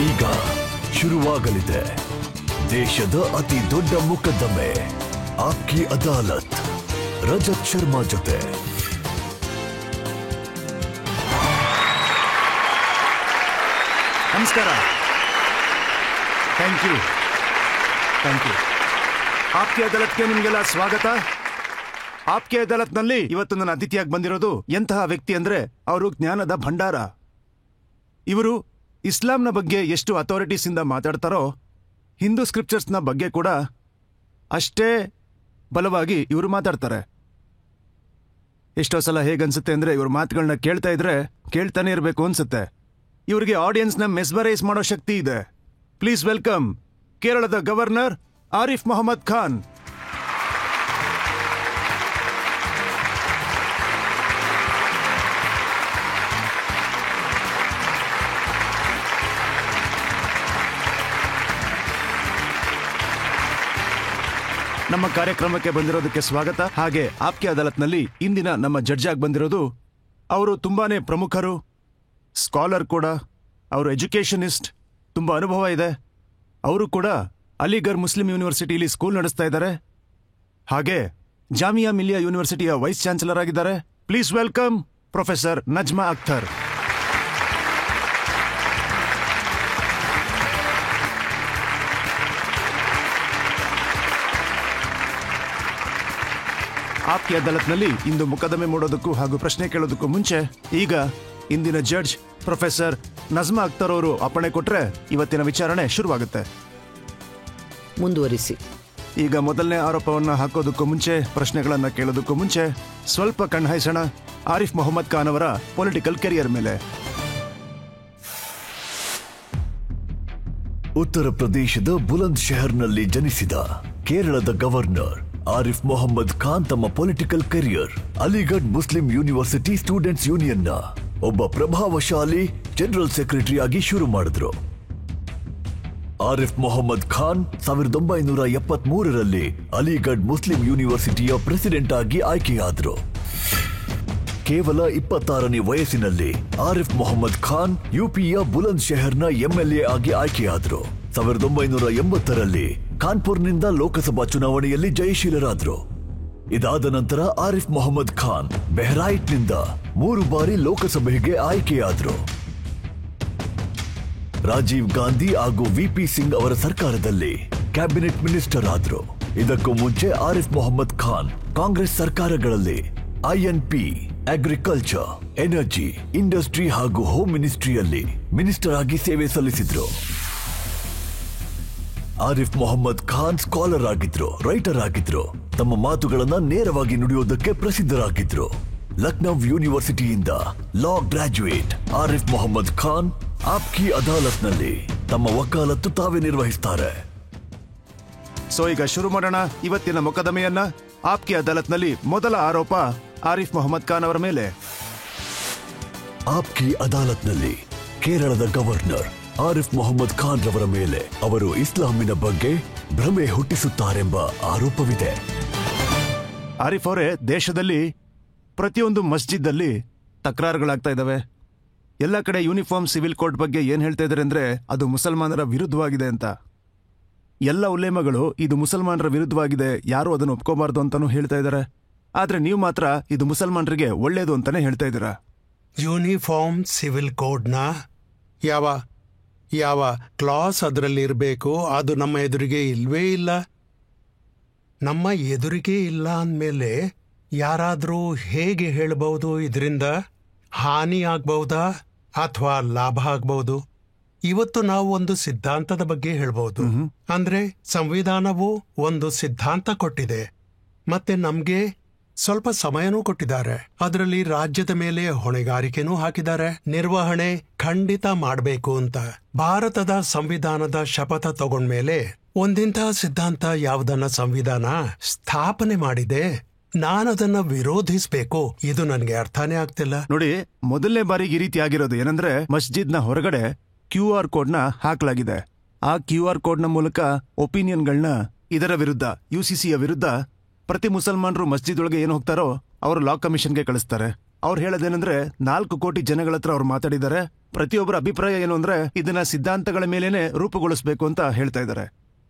ಈಗ ಶುರುವಾಗಲಿದೆ ದೇಶದ ಅತಿ ದೊಡ್ಡ ಮೊಕದ್ದಮೆ ಆಪ್ಕಿ ಅದಾಲತ್. ರಜತ್ ಶರ್ಮಾ ಜೊತೆ. ನಮಸ್ಕಾರ. Thank you. ಆಪ್ಕಿ ಅದಾಲತ್ಗೆ ನಿಮಗೆಲ್ಲ ಸ್ವಾಗತ. ಆಪ್ಕಿ ಅದಾಲತ್ನಲ್ಲಿ ಇವತ್ತು ನನ್ನ ಅತಿಥಿಯಾಗಿ ಬಂದಿರೋದು ಎಂತಹ ವ್ಯಕ್ತಿ ಅಂದ್ರೆ ಅವರು ಜ್ಞಾನದ ಭಂಡಾರ. ಇವರು ಇಸ್ಲಾಂನ ಬಗ್ಗೆ ಎಷ್ಟು ಅಥಾರಿಟೀಸ್ ಇಂದ ಮಾತಾಡ್ತಾರೋ ಹಿಂದೂ ಸ್ಕ್ರಿಪ್ಚರ್ಸ್ನ ಬಗ್ಗೆ ಕೂಡ ಅಷ್ಟೇ ಬಲವಾಗಿ ಇವರು ಮಾತಾಡ್ತಾರೆ. ಎಷ್ಟೋ ಸಲ ಹೇಗನ್ಸುತ್ತೆ ಅಂದ್ರೆ ಇವ್ರ ಮಾತುಗಳನ್ನ ಕೇಳ್ತಾ ಇದ್ರೆ ಕೇಳ್ತಾನೆ ಇರಬೇಕು ಅನ್ಸುತ್ತೆ. ಇವರಿಗೆ ಆಡಿಯನ್ಸ್ನ ಮೆಸ್ಮರೈಸ್ ಮಾಡೋ ಶಕ್ತಿ ಇದೆ. ಪ್ಲೀಸ್ ವೆಲ್ಕಮ್ ಕೇರಳದ ಗವರ್ನರ್ ಆರಿಫ್ ಮೊಹಮ್ಮದ್ ಖಾನ್. ನಮ್ಮ ಕಾರ್ಯಕ್ರಮಕ್ಕೆ ಬಂದಿರೋದಕ್ಕೆ ಸ್ವಾಗತ. ಹಾಗೆ ಆಪ್ಕಿ ಅದಾಲತ್ನಲ್ಲಿ ಇಂದಿನ ನಮ್ಮ ಜಡ್ಜ್ ಆಗಿ ಬಂದಿರೋದು ಅವರು ತುಂಬಾನೇ ಪ್ರಮುಖರು, ಸ್ಕಾಲರ್ ಕೂಡ, ಅವರು ಎಜುಕೇಷನಿಸ್ಟ್, ತುಂಬಾ ಅನುಭವ ಇದೆ. ಅವರು ಕೂಡ ಅಲಿಗರ್ ಮುಸ್ಲಿಂ ಯೂನಿವರ್ಸಿಟಿಯಲ್ಲಿ ಸ್ಕೂಲ್ ನಡೆಸ್ತಾ ಇದ್ದಾರೆ. ಹಾಗೆ ಜಾಮಿಯಾ ಮಿಲಿಯಾ ಯೂನಿವರ್ಸಿಟಿಯ ವೈಸ್ ಚಾನ್ಸಲರ್ ಆಗಿದ್ದಾರೆ. Please welcome professor Najma Akhtar. Aapki ಅದಾಲತ್ನಲ್ಲಿ ಇಂದು ಮೊಕದ್ದಮೆ ಮಾಡೋದಕ್ಕೂ ಹಾಗೂ ಪ್ರಶ್ನೆ ಕೇಳೋದಕ್ಕೂ ಮುಂಚೆ ಈಗ ಇಂದಿನ ಜಡ್ಜ್ ಪ್ರೊಫೆಸರ್ ನಜ್ಮಾ ಅಖ್ತರ್ ಅವರು ಅಪ್ಪಣೆ ಕೊಟ್ರೆ ಇವತ್ತಿನ ವಿಚಾರಣೆ ಶುರುವಾಗುತ್ತೆ. ಮುಂದುವರಿಸಿ. ಈಗ ಮೊದಲನೇ ಆರೋಪವನ್ನು ಹಾಕೋದಕ್ಕೂ ಮುಂಚೆ, ಪ್ರಶ್ನೆಗಳನ್ನ ಕೇಳೋದಕ್ಕೂ ಮುಂಚೆ ಸ್ವಲ್ಪ ಕಣ್ಹಾಯಿಸೋಣ ಆರಿಫ್ ಮೊಹಮ್ಮದ್ ಖಾನ್ ಅವರ ಪೊಲಿಟಿಕಲ್ ಕೆರಿಯರ್ ಮೇಲೆ. ಉತ್ತರ ಪ್ರದೇಶದ ಬುಲಂದ್ ಶಹರ್ನಲ್ಲಿ ಜನಿಸಿದ ಕೇರಳದ ಗವರ್ನರ್ ಆರಿಫ್ ಮೊಹಮ್ಮದ್ ಖಾನ್ ತಮ್ಮ political career Aligarh Muslim university students ಯೂನಿಯನ್ನ ಒಬ್ಬ ಪ್ರಭಾವಶಾಲಿ ಜನರಲ್ ಸೆಕ್ರೆಟರಿ ಆಗಿ ಶುರು ಮಾಡಿದ್ರು. ಆರಿಫ್ ಮೊಹಮ್ಮದ್ ಖಾನ್ 1973ರಲ್ಲಿ ಅಲಿಗಢ್ ಮುಸ್ಲಿಂ ಯೂನಿವರ್ಸಿಟಿಯ ಪ್ರೆಸಿಡೆಂಟ್ ಆಗಿ ಆಯ್ಕೆಯಾದ್ರು. ಕೇವಲ 26ನೇ ವಯಸ್ಸಿನಲ್ಲಿ ಆರಿಫ್ ಮೊಹಮ್ಮದ್ ಖಾನ್ ಯುಪಿಯ ಬುಲಂದ್ ಶಹರ್ನ ಎಂಎಲ್ಎ ಆಗಿ ಆಯ್ಕೆಯಾದ್ರು. 1980ರಲ್ಲಿ ಕಾನ್ಪುರ್ನಿಂದ ಲೋಕಸಭಾ ಚುನಾವಣೆಯಲ್ಲಿ ಜಯಶೀಲರಾದ್ರು. ಇದಾದ ನಂತರ ಆರಿಫ್ ಮೊಹಮ್ಮದ್ ಖಾನ್ ಬೆಹ್ರಾಯಿಟ್ನಿಂದ 3 ಬಾರಿ ಲೋಕಸಭೆಗೆ ಆಯ್ಕೆಯಾದ್ರು. ರಾಜೀವ್ ಗಾಂಧಿ ಹಾಗೂ ವಿಪಿ ಸಿಂಗ್ ಅವರ ಸರ್ಕಾರದಲ್ಲಿ ಕ್ಯಾಬಿನೆಟ್ ಮಿನಿಸ್ಟರ್ ಆದ್ರು. ಇದಕ್ಕೂ ಮುಂಚೆ ಆರಿಫ್ ಮೊಹಮ್ಮದ್ ಖಾನ್ ಕಾಂಗ್ರೆಸ್ ಸರ್ಕಾರಗಳಲ್ಲಿ ಐಎನ್ಪಿ, ಅಗ್ರಿಕಲ್ಚರ್, ಎನರ್ಜಿ, ಇಂಡಸ್ಟ್ರಿ ಹಾಗೂ ಹೋಮ್ ಮಿನಿಸ್ಟ್ರಿಯಲ್ಲಿ ಮಿನಿಸ್ಟರ್ ಆಗಿ ಸೇವೆ ಸಲ್ಲಿಸಿದ್ರು. ಆರಿಫ್ ಮೊಹಮ್ಮದ್ ಖಾನ್ ಸ್ಕಾಲರ್ ಆಗಿದ್ರು, ರೈಟರ್ ಆಗಿದ್ರು. ತಮ್ಮ ಮಾತುಗಳನ್ನ ನೇರವಾಗಿ ನುಡಿಯೋದಕ್ಕೆ ಪ್ರಸಿದ್ಧರಾಗಿದ್ರು. ಲಕ್ನೋ ಯೂನಿವರ್ಸಿಟಿಯಿಂದ ಲಾ ಗ್ರಾಜ್ಯುಯೇಟ್ ಆರಿಫ್ ಮೊಹಮ್ಮದ್ ಖಾನ್ ಆಪ್ಕಿ ಅದಾಲತ್ನಲ್ಲಿ ತಮ್ಮ ವಕಾಲತ್ತು ತಾವೇ ನಿರ್ವಹಿಸ್ತಾರೆ. ಸೊ ಈಗ ಶುರು ಮಾಡೋಣ ಇವತ್ತಿನ ಮೊಕದ್ದಮೆಯನ್ನ. ಆಪ್ಕಿ ಅದಾಲತ್ನಲ್ಲಿ ಮೊದಲ ಆರೋಪ ಆರಿಫ್ ಮೊಹಮ್ಮದ್ ಖಾನ್ ಅವರ ಮೇಲೆ. ಆಪ್ಕಿ ಅದಾಲತ್ನಲ್ಲಿ ಕೇರಳದ ಗವರ್ನರ್ ಆರಿಫ್ ಮೊಹಮ್ಮದ್ ಖಾನ್ ರವರ ಮೇಲೆ ಅವರು ಇಸ್ಲಾಮಿನ ಬಗ್ಗೆ ಭ್ರಮೆ ಹುಟ್ಟಿಸುತ್ತಾರೆಂಬ ಆರೋಪವಿದೆ. ಆರಿಫ್ ಅವರೇ, ದೇಶದಲ್ಲಿ ಪ್ರತಿಯೊಂದು ಮಸ್ಜಿದ್ ಅಲ್ಲಿ ತಕರಾರುಗಳಾಗ್ತಾ ಇದ್ದಾವೆ. ಎಲ್ಲ ಕಡೆ ಯೂನಿಫಾರ್ಮ್ ಸಿವಿಲ್ ಕೋಡ್ ಬಗ್ಗೆ ಏನ್ ಹೇಳ್ತಾ ಇದ್ದಾರೆ ಅಂದ್ರೆ ಅದು ಮುಸಲ್ಮಾನರ ವಿರುದ್ಧವಾಗಿದೆ ಅಂತ. ಎಲ್ಲ ಉಲ್ಲೇಮಗಳು ಇದು ಮುಸಲ್ಮಾನರ ವಿರುದ್ಧವಾಗಿದೆ, ಯಾರು ಅದನ್ನು ಒಪ್ಕೋಬಾರ್ದು ಅಂತಾನೂ ಹೇಳ್ತಾ ಇದ್ದಾರೆ. ಆದ್ರೆ ನೀವು ಮಾತ್ರ ಇದು ಮುಸಲ್ಮಾನರಿಗೆ ಒಳ್ಳೇದು ಅಂತಾನೆ ಹೇಳ್ತಾ ಇದ್ದೀರಾ. ಯೂನಿಫಾರ್ಮ್ ಸಿವಿಲ್ ಕೋಡ್ನ ಯಾವ ಕ್ಲಾಸ್ ಅದರಲ್ಲಿ ಇರಬೇಕು ಅದು ನಮ್ಮ ಎದುರಿಗೆ ಇಲ್ವೇ ಇಲ್ಲ. ನಮ್ಮ ಎದುರಿಗೆ ಇಲ್ಲ ಅಂದಮೇಲೆ ಯಾರಾದರೂ ಹೇಗೆ ಹೇಳಬಹುದು ಇದರಿಂದ ಹಾನಿ ಆಗ್ಬಹುದಾ ಅಥವಾ ಲಾಭ ಆಗ್ಬಹುದು? ಇವತ್ತು ನಾವು ಒಂದು ಸಿದ್ಧಾಂತದ ಬಗ್ಗೆ ಹೇಳ್ಬಹುದು. ಅಂದ್ರೆ ಸಂವಿಧಾನವು ಒಂದು ಸಿದ್ಧಾಂತ ಕೊಟ್ಟಿದೆ, ಮತ್ತೆ ನಮ್ಗೆ ಸ್ವಲ್ಪ ಸಮಯನೂ ಕೊಟ್ಟಿದ್ದಾರೆ. ಅದರಲ್ಲಿ ರಾಜ್ಯದ ಮೇಲೆ ಹೊಣೆಗಾರಿಕೆನೂ ಹಾಕಿದ್ದಾರೆ. ನಿರ್ವಹಣೆ ಖಂಡಿತ ಮಾಡಬೇಕು ಅಂತ ಭಾರತದ ಸಂವಿಧಾನದ ಶಪಥ ತಗೊಂಡ್ಮೇಲೆ ಒಂದಿಂಥ ಸಿದ್ಧಾಂತ ಯಾವುದನ್ನ ಸಂವಿಧಾನ ಸ್ಥಾಪನೆ ಮಾಡಿದೆ, ನಾನದನ್ನ ವಿರೋಧಿಸಬೇಕು. ಇದು ನನಗೆ ಅರ್ಥನೇ ಆಗ್ತಿಲ್ಲ. ನೋಡಿ, ಮೊದಲನೇ ಬಾರಿಗೆ ಈ ರೀತಿ ಆಗಿರೋದು ಏನಂದ್ರೆ ಮಸ್ಜಿದ್ನ ಹೊರಗಡೆ QR ಕೋಡ್ನ ಹಾಕಲಾಗಿದೆ. ಆ QR ಕೋಡ್ನ ಮೂಲಕ ಒಪಿನಿಯನ್ಗಳನ್ನ ಇದರ ವಿರುದ್ಧ, UCCಯ ವಿರುದ್ಧ ಪ್ರತಿ ಮುಸಲ್ಮಾನರು ಮಸ್ಜಿದ್ ಒಳಗೆ ಏನು ಹೋಗ್ತಾರೋ ಅವರು ಲಾ ಕಮಿಷನ್ಗೆ ಕಳಿಸ್ತಾರೆ. ಅವ್ರು ಹೇಳೋದೇನಂದ್ರೆ 4 ಕೋಟಿ ಜನಗಳ ಹತ್ರ ಅವ್ರು ಮಾತಾಡಿದ್ದಾರೆ. ಪ್ರತಿಯೊಬ್ಬರ ಅಭಿಪ್ರಾಯ ಏನು ಅಂದ್ರೆ ಇದನ್ನ ಸಿದ್ಧಾಂತಗಳ ಮೇಲೇನೆ ರೂಪುಗೊಳಿಸಬೇಕು ಅಂತ ಹೇಳ್ತಾ ಇದ್ದಾರೆ.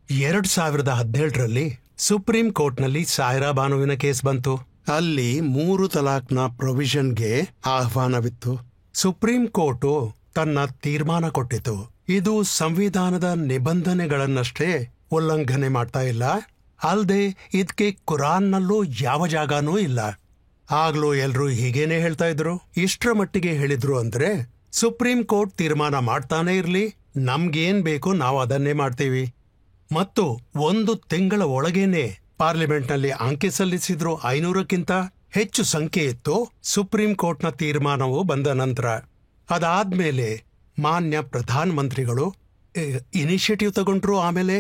2017ರಲ್ಲಿ ಸುಪ್ರೀಂ ಕೋರ್ಟ್ನಲ್ಲಿ ಸಾಯ್ರಾ ಬಾನುವಿನ ಕೇಸ್ ಬಂತು. ಅಲ್ಲಿ 3 ತಲಾಕ್ನ ಪ್ರೊವಿಷನ್ಗೆ ಆಹ್ವಾನವಿತ್ತು. ಸುಪ್ರೀಂ ಕೋರ್ಟು ತನ್ನ ತೀರ್ಮಾನ ಕೊಟ್ಟಿತು. ಇದು ಸಂವಿಧಾನದ ನಿಬಂಧನೆಗಳನ್ನಷ್ಟೇ ಉಲ್ಲಂಘನೆ ಮಾಡ್ತಾ ಇಲ್ಲ, ಅಲ್ಲದೆ ಇದಕ್ಕೆ ಕುರಾನ್ನಲ್ಲೂ ಯಾವ ಜಾಗನೂ ಇಲ್ಲ. ಆಗ್ಲೂ ಎಲ್ರೂ ಹೀಗೇನೆ ಹೇಳ್ತಾ ಇದ್ರು. ಇಷ್ಟರ ಮಟ್ಟಿಗೆ ಹೇಳಿದ್ರು ಅಂದ್ರೆ ಸುಪ್ರೀಂ ಕೋರ್ಟ್ ತೀರ್ಮಾನ ಮಾಡ್ತಾನೆ ಇರ್ಲಿ, ನಮ್ಗೇನ್ ಬೇಕು ನಾವು ಅದನ್ನೇ ಮಾಡ್ತೀವಿ. ಮತ್ತು 1 ತಿಂಗಳ ಒಳಗೇನೆ ಪಾರ್ಲಿಮೆಂಟ್ನಲ್ಲಿ ಅಂಕೆ ಸಲ್ಲಿಸಿದ್ರು 500ಕ್ಕಿಂತ ಹೆಚ್ಚು ಸಂಖ್ಯೆ ಇತ್ತು. ಸುಪ್ರೀಂ ಕೋರ್ಟ್ನ ತೀರ್ಮಾನವು ಬಂದ ನಂತರ ಅದಾದ್ಮೇಲೆ ಮಾನ್ಯ ಪ್ರಧಾನಮಂತ್ರಿಗಳು ಇನಿಷಿಯೇಟಿವ್ ತಗೊಂಡ್ರು. ಆಮೇಲೆ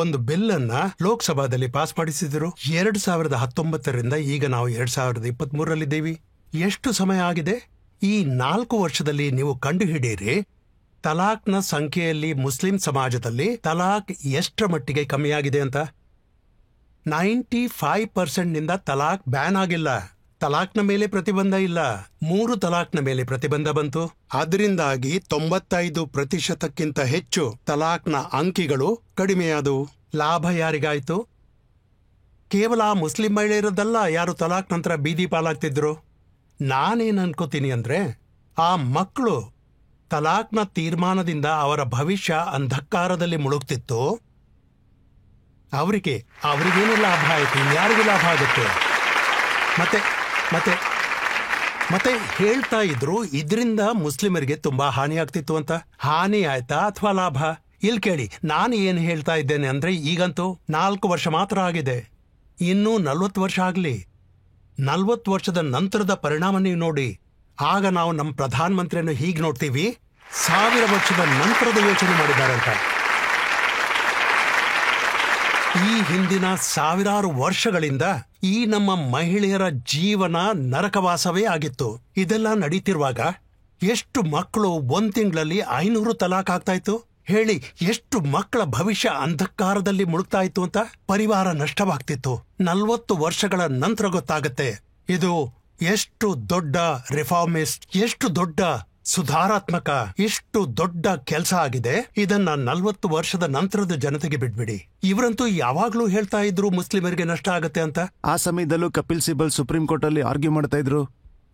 ಒಂದು ಬಿಲ್ ಅನ್ನ ಲೋಕಸಭಾದಲ್ಲಿ ಪಾಸ್ ಮಾಡಿಸಿದ್ರು. 2019ರಿಂದ ಈಗ ನಾವು 2023ರಲ್ಲಿದ್ದೀವಿ. ಎಷ್ಟು ಸಮಯ ಆಗಿದೆ? ಈ 4 ವರ್ಷದಲ್ಲಿ ನೀವು ಕಂಡುಹಿಡಿಯಿರಿ, ತಲಾಕ್ನ ಸಂಖ್ಯೆಯಲ್ಲಿ ಮುಸ್ಲಿಂ ಸಮಾಜದಲ್ಲಿ ತಲಾಕ್ ಎಷ್ಟರ ಮಟ್ಟಿಗೆ ಕಮ್ಮಿಯಾಗಿದೆ ಅಂತ. 95%ನಿಂದ ತಲಾಕ್ ಬ್ಯಾನ್ ಆಗಿಲ್ಲ. ತಲಾಕ್ನ ಮೇಲೆ ಪ್ರತಿಬಂಧ ಇಲ್ಲ. 3 ತಲಾಕ್ನ ಮೇಲೆ ಪ್ರತಿಬಂಧ ಬಂತು. ಅದರಿಂದಾಗಿ 95%ಕ್ಕಿಂತ ಹೆಚ್ಚು ತಲಾಕ್ನ ಅಂಕಿಗಳು ಕಡಿಮೆಯಾದವು. ಲಾಭ ಯಾರಿಗಾಯ್ತು? ಕೇವಲ ಮುಸ್ಲಿಂ ಮಹಿಳೆಯರದ್ದಲ್ಲ, ಯಾರು ತಲಾಕ್ ನಂತರ ಬೀದಿ ಪಾಲಾಗ್ತಿದ್ರು. ನಾನೇನ್ ಅನ್ಕೋತೀನಿ ಅಂದ್ರೆ, ಆ ಮಕ್ಕಳು ತಲಾಕ್ನ ತೀರ್ಮಾನದಿಂದ ಅವರ ಭವಿಷ್ಯ ಅಂಧಕಾರದಲ್ಲಿ ಮುಳುಗ್ತಿತ್ತು. ಅವರಿಗೇನು ಲಾಭ ಆಯ್ತು? ಇನ್ಯಾರಿಗೂ ಲಾಭ ಆಗುತ್ತೆ? ಮತ್ತೆ ಹೇಳ್ತಾ ಇದ್ರು ಇದರಿಂದ ಮುಸ್ಲಿಮರಿಗೆ ತುಂಬಾ ಹಾನಿ ಆಗ್ತಿತ್ತು ಅಂತ. ಹಾನಿ ಆಯ್ತಾ ಅಥವಾ ಲಾಭ? ಇಲ್ಲಿ ಕೇಳಿ, ನಾನು ಏನ್ ಹೇಳ್ತಾ ಇದ್ದೇನೆ ಅಂದ್ರೆ, ಈಗಂತೂ 4 ವರ್ಷ ಮಾತ್ರ ಆಗಿದೆ, ಇನ್ನೂ 40 ವರ್ಷ ಆಗ್ಲಿ. 40 ವರ್ಷದ ನಂತರದ ಪರಿಣಾಮ ನೀವು ನೋಡಿ. ಆಗ ನಾವು ನಮ್ಮ ಪ್ರಧಾನಮಂತ್ರಿಯನ್ನು ಹೀಗೆ ನೋಡ್ತೀವಿ, 1000 ವರ್ಷದ ನಂತರದ ಯೋಚನೆ ಮಾಡಿದ್ದಾರೆ ಅಂತ. ಈ ಹಿಂದಿನ 1000 ವರ್ಷಗಳಿಂದ ಈ ನಮ್ಮ ಮಹಿಳೆಯರ ಜೀವನ ನರಕವಾಸವೇ ಆಗಿತ್ತು. ಇದೆಲ್ಲ ನಡೀತಿರುವಾಗ ಎಷ್ಟು ಮಕ್ಕಳು 1 ತಿಂಗಳಲ್ಲಿ 500 ತಲಾಕ್ ಆಗ್ತಾ ಇತ್ತು? ಹೇಳಿ, ಎಷ್ಟು ಮಕ್ಕಳ ಭವಿಷ್ಯ ಅಂಧಕಾರದಲ್ಲಿ ಮುಳುಗ್ತಾ ಇತ್ತು ಅಂತ. ಪರಿವಾರ ನಷ್ಟವಾಗ್ತಿತ್ತು. 40 ವರ್ಷಗಳ ನಂತರ ಗೊತ್ತಾಗತ್ತೆ ಇದು ಎಷ್ಟು ದೊಡ್ಡ ರಿಫಾರ್ಮಿಸ್ಟ್, ಎಷ್ಟು ದೊಡ್ಡ ಸುಧಾರಾತ್ಮಕ, ಎಷ್ಟು ದೊಡ್ಡ ಕೆಲಸ ಆಗಿದೆ. ಇದನ್ನ 40 ವರ್ಷದ ನಂತರದ ಜನತೆಗೆ ಬಿಡ್ಬಿಡಿ. ಇವರಂತೂ ಯಾವಾಗ್ಲೂ ಹೇಳ್ತಾ ಇದ್ರು ಮುಸ್ಲಿಮರಿಗೆ ನಷ್ಟ ಆಗತ್ತೆ ಅಂತ. ಆ ಸಮಯದಲ್ಲೂ ಕಪಿಲ್ ಸಿಬಲ್ ಸುಪ್ರೀಂ ಕೋರ್ಟ್ ಅಲ್ಲಿ ಆರ್ಗ್ಯೂ ಮಾಡ್ತಾ ಇದ್ರು.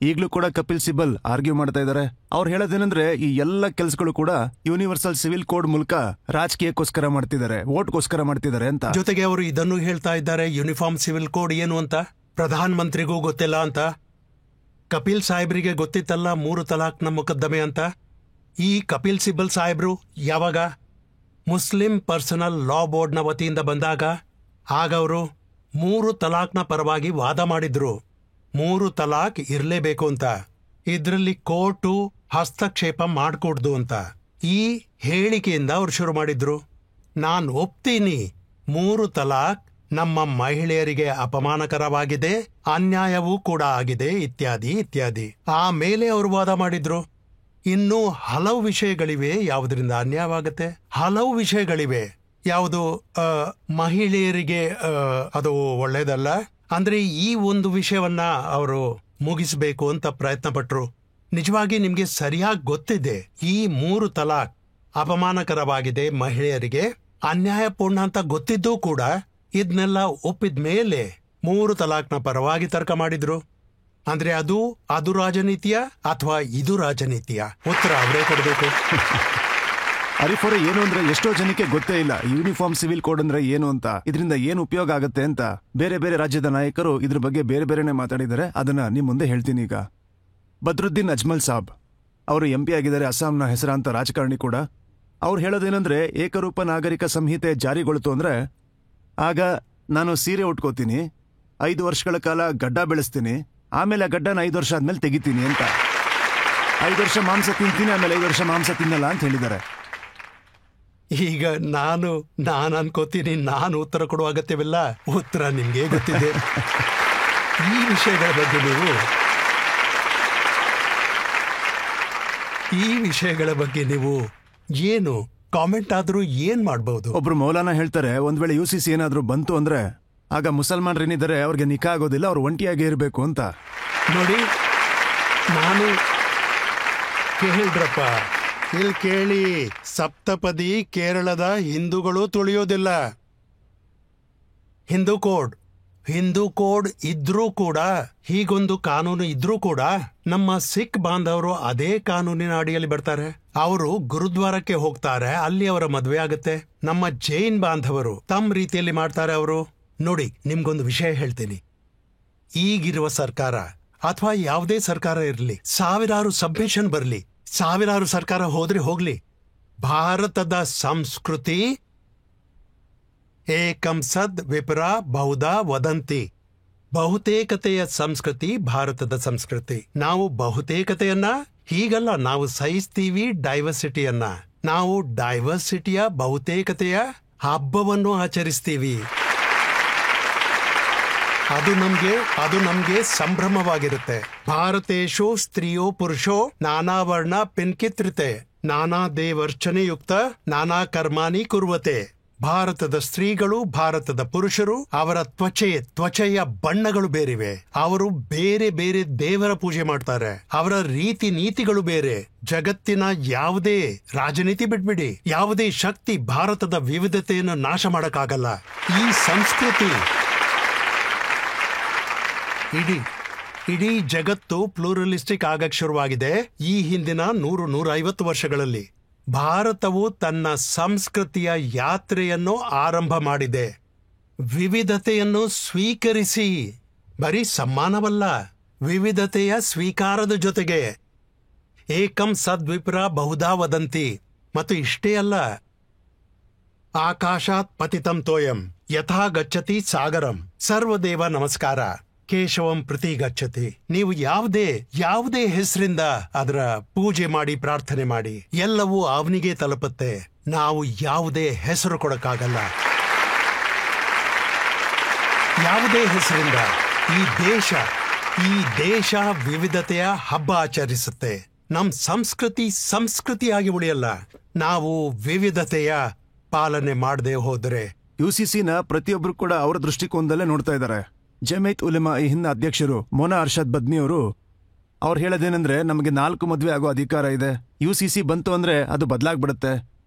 ಈಗ್ಲೂ ಕೂಡ ಕಪಿಲ್ ಸಿಬಲ್ ಆರ್ಗ್ಯೂ ಮಾಡ್ತಾ ಇದ್ದಾರೆ. ಅವ್ರು ಹೇಳೋದೇನಂದ್ರೆ, ಈ ಎಲ್ಲ ಕೆಲಸಗಳು ಕೂಡ ಯೂನಿವರ್ಸಲ್ ಸಿವಿಲ್ ಕೋಡ್ ಮೂಲಕ ರಾಜಕೀಯಕ್ಕೋಸ್ಕರ ಮಾಡ್ತಿದ್ದಾರೆ, ವೋಟ್ಗೋಸ್ಕರ ಮಾಡ್ತಿದ್ದಾರೆ ಅಂತ. ಜೊತೆಗೆ ಅವರು ಇದನ್ನು ಹೇಳ್ತಾ ಇದ್ದಾರೆ, ಯೂನಿಫಾರ್ಮ್ ಸಿವಿಲ್ ಕೋಡ್ ಏನು ಅಂತ ಪ್ರಧಾನ ಮಂತ್ರಿಗೂ ಗೊತ್ತಿಲ್ಲ ಅಂತ. ಕಪಿಲ್ ಸಾಹೇಬ್ರಿಗೆ ಗೊತ್ತಿತ್ತಲ್ಲ 3 ತಲಾಕ್ನ ಮೊಕದ್ದಮೆ ಅಂತ. ಈ ಕಪಿಲ್ ಸಿಬಲ್ ಸಾಹೇಬ್ರು ಯಾವಾಗ ಮುಸ್ಲಿಂ ಪರ್ಸನಲ್ ಲಾ ಬೋರ್ಡ್ನ ವತಿಯಿಂದ ಬಂದಾಗ ಆಗ ಅವರು 3 ತಲಾಕ್ನ ಪರವಾಗಿ ವಾದ ಮಾಡಿದ್ರು. 3 ತಲಾಕ್ ಇರಲೇಬೇಕು ಅಂತ, ಇದರಲ್ಲಿ ಕೋರ್ಟು ಹಸ್ತಕ್ಷೇಪ ಮಾಡ್ಕೊಡ್ದು ಅಂತ. ಈ ಹೇಳಿಕೆಯಿಂದ ಅವ್ರು ಶುರು ಮಾಡಿದ್ರು, ನಾನು ಒಪ್ತೀನಿ 3 ತಲಾಕ್ ನಮ್ಮ ಮಹಿಳೆಯರಿಗೆ ಅಪಮಾನಕರವಾಗಿದೆ, ಅನ್ಯಾಯವೂ ಕೂಡ ಆಗಿದೆ, ಇತ್ಯಾದಿ ಇತ್ಯಾದಿ. ಆಮೇಲೆ ಅವರು ವಾದ ಮಾಡಿದ್ರು, ಇನ್ನೂ ಹಲವು ವಿಷಯಗಳಿವೆ ಯಾವುದರಿಂದ ಅನ್ಯಾಯವಾಗತ್ತೆ, ಹಲವು ವಿಷಯಗಳಿವೆ ಯಾವುದು ಮಹಿಳೆಯರಿಗೆ ಅದು ಒಳ್ಳೇದಲ್ಲ. ಅಂದ್ರೆ ಈ ಒಂದು ವಿಷಯವನ್ನ ಅವರು ಮುಗಿಸ್ಬೇಕು ಅಂತ ಪ್ರಯತ್ನ ಪಟ್ರು. ನಿಜವಾಗಿ ನಿಮ್ಗೆ ಸರಿಯಾಗಿ ಗೊತ್ತಿದೆ, ಈ 3 ತಲಾಕ್ ಅಪಮಾನಕರವಾಗಿದೆ, ಮಹಿಳೆಯರಿಗೆ ಅನ್ಯಾಯಪೂರ್ಣ ಅಂತ ಗೊತ್ತಿದ್ದೂ ಕೂಡ ಇದನ್ನೆಲ್ಲ ಒಪ್ಪಿದ ಮೇಲೆ 3 ತಲಾಕ್ನ ಪರವಾಗಿ ತರ್ಕ ಮಾಡಿದ್ರು. ಅಂದ್ರೆ ಅದು ರಾಜನೀತಿಯ ಅಥವಾ ಇದು ರಾಜನೀತಿಯ? ಉತ್ತರ ಅವರೇ ಕೊಡಬೇಕು. ಅರಿಫೋರೆ ಏನು ಅಂದ್ರೆ, ಎಷ್ಟೋ ಜನಕ್ಕೆ ಗೊತ್ತೇ ಇಲ್ಲ ಯೂನಿಫಾರ್ಮ್ ಸಿವಿಲ್ ಕೋಡ್ ಅಂದ್ರೆ ಏನು ಅಂತ, ಇದರಿಂದ ಏನು ಉಪಯೋಗ ಆಗತ್ತೆ ಅಂತ. ಬೇರೆ ಬೇರೆ ರಾಜ್ಯದ ನಾಯಕರು ಇದ್ರ ಬಗ್ಗೆ ಬೇರೆ ಬೇರೆನೆ ಮಾತಾಡಿದ್ದಾರೆ. ಅದನ್ನ ನಿಮ್ ಮುಂದೆ ಹೇಳ್ತೀನಿ ಈಗ. ಬದ್ರುದ್ದೀನ್ ಅಜ್ಮಲ್ ಸಾಬ್ ಅವರು MP ಆಗಿದ್ದಾರೆ, ಅಸ್ಸಾಂನ ಹೆಸರಾಂತ ರಾಜಕಾರಣಿ ಕೂಡ. ಅವ್ರು ಹೇಳೋದೇನಂದ್ರೆ, ಏಕರೂಪ ನಾಗರಿಕ ಸಂಹಿತೆ ಜಾರಿಗೊಳ್ತು ಅಂದ್ರೆ ಆಗ ನಾನು ಸೀರೆ ಉಟ್ಕೋತೀನಿ, 5 ವರ್ಷಗಳ ಕಾಲ ಗಡ್ಡ ಬೆಳೆಸ್ತೀನಿ, ಆಮೇಲೆ ಆ ಗಡ್ಡನ 5 ವರ್ಷ ಆದ್ಮೇಲೆ ತೆಗಿತೀನಿ ಅಂತ. 5 ವರ್ಷ ಮಾಂಸ ತಿಂತೀನಿ, ಆಮೇಲೆ 5 ವರ್ಷ ಮಾಂಸ ತಿನ್ನಲ್ಲ ಅಂತ ಹೇಳಿದ್ದಾರೆ. ಈಗ ನಾನು ಅನ್ಕೋತೀನಿ, ನಾನು ಉತ್ತರ ಕೊಡುವ ಅಗತ್ಯವಿಲ್ಲ, ಉತ್ತರ ನಿಮ್ಗೆ ಗೊತ್ತಿದೆ. ಈ ವಿಷಯಗಳ ಬಗ್ಗೆ ನೀವು ಏನು ಕಾಮೆಂಟ್ ಆದ್ರೂ ಏನ್ ಮಾಡಬಹುದು? ಒಬ್ರು ಮೌಲಾನ ಹೇಳ್ತಾರೆ, ಒಂದ್ ವೇಳೆ UCC ಏನಾದ್ರೂ ಬಂತು ಅಂದ್ರೆ ಆಗ ಮುಸಲ್ಮಾನರೇನಿದ್ದಾರೆ ಅವ್ರಿಗೆ ನಿಕಾ ಆಗೋದಿಲ್ಲ, ಅವ್ರು ಒಂಟಿಯಾಗಿ ಇರಬೇಕು ಅಂತ. ನೋಡಿ, ನಾನು ಕೇಳ್ರಪ್ಪ, ಇಲ್ಲಿ ಕೇಳಿ, ಸಪ್ತಪದಿ ಕೇರಳದ ಹಿಂದೂಗಳು ತುಳಿಯೋದಿಲ್ಲ. ಹಿಂದೂ ಕೋಡ್ ಇದ್ರೂ ಕೂಡ, ಹೀಗೊಂದು ಕಾನೂನು ಇದ್ರೂ ಕೂಡ ನಮ್ಮ ಸಿಖ್ ಬಾಂಧವರು ಅದೇ ಕಾನೂನಿನ ಅಡಿಯಲ್ಲಿ ಬರ್ತಾರೆ. ಅವರು ಗುರುದ್ವಾರಕ್ಕೆ ಹೋಗ್ತಾರೆ, ಅಲ್ಲಿ ಅವರ ಮದುವೆ ಆಗುತ್ತೆ. ನಮ್ಮ ಜೈನ್ ಬಾಂಧವರು ತಮ್ಮ ರೀತಿಯಲ್ಲಿ ಮಾಡ್ತಾರೆ. ಅವರು ನೋಡಿ, ನಿಮ್ಗೊಂದು ವಿಷಯ ಹೇಳ್ತೀನಿ. ಈಗಿರುವ ಸರ್ಕಾರ ಅಥವಾ ಯಾವುದೇ ಸರ್ಕಾರ ಇರಲಿ, ಸಾವಿರಾರು ಸಬ್ಮಿಷನ್ ಬರಲಿ, ಸಾವಿರಾರು ಸರ್ಕಾರ ಹೋಗ್ಲಿ, ಭಾರತದ ಸಂಸ್ಕೃತಿ ಏಕಂ ಸದ್ ವಿಪ್ರ ಬಹುಧಾ ವದಂತಿ. ಬಹುತೇಕತೆಯ ಸಂಸ್ಕೃತಿ ಭಾರತದ ಸಂಸ್ಕೃತಿ. ನಾವು ಬಹುತೇಕತೆಯನ್ನ ಹೀಗಲ್ಲ, ನಾವು ಸಹಿಸ್ತೀವಿ ಡೈವರ್ಸಿಟಿಯನ್ನ. ನಾವು ಡೈವರ್ಸಿಟಿಯ ಬಹುತೇಕತೆಯ ಹಬ್ಬವನ್ನು ಆಚರಿಸ್ತೀವಿ. ಅದು ನಮ್ಗೆ ಸಂಭ್ರಮವಾಗಿರುತ್ತೆ. ಭಾರತೇಶು ಸ್ತ್ರೀಯೋ ಪುರುಷೋ ನಾನಾ ವರ್ಣ ಪಿನ್ಕಿತ್ರಿತೆ ನಾನಾ ದೇವರ್ಚನೆಯುಕ್ತ ನಾನಾ ಕರ್ಮಾನಿ ಕುರ್ವತೆ. ಭಾರತದ ಸ್ತ್ರೀಗಳು, ಭಾರತದ ಪುರುಷರು, ಅವರ ತ್ವಚೆಯ ಬಣ್ಣಗಳು ಬೇರಿವೆ. ಅವರು ಬೇರೆ ಬೇರೆ ದೇವರ ಪೂಜೆ ಮಾಡ್ತಾರೆ. ಅವರ ರೀತಿ ನೀತಿಗಳು ಬೇರೆ. ಜಗತ್ತಿನ ಯಾವುದೇ ರಾಜನೀತಿ ಬಿಟ್ಬಿಡಿ, ಯಾವುದೇ ಶಕ್ತಿ ಭಾರತದ ವಿವಿಧತೆಯನ್ನು ನಾಶ ಮಾಡಕ್ಕಾಗಲ್ಲ. ಈ ಸಂಸ್ಕೃತಿ ಇಡೀ ಜಗತ್ತು ಪ್ಲೂರಲಿಸ್ಟಿಕ್ ಆಗಕ್ ಶುರುವಾಗಿದೆ ಈ ಹಿಂದಿನ 100-150 ವರ್ಷಗಳಲ್ಲಿ. ಭಾರತವು ತನ್ನ ಸಂಸ್ಕೃತಿಯ ಯಾತ್ರೆಯನ್ನು ಆರಂಭ ಮಾಡಿದೆ. ವಿವಿಧತೆಯನ್ನು ಸ್ವೀಕರಿಸಿ, ಬರೀ ಸಮ್ಮಾನವಲ್ಲ, ವಿವಿಧತೆಯ ಸ್ವೀಕಾರದ ಜೊತೆಗೆ ಏಕಂ ಸದ್ವಿಪ್ರ ಬಹುಧಾ ವದಂತಿ. ಮತ್ತು ಇಷ್ಟೇ ಅಲ್ಲ, ಆಕಾಶಾತ್ ಪತಿತಂ ತೋಯಂ ಯಥಾ ಗಚ್ಚತಿ ಸಾಗರಂ ಸರ್ವದೇವ ನಮಸ್ಕಾರ ಕೇಶವಂ ಪ್ರತಿ ಗಚ್ಚತಿ. ನೀವು ಯಾವುದೇ ಹೆಸರಿಂದ ಅದರ ಪೂಜೆ ಮಾಡಿ, ಪ್ರಾರ್ಥನೆ ಮಾಡಿ, ಎಲ್ಲವೂ ಅವನಿಗೆ ತಲುಪುತ್ತೆ. ನಾವು ಯಾವುದೇ ಹೆಸರು ಕೊಡಕ್ಕಾಗಲ್ಲ. ಯಾವುದೇ ಹೆಸರಿಂದ ಈ ದೇಶ ವಿವಿಧತೆಯ ಹಬ್ಬ ಆಚರಿಸುತ್ತೆ. ನಮ್ ಸಂಸ್ಕೃತಿಯಾಗಿ ಉಳಿಯಲ್ಲ ನಾವು ವಿವಿಧತೆಯ ಪಾಲನೆ ಮಾಡದೆ ಹೋದರೆ. ಯುಸಿಸಿನ ಪ್ರತಿಯೊಬ್ಬರು ಕೂಡ ಅವರ ದೃಷ್ಟಿಕೋನದಲ್ಲೇ ನೋಡ್ತಾ ಇದ್ದಾರೆ. ಜಮೈತ್ ಉಲೆಮಾ ಈ ಹಿಂದ ಅಧ್ಯಕ್ಷರು ಮೊನಾ ಅರ್ಷದ್ ಬದ್ನಿ ಅವ್ರು ಹೇಳೋದೇನೆಂದ್ರೆ, ನಮಗೆ 4 ಮದುವೆ ಆಗೋ ಅಧಿಕಾರ ಇದೆ. ಯುಸಿಸಿ ಬಂತು ಅಂದ್ರೆ ಅದು ಬದಲಾಗ್ಬಿಡುತ್ತೆ.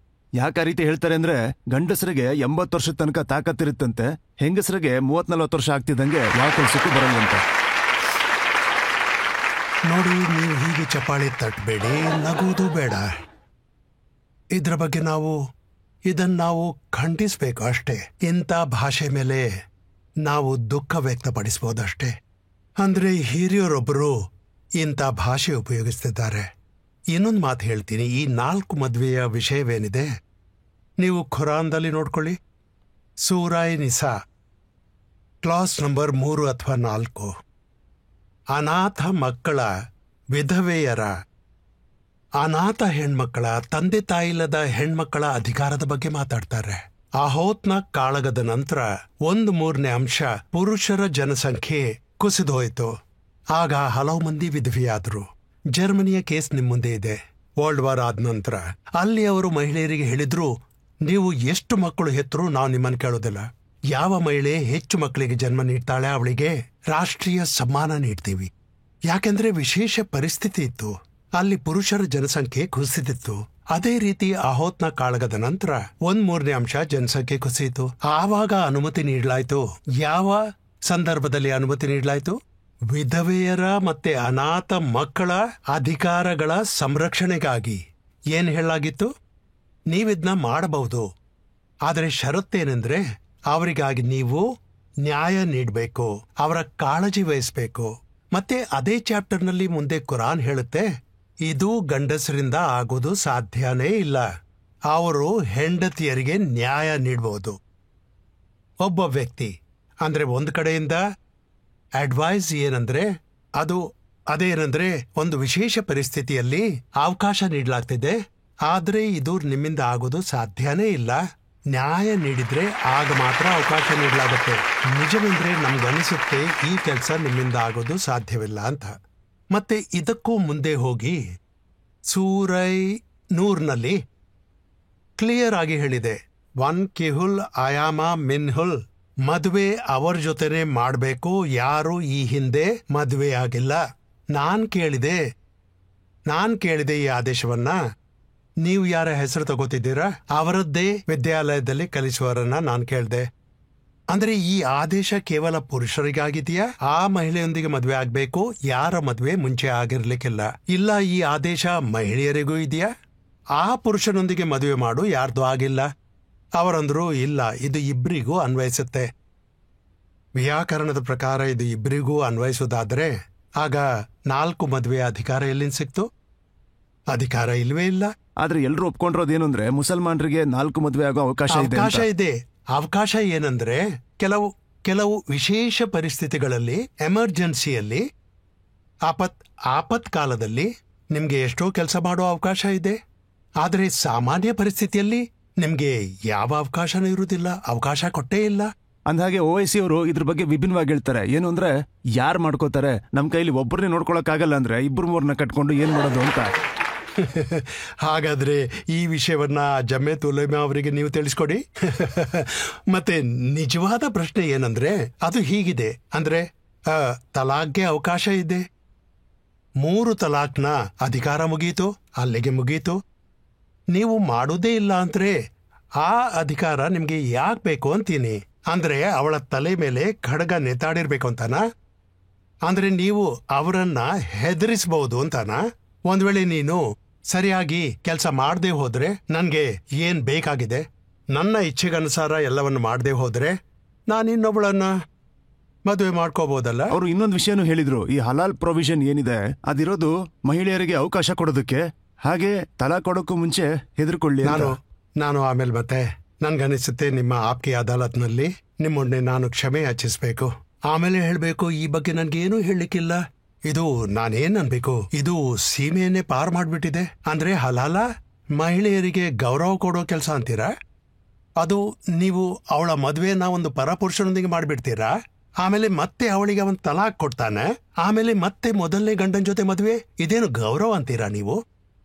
ಯಾಕೆ ಆ ರೀತಿ ಹೇಳ್ತಾರೆ ಅಂದ್ರೆ, ಗಂಡಸರಿಗೆ 80 ವರ್ಷದ ತನಕ ತಾಕತ್ತಿರುತ್ತಂತೆ, ಹೆಂಗಸರಿಗೆ 30-40 ವರ್ಷ ಆಗ್ತಿದ್ದಂಗೆ ಯಾವ ಕೆಲಸಕ್ಕೂ ಬರಲ್ಲಂತೆ. ನೋಡಿ, ನೀವು ಹೀಗೆ ಚಪ್ಪಾಳಿ ತಟ್ಟಬೇಡಿ, ನಗುವುದು ಬೇಡ. ಇದ್ರ ಬಗ್ಗೆ ನಾವು ಖಂಡಿಸ್ಬೇಕು ಅಷ್ಟೇ. ಇಂಥ ಭಾಷೆ ಮೇಲೆ ನಾವು ದುಃಖ ವ್ಯಕ್ತಪಡಿಸಬಹುದಷ್ಟೇ. ಅಂದ್ರೆ ಹಿರಿಯರೊಬ್ಬರು ಇಂಥ ಭಾಷೆ ಉಪಯೋಗಿಸ್ತಿದ್ದಾರೆ. ಇನ್ನೊಂದು ಮಾತು ಹೇಳ್ತೀನಿ, ಈ 4 ಮದುವೆಯ ವಿಷಯವೇನಿದೆ, ನೀವು ಖುರಾನ್ದಲ್ಲಿ ನೋಡ್ಕೊಳ್ಳಿ. ಸೂರಾಯ್ ನಿಸಾ ಕ್ಲಾಸ್ ನಂಬರ್ 3 ಅಥವಾ 4 ಅನಾಥ ಮಕ್ಕಳ, ವಿಧವೆಯರ, ಅನಾಥ ಹೆಣ್ಮಕ್ಕಳ, ತಂದೆ ತಾಯಿಲ್ಲದ ಹೆಣ್ಮಕ್ಕಳ ಅಧಿಕಾರದ ಬಗ್ಗೆ ಮಾತಾಡ್ತಾರೆ. ಅಹೋತ್ನ ಕಾಳಗದ ನಂತರ 1/3 ಅಂಶ ಪುರುಷರ ಜನಸಂಖ್ಯೆ ಕುಸಿದು ಹೋಯಿತು. ಆಗ ಹಲವು ಮಂದಿ ವಿಧವೆಯಾದರು. ಜರ್ಮನಿಯ ಕೇಸ್ ನಿಮ್ಮ ಮುಂದೆ ಇದೆ. ವರ್ಲ್ಡ್ ವಾರ್ ಆದ ನಂತರ ಅಲ್ಲಿ ಅವರು ಮಹಿಳೆಯರಿಗೆ ಹೇಳಿದ್ರು, ನೀವು ಎಷ್ಟು ಮಕ್ಕಳು ಹೆತ್ತರೂ ನಾವು ನಿಮ್ಮನ್ನು ಕೇಳೋದಿಲ್ಲ. ಯಾವ ಮಹಿಳೆ ಹೆಚ್ಚು ಮಕ್ಕಳಿಗೆ ಜನ್ಮ ನೀಡ್ತಾಳೆ ಅವಳಿಗೆ ರಾಷ್ಟ್ರೀಯ ಸಮ್ಮಾನ ನೀಡ್ತೀವಿ. ಯಾಕೆಂದ್ರೆ ವಿಶೇಷ ಪರಿಸ್ಥಿತಿ ಇತ್ತು, ಅಲ್ಲಿ ಪುರುಷರ ಜನಸಂಖ್ಯೆ ಕುಸಿದಿತ್ತು. ಅದೇ ರೀತಿ ಅಹೋತ್ನ ಕಾಳಗದ ನಂತರ 1/3 ಅಂಶ ಜನಸಂಖ್ಯೆ ಕುಸಿಯಿತು. ಆವಾಗ ಅನುಮತಿ ನೀಡಲಾಯ್ತು. ಯಾವ ಸಂದರ್ಭದಲ್ಲಿ ಅನುಮತಿ ನೀಡಲಾಯ್ತು? ವಿಧವೆಯರ ಮತ್ತೆ ಅನಾಥ ಮಕ್ಕಳ ಅಧಿಕಾರಗಳ ಸಂರಕ್ಷಣೆಗಾಗಿ. ಏನ್ ಹೇಳಲಾಗಿತ್ತು? ನೀವಿದ್ನ ಮಾಡಬಹುದು, ಆದರೆ ಷರತ್ತೇನೆಂದ್ರೆ ಅವರಿಗಾಗಿ ನೀವು ನ್ಯಾಯ ನೀಡಬೇಕು, ಅವರ ಕಾಳಜಿ ವಹಿಸಬೇಕು. ಮತ್ತೆ ಅದೇ ಚಾಪ್ಟರ್ನಲ್ಲಿ ಮುಂದೆ ಕುರಾನ್ ಹೇಳುತ್ತೆ, ಇದು ಗಂಡಸರಿಂದ ಆಗೋದು ಸಾಧ್ಯನೇ ಇಲ್ಲ. ಅವರು ಹೆಂಡತಿಯರಿಗೆ ನ್ಯಾಯ ನೀಡಬಹುದು. ಒಬ್ಬ ವ್ಯಕ್ತಿ ಅಂದ್ರೆ ಒಂದು ಕಡೆಯಿಂದ ಅಡ್ವೈಸ್ ಏನಂದ್ರೆ ಅದೇನಂದ್ರೆ ಒಂದು ವಿಶೇಷ ಪರಿಸ್ಥಿತಿಯಲ್ಲಿ ಅವಕಾಶ ನೀಡಲಾಗ್ತಿದೆ, ಆದ್ರೆ ಇದು ನಿಮ್ಮಿಂದ ಆಗೋದು ಸಾಧ್ಯನೇ ಇಲ್ಲ. ನ್ಯಾಯ ನೀಡಿದ್ರೆ ಆಗ ಮಾತ್ರ ಅವಕಾಶ ನೀಡಲಾಗುತ್ತೆ. ನಿಜವೆಂದ್ರೆ ನಮ್ಗನಿಸುತ್ತೆ ಈ ಕೆಲಸ ನಿಮ್ಮಿಂದ ಆಗೋದು ಸಾಧ್ಯವಿಲ್ಲ ಅಂತ. ಮತ್ತೆ ಇದಕ್ಕೂ ಮುಂದೆ ಹೋಗಿ ಸೂರೈ ನೂರ್ನಲ್ಲಿ ಕ್ಲಿಯರ್ ಆಗಿ ಹೇಳಿದೆ, ಒನ್ ಕಿಹುಲ್ ಆಯಾಮ ಮಿನ್ಹುಲ್, ಮದುವೆ ಅವರ ಜೊತೆನೆ ಮಾಡಬೇಕು, ಯಾರು ಈ ಹಿಂದೆ ಮದುವೆ ಆಗಿಲ್ಲ. ನಾನ್ ಕೇಳಿದೆ ಈ ಆದೇಶವನ್ನ. ನೀವು ಯಾರ ಹೆಸರು ತಗೋತಿದ್ದೀರಾ ಅವರದ್ದೇ ವಿದ್ಯಾಲಯದಲ್ಲಿ ಕಲಿಸುವವರನ್ನ ನಾನು ಕೇಳಿದೆ. ಅಂದ್ರೆ ಈ ಆದೇಶ ಕೇವಲ ಪುರುಷರಿಗಾಗಿದೆಯಾ? ಆ ಮಹಿಳೆಯೊಂದಿಗೆ ಮದುವೆ ಆಗ್ಬೇಕು, ಯಾರ ಮದುವೆ ಮುಂಚೆ ಆಗಿರ್ಲಿಕ್ಕಿಲ್ಲ. ಇಲ್ಲ, ಈ ಆದೇಶ ಮಹಿಳೆಯರಿಗೂ ಇದೆಯಾ? ಆ ಪುರುಷನೊಂದಿಗೆ ಮದುವೆ ಮಾಡು, ಯಾರ್ದು ಆಗಿಲ್ಲ. ಅವರಂದ್ರು ಇಲ್ಲ, ಇದು ಇಬ್ಬರಿಗೂ ಅನ್ವಯಿಸುತ್ತೆ. ವ್ಯಾಕರಣದ ಪ್ರಕಾರ ಇದು ಇಬ್ಬರಿಗೂ ಅನ್ವಯಿಸೋದಾದ್ರೆ ಆಗ 4 ಮದುವೆ ಅಧಿಕಾರ ಎಲ್ಲಿಂದ ಸಿಕ್ತು? ಅಧಿಕಾರ ಇಲ್ವೇ ಇಲ್ಲ. ಆದ್ರೆ ಎಲ್ರು ಒಪ್ಕೊಂಡಿರೋದೇನು ಅಂದ್ರೆ ಮುಸಲ್ಮಾನರಿಗೆ 4 ಮದುವೆ ಆಗೋ ಅವಕಾಶ ಇದೆ. ಅವಕಾಶ ಏನಂದ್ರೆ ಕೆಲವು ವಿಶೇಷ ಪರಿಸ್ಥಿತಿಗಳಲ್ಲಿ, ಎಮರ್ಜೆನ್ಸಿಯಲ್ಲಿ, ಆಪತ್ ಕಾಲದಲ್ಲಿ ನಿಮ್ಗೆ ಎಷ್ಟೋ ಕೆಲಸ ಮಾಡೋ ಅವಕಾಶ ಇದೆ. ಆದ್ರೆ ಸಾಮಾನ್ಯ ಪರಿಸ್ಥಿತಿಯಲ್ಲಿ ನಿಮ್ಗೆ ಯಾವ ಅವಕಾಶನೂ ಇರುವುದಿಲ್ಲ, ಅವಕಾಶ ಕೊಟ್ಟೇ ಇಲ್ಲ. ಅಂದ್ಹಾಗೆ OIC ಅವರು ಇದ್ರ ಬಗ್ಗೆ ವಿಭಿನ್ನವಾಗಿ ಹೇಳ್ತಾರೆ. ಏನು ಅಂದ್ರೆ ಯಾರು ಮಾಡ್ಕೋತಾರೆ, ನಮ್ ಕೈಲಿ ಒಬ್ಬರನ್ನೇ ನೋಡ್ಕೊಳಕ್ಕಾಗಲ್ಲ ಅಂದ್ರೆ 2-3 ಕಟ್ಕೊಂಡು ಏನ್ ಮಾಡೋದು ಅಂತ. ಹಾಗಾದ್ರೆ ಈ ವಿಷಯವನ್ನ ಜಮೇತ್ ಉಲೇಮಾ ಅವರಿಗೆ ನೀವು ತಿಳಿಸ್ಕೊಡಿ. ಮತ್ತೆ ನಿಜವಾದ ಪ್ರಶ್ನೆ ಏನಂದ್ರೆ ಅದು ಹೀಗಿದೆ, ಅಂದ್ರೆ ತಲಾಕ್ಗೆ ಅವಕಾಶ ಇದೆ. 3 ತಲಾಕ್ನ ಅಧಿಕಾರ ಮುಗೀತು, ಅಲ್ಲಿಗೆ ಮುಗೀತು. ನೀವು ಮಾಡುವುದೇ ಇಲ್ಲ ಅಂದ್ರೆ ಆ ಅಧಿಕಾರ ನಿಮ್ಗೆ ಯಾಕೆ ಬೇಕು ಅಂತೀನಿ. ಅಂದ್ರೆ ಅವಳ ತಲೆ ಮೇಲೆ ಖಡ್ಗ ನೇತಾಡಿರ್ಬೇಕು ಅಂತಾನ? ಅಂದ್ರೆ ನೀವು ಅವರನ್ನ ಹೆದರಿಸಬಹುದು ಅಂತಾನ? ಒಂದ್ ವೇಳೆ ನೀನು ಸರಿಯಾಗಿ ಕೆಲಸ ಮಾಡದೆ ಹೋದ್ರೆ, ನನ್ಗೆ ಏನ್ ಬೇಕಾಗಿದೆ ನನ್ನ ಇಚ್ಛೆಗನುಸಾರ ಎಲ್ಲವನ್ನು ಮಾಡದೆ ಹೋದ್ರೆ ನಾನಿನ್ನೊಬ್ಬಳನ್ನ ಮದುವೆ ಮಾಡ್ಕೋಬಹುದಲ್ಲ? ಅವರು ಇನ್ನೊಂದು ವಿಷಯನೂ ಹೇಳಿದ್ರು. ಈ ಹಲಾಲ್ ಪ್ರೊವಿಷನ್ ಏನಿದೆ ಅದಿರೋದು ಮಹಿಳೆಯರಿಗೆ ಅವಕಾಶ ಕೊಡೋದಕ್ಕೆ, ಹಾಗೆ ತಲಾ ಕೊಡೋಕ್ಕೂ ಮುಂಚೆ ಹೆದರ್ಕೊಳ್ಳಿ. ನಾನು ಆಮೇಲೆ ಮತ್ತೆ ನನ್ಗನಿಸುತ್ತೆ ನಿಮ್ಮ ಆಪ್ಕೆ ಅದಾಲತ್ನಲ್ಲಿ ನಿಮ್ಮೊಡನೆ ನಾನು ಕ್ಷಮೆ ಯಾಚಿಸ್ಬೇಕು. ಆಮೇಲೆ ಹೇಳ್ಬೇಕು, ಈ ಬಗ್ಗೆ ನನ್ಗೇನು ಹೇಳಲಿಕ್ಕಿಲ್ಲ. ಇದು ನಾನೇನ್ ಅನ್ಬೇಕು, ಇದು ಸೀಮೆಯನ್ನೇ ಪಾರ್ ಮಾಡ್ಬಿಟ್ಟಿದೆ. ಅಂದ್ರೆ ಹಲಾಲ ಮಹಿಳೆಯರಿಗೆ ಗೌರವ ಕೊಡೋ ಕೆಲಸ ಅಂತೀರಾ? ಅದು ನೀವು ಅವಳ ಮದುವೆನ ಒಂದು ಪರಪುರುಷನೊಂದಿಗೆ ಮಾಡ್ಬಿಡ್ತೀರಾ? ಆಮೇಲೆ ಮತ್ತೆ ಅವಳಿಗೆ ಅವನ್ ತಲಾಕ್ ಕೊಡ್ತಾನೆ, ಆಮೇಲೆ ಮತ್ತೆ ಮೊದಲನೇ ಗಂಡನ ಜೊತೆ ಮದುವೆ. ಇದೇನು ಗೌರವ ಅಂತೀರಾ ನೀವು?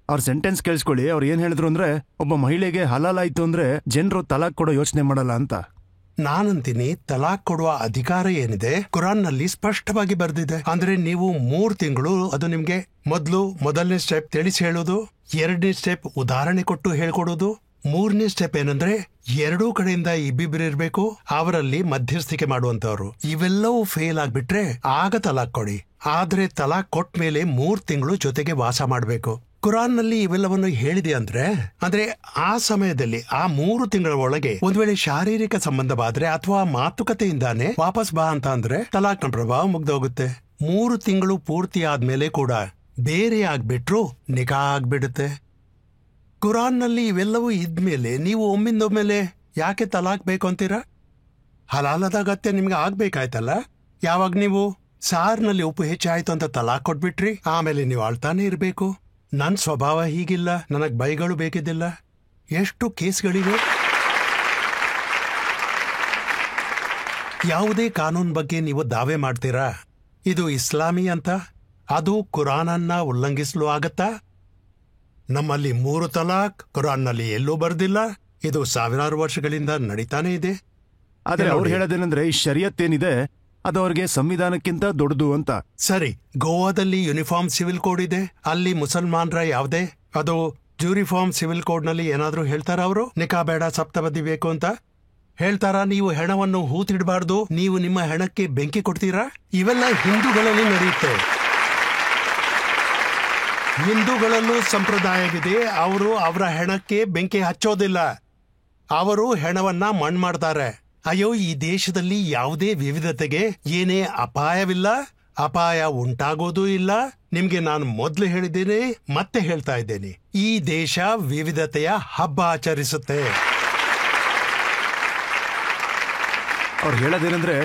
ಅವ್ರ ಸೆಂಟೆನ್ಸ್ ಕೇಳಿಸ್ಕೊಳ್ಳಿ. ಅವ್ರು ಏನ್ ಹೇಳಿದ್ರು ಅಂದ್ರೆ, ಒಬ್ಬ ಮಹಿಳೆಗೆ ಹಲಾಲ್ ಆಯ್ತು ಅಂದ್ರೆ ಜನರು ತಲಾಕ್ ಕೊಡೋ ಯೋಚನೆ ಮಾಡಲ್ಲ ಅಂತ. ನಾನಂತೀನಿ, ತಲಾಕ್ ಕೊಡುವ ಅಧಿಕಾರ ಏನಿದೆ ಕುರಾನ್ನಲ್ಲಿ ಸ್ಪಷ್ಟವಾಗಿ ಬರ್ದಿದೆ. ಅಂದ್ರೆ ನೀವು 3 ತಿಂಗಳು, ಅದು ನಿಮ್ಗೆ ಮೊದಲನೇ ಸ್ಟೆಪ್ ತಿಳಿಸಿ ಹೇಳೋದು, 2ನೇ ಸ್ಟೆಪ್ ಉದಾಹರಣೆ ಕೊಟ್ಟು ಹೇಳ್ಕೊಡೋದು, 3ನೇ ಸ್ಟೆಪ್ ಏನಂದ್ರೆ 2 ಕಡೆಯಿಂದ ಇಬ್ಬಿಬ್ಬರಿರ್ಬೇಕು, ಅವರಲ್ಲಿ ಮಧ್ಯಸ್ಥಿಕೆ ಮಾಡುವಂತವ್ರು. ಇವೆಲ್ಲವೂ ಫೇಲ್ ಆಗ್ಬಿಟ್ರೆ ಆಗ ತಲಾಕ್ ಕೊಡಿ. ಆದ್ರೆ ತಲಾಕ್ ಕೊಟ್ಟ ಮೇಲೆ 3 ತಿಂಗಳು ಜೊತೆಗೆ ವಾಸ ಮಾಡ್ಬೇಕು. ಕುರಾನ್ನಲ್ಲಿ ಇವೆಲ್ಲವನ್ನು ಹೇಳಿದೆ ಅಂದ್ರೆ ಆ ಸಮಯದಲ್ಲಿ ಆ 3 ತಿಂಗಳ ಒಳಗೆ ಒಂದ್ ವೇಳೆ ಶಾರೀರಿಕ ಸಂಬಂಧವಾದ್ರೆ ಅಥವಾ ಮಾತುಕತೆಯಿಂದಾನೆ ವಾಪಸ್ ಬಾ ಅಂತ ಅಂದ್ರೆ ತಲಾಕ್ನ ಪ್ರಭಾವ ಮುಗ್ದೋಗುತ್ತೆ. 3 ತಿಂಗಳು ಪೂರ್ತಿ ಆದ್ಮೇಲೆ ಕೂಡ ಬೇರೆ ಆಗ್ಬಿಟ್ರು ನಿಕಾ ಆಗ್ಬಿಡುತ್ತೆ. ಕುರಾನ್ನಲ್ಲಿ ಇವೆಲ್ಲವೂ ಇದ್ಮೇಲೆ ನೀವು ಒಮ್ಮಿಂದೊಮ್ಮೆಲೆ ಯಾಕೆ ತಲಾಕ್ ಬೇಕು ಅಂತೀರಾ? ಹಲಾಲದ ಅಗತ್ಯ ನಿಮ್ಗೆ ಆಗ್ಬೇಕಾಯ್ತಲ್ಲ. ಯಾವಾಗ ನೀವು ಸಾರ್ನಲ್ಲಿ ಉಪ್ಪು ಹೆಚ್ಚಾಯ್ತು ಅಂತ ತಲಾಕ್ ಕೊಟ್ಬಿಟ್ರಿ, ಆಮೇಲೆ ನೀವು ಅಳ್ತಾನೆ ಇರ್ಬೇಕು. ನನ್ ಸ್ವಭಾವ ಹೀಗಿಲ್ಲ, ನನಗ್ ಬೈಗಳು ಬೇಕಿದ್ದಿಲ್ಲ. ಎಷ್ಟು ಕೇಸ್ಗಳಿವೆ. ಯಾವುದೇ ಕಾನೂನು ಬಗ್ಗೆ ನೀವು ದಾವೆ ಮಾಡ್ತೀರಾ ಇದು ಇಸ್ಲಾಮಿ ಅಂತ, ಅದು ಕುರಾನನ್ನ ಉಲ್ಲಂಘಿಸಲು ಆಗತ್ತಾ? ನಮ್ಮಲ್ಲಿ 3 ತಲಾಕ್ ಕುರಾನ್ನಲ್ಲಿ ಎಲ್ಲೂ ಬರ್ದಿಲ್ಲ. ಇದು ಸಾವಿರಾರು ವರ್ಷಗಳಿಂದ ನಡೀತಾನೆ ಇದೆ. ಆದ್ರೆ ಅವ್ರು ಹೇಳೋದೇನಂದ್ರೆ, ಈ ಶರಿಯತ್ ಏನಿದೆ ಅದು ಅವ್ರಿಗೆ ಸಂವಿಧಾನಕ್ಕಿಂತ ದೊಡ್ಡದು ಅಂತ. ಸರಿ, ಗೋವಾದಲ್ಲಿ ಯೂನಿಫಾರ್ಮ್ ಸಿವಿಲ್ ಕೋಡ್ ಇದೆ, ಅಲ್ಲಿ ಮುಸಲ್ಮಾನರ ಯಾವುದೇ, ಅದು ಯೂನಿಫಾರ್ಮ್ ಸಿವಿಲ್ ಕೋಡ್ ನಲ್ಲಿ ಏನಾದ್ರೂ ಹೇಳ್ತಾರ ಅವರು? ನಿಕಾ ಬೇಡ, ಸಪ್ತಪದಿ ಬೇಕು ಅಂತ ಹೇಳ್ತಾರ? ನೀವು ಹೆಣವನ್ನು ಹೂತಿಡಬಾರ್ದು, ನೀವು ನಿಮ್ಮ ಹೆಣಕ್ಕೆ ಬೆಂಕಿ ಕೊಡ್ತೀರಾ? ಇವೆಲ್ಲ ಹಿಂದೂಗಳಲ್ಲಿ ನಡೆಯುತ್ತೆ. ಹಿಂದೂಗಳಲ್ಲೂ ಸಂಪ್ರದಾಯವಿದೆ, ಅವರು ಅವರ ಹೆಣಕ್ಕೆ ಬೆಂಕಿ ಹಚ್ಚೋದಿಲ್ಲ, ಅವರು ಹೆಣವನ್ನ ಮಣ್ಣು ಮಾಡ್ತಾರೆ. ಅಯ್ಯೋ, ಈ ದೇಶದಲ್ಲಿ ಯಾವುದೇ ವಿವಿಧತೆಗೆ ಏನೇ ಅಪಾಯವಿಲ್ಲ, ಅಪಾಯ ಉಂಟಾಗೋದೂ ಇಲ್ಲ. ನಿಮ್ಗೆ ನಾನು ಮೊದಲು ಹೇಳಿದ್ದೇನೆ, ಮತ್ತೆ ಹೇಳ್ತಾ ಇದ್ದೇನೆ, ಈ ದೇಶ ವಿವಿಧತೆಯ ಹಬ್ಬ ಆಚರಿಸುತ್ತೆ. ಅವ್ರು ಹೇಳೋದೇನಂದ್ರೆ,